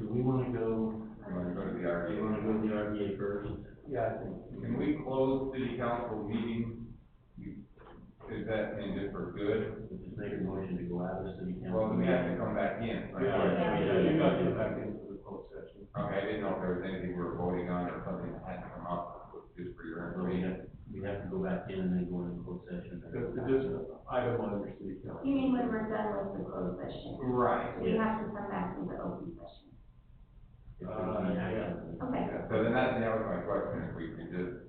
Do we wanna go? I'm gonna go to the Do RDA. you wanna go to the RDA first? Yeah, I think. Can we close city council meeting? Is that, and just for good? We'll just make a motion to go out of the city council. Well, then we have to come back in, right? Yeah, you got to get back into the closed session. Okay, I didn't know if there was anything we were voting on or something that had to come up, just for your So information. we have to go back in and then go into closed session. Just item under city council. You mean when we're done with the closed session? Right. We have to come back into open session. If there's any action. Okay. Yeah, so then that was my question, if we could just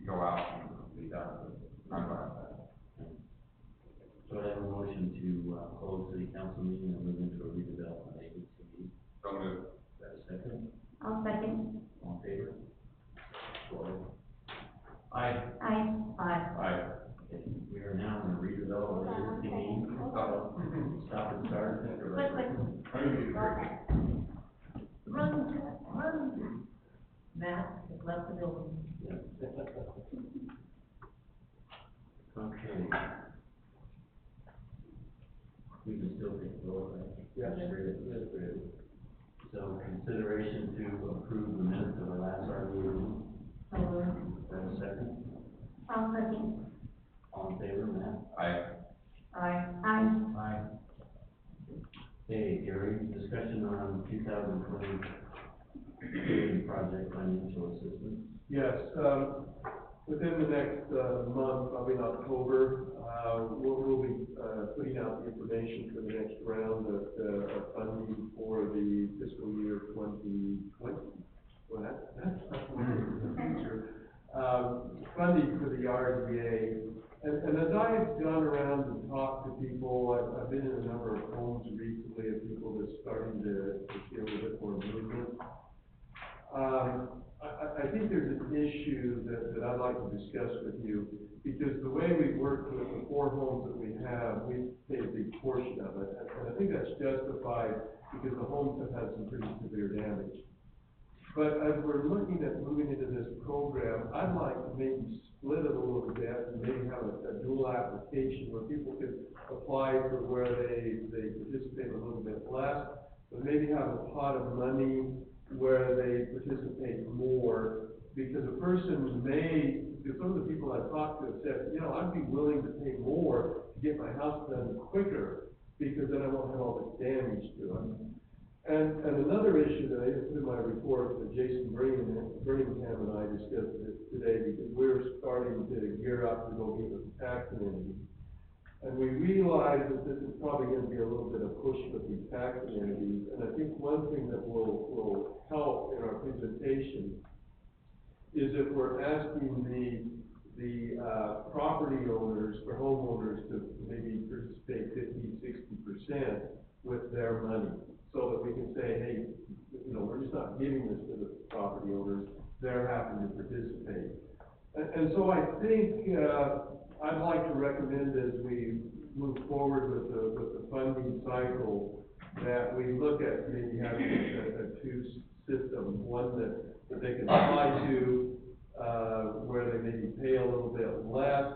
go out and be done, I'm fine with that. So I have a motion to, close city council meeting and move into a redevelopment agency meeting. So moved. Is that a second? I'll second. All in favor? Roll. Aye. Aye. Aye. Okay, we are now in a redevelopment agency meeting. Stop and start. Quick, Run. Matt has left the building. Okay. We can still take a vote, right? Yeah. Great. So consideration to approve the minutes of our last RDA meeting. So moved. Is that a second? I'll second. All in favor, Matt? Aye. Aye. Aye. Okay, Gary, discussion on 2020 building project financial assistance. Yes, within the next, month, probably in October, we'll be, putting out the information for the next round of funding for the fiscal year 2020. Well, that's the future. Funding for the RDA. And as I've gone around and talked to people, I've been in a number of homes recently of people that's starting to feel a bit more movement. I think there's an issue that I'd like to discuss with you, because the way we work with the 4 homes that we have, we pay a big portion of it, and I think that's justified because the homes have had some pretty severe damage. But as we're looking at moving into this program, I'd like to maybe split it a little bit and maybe have a dual application where people could apply for where they participate a little bit less, but maybe have a pot of money where they participate more, because a person may, because some of the people I've talked to have said, I'd be willing to pay more to get my house done quicker, because then I won't have all this damage to it. And another issue that I didn't put in my report that Jason Birmingham and I discussed it today, because we're starting to gear up to go meet with the tax community. And we realize that this is probably gonna be a little bit of push with these tax communities, and I think one thing that will help in our presentation is if we're asking the property owners, for homeowners to maybe participate 50-60% with their money, so that we can say, hey, you know, we're just not giving this to the property owners, they're having to participate. And so I think, I'd like to recommend as we move forward with the funding cycle, that we look at maybe having a two system, one that they can apply to, where they maybe pay a little bit less,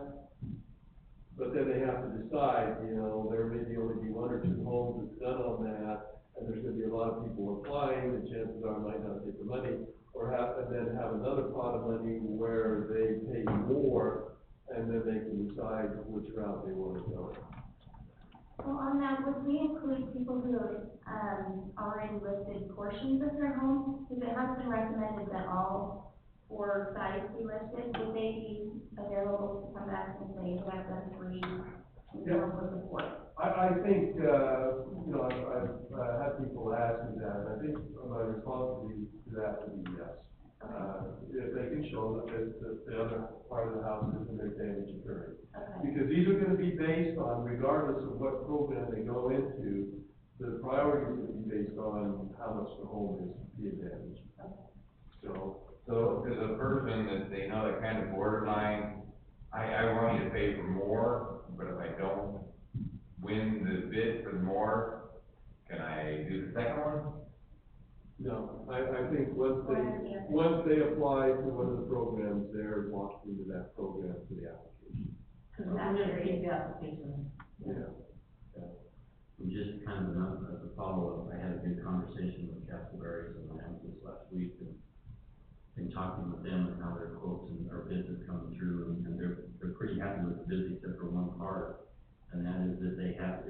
but then they have to decide, you know, there may be only one or two homes that's done on that, and there's gonna be a lot of people applying, and chances are might not get the money, and then have another pot of money where they pay more, and then they can decide which route they wanna go. Well, on that, would we include people who have, already listed portions of their home? Because it has been recommended that all 4 sites be listed. Would they be available to come back and say, we have done 3, and Yeah. go with the 4th? I think, you know, I've had people ask me that, and I think my response to that would be yes. If they can show that the other part of the house isn't their damage occurring. Okay. Because these are gonna be based on, regardless of what program they go into, the priorities will be based on how much the home is being damaged. So as a person that they know that kind of borderline, I want you to pay for more, but if I don't win the bid for the more, can I do the second one? No, I think once they apply to one of the programs, they're locked into that program for the application. Cause that's your the application. Yeah. And just kind of as a follow-up, I had a good conversation with Castleberry and Lambs this last week, and been talking with them and how their quotes and their bids are coming through, and they're pretty happy with the bids except for one part. And that is that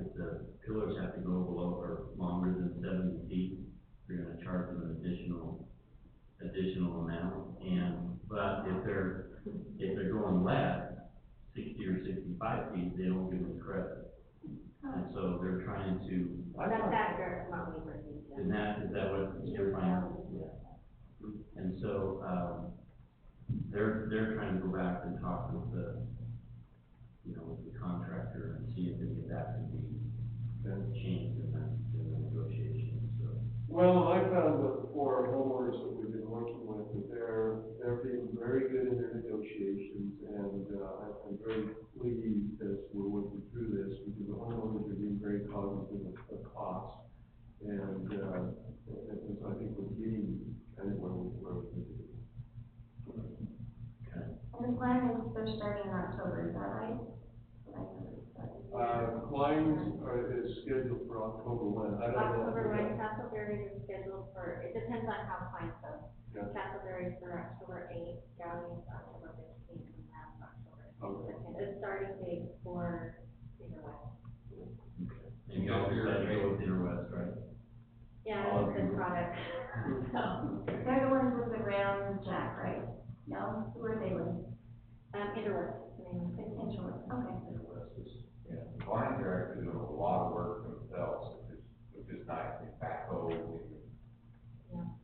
if the pillars have to go below or longer than 70 feet, you're gonna charge them an additional amount. But if they're going less, 60 or 65 feet, they don't give them credit. And so they're trying to. That's after Mount Weaver. Is that what you're finding? Yeah. And so, they're trying to go back and talk with the contractor and see if any of that can be changed in the negotiations, so. Well, I found that for homeowners that we've been working with, that they're being very good in their negotiations, and, I'm very pleased as we're working through this, because the homeowners are being very cognizant of cost. And so I think we're getting kind of where we need to be. Okay. And the plan is they're starting in October, is that right? Kleins is scheduled for October when? I don't know. October when, Castleberry is scheduled for, it depends on how Klein goes. Yeah. Castleberry is for October 8th, Downey is October 15th, and that's October 2nd. The starting date for Cedar West. Okay. And you all decided to go with Interwest, right? Yeah, All it's of a good you. product, so. They're the ones with the round jack, right? No? Who are they with? Interwest, I mean, It's Interwood, okay. Yeah, the clients are actually doing a lot of work themselves, which is nice, they backhoe,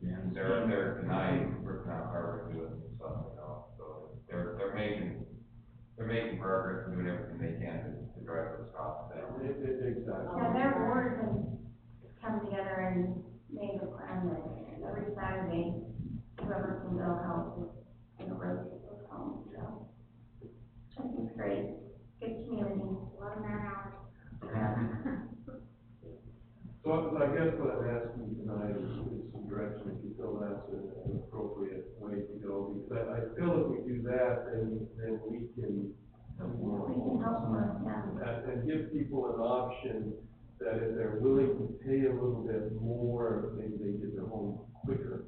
Yeah. they're there tonight, working on carbon doing some stuff, you know, so they're making progress and doing everything they can to drive those costs down. Exactly. Yeah, their board has come together and made a plan that every Saturday, whoever can go help is gonna rotate those homes, so. I think it's great, good community, a lot of man hours. So I guess what I'm asking tonight is some direction, if you feel that's an appropriate way to go, because I feel if we do that, then we can. we can help more, yeah. And give people an option that if they're willing to pay a little bit more, maybe they get their home quicker.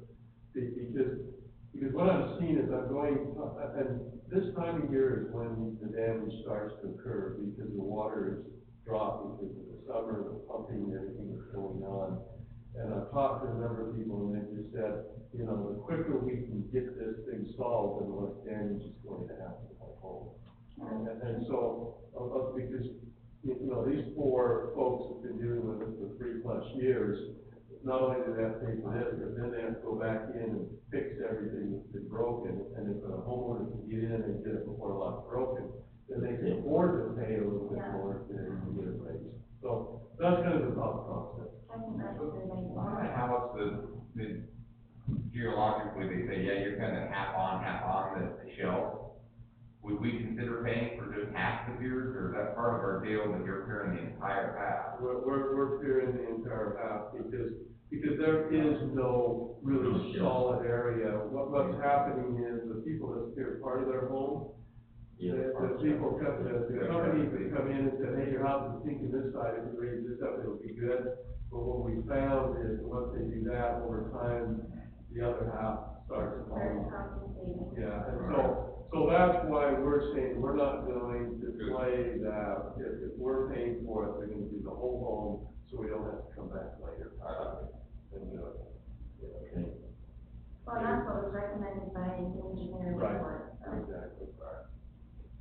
Because what I'm seeing is I'm going, and this time of year is when the damage starts to occur, because the water is dropping, because of the summer, the pumping, everything that's going on. And I've talked to a number of people, and they just said, you know, the quicker we can get this thing solved, the less damage is going to happen to my home. And so, because you know, these four folks have been dealing with it for 3+ years. Not only do they have to pay for this, but then they have to go back in and fix everything that's been broken. And if a homeowner can get in and get it before a lot's broken, then they can afford to pay a little bit more to get it raised. So that's kind of the thought process. I think that's a good idea. On the house, the geologically, they say, yeah, you're kind of half on the shelf. Would we consider paying for just half the piers, or is that part of our deal that you're clearing the entire half? We're clearing the entire half because there is no really solid area. What's happening is the people that clear part of their home, the people come, the companies that come in and say, hey, your house is sinking this side, if you raise this up, it'll be good. But what we found is once they do that, over time, the other half starts falling. Yeah, and so that's why we're saying we're not going to play that. If we're paying for it, they're gonna do the whole home, so we don't have to come back later. And do it. Okay. Well, that's what was recommended by the engineer report, so. Exactly.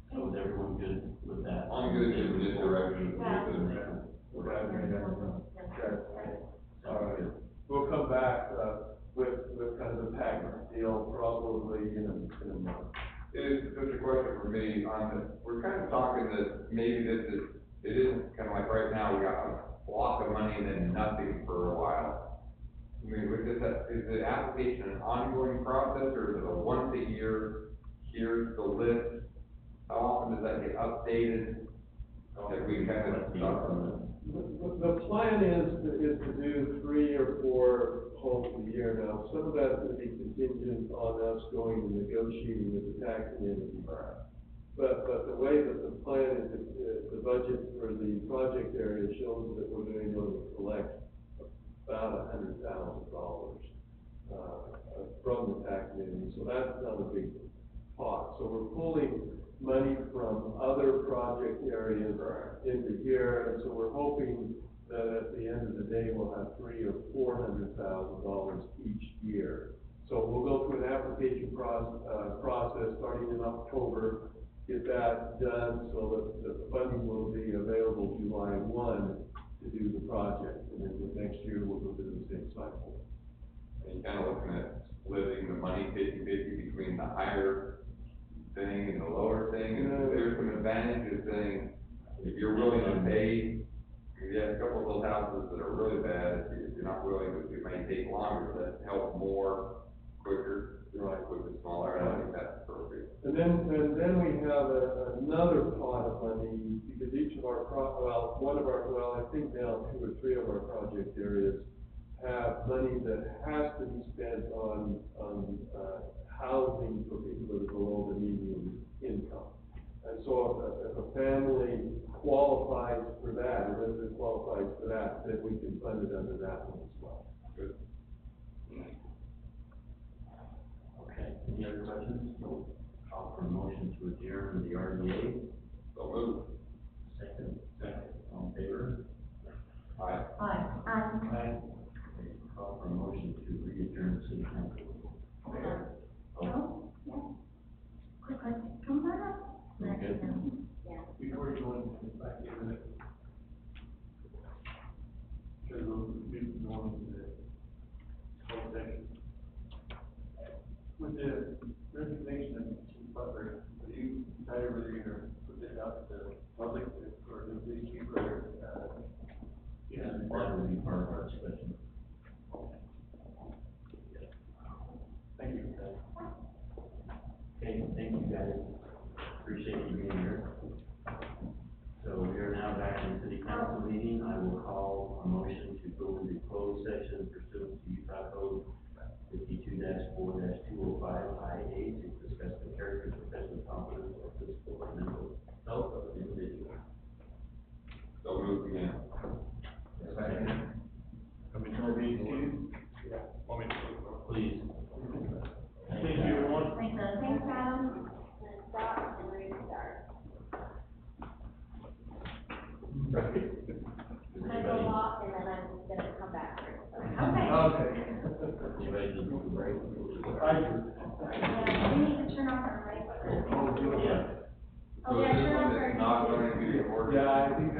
So is everyone good with that? I'm good in this direction. All right, we'll come back, with kind of a package deal probably in a month. It's just a question for me on the, we're kind of talking that maybe this is, it isn't kind of like right now, we got a block of money and then nothing for a while. I mean, is the application an ongoing process, or is it a once a year, here's the list? How often does that get updated? That we kind of start on The plan is to do 3 or 4 homes a year now. Some of that's going to be contingent on us going and negotiating with the tax community. But the way that the plan is, the budget for the project area shows that we're going to collect about $100,000 from the tax community. So that's not a big pot. So we're pulling money from other project areas into here, and so we're hoping that at the end of the day, we'll have $300,000 or $400,000 each year. So we'll go through an application process starting in October, get that done so that the funding will be available July 1 to do the project, and then the next year we'll go through the same cycle. And you're kind of looking at splitting the money 50-50 between the higher thing and the lower thing, and there's some advantages saying, if you're willing to pay, if you have a couple of those houses that are really bad, if you're not willing to, it may take longer, that help more quicker, with the smaller, I think that's perfect. And then we have another pot of money, because each of our I think now 2 or 3 of our project areas have money that has to be spent on housing for people that are below the median income. And so if a family qualifies for that, a resident qualifies for that, then we can fund it under that one as well. Good. Okay, any other questions? No. Call for a motion to adjourn the RDA. So move. Second. All in favor? Aye. Aye. Okay, call for a motion to re-adjourn the city council. Oh, yeah. Quick question, come back. Okay. Yeah. Before you go into back in it. Because we'll be going to the whole section. With the resignation of Chief Butler, have you decided whether you're gonna put this out to the public or the police chief or, Yeah, that would be part of our discussion. thank you. Okay, thank you guys. Appreciate you being here. So we are now back in city council meeting. I will call a motion to go into closed session pursuant to Utah Code 52-4-205 I-8 to discuss the character, professional competence, or physical or mental health of an individual. So move again. Second. Please. Thank you, everyone. Thanks, Adam. And stop and restart. I'm gonna go walk and then I'm gonna come back. Okay. Anybody need a break? Yeah, we need to turn off our mic. Yeah. Oh, yeah, turn off our. Not going to be recorded. Yeah, I think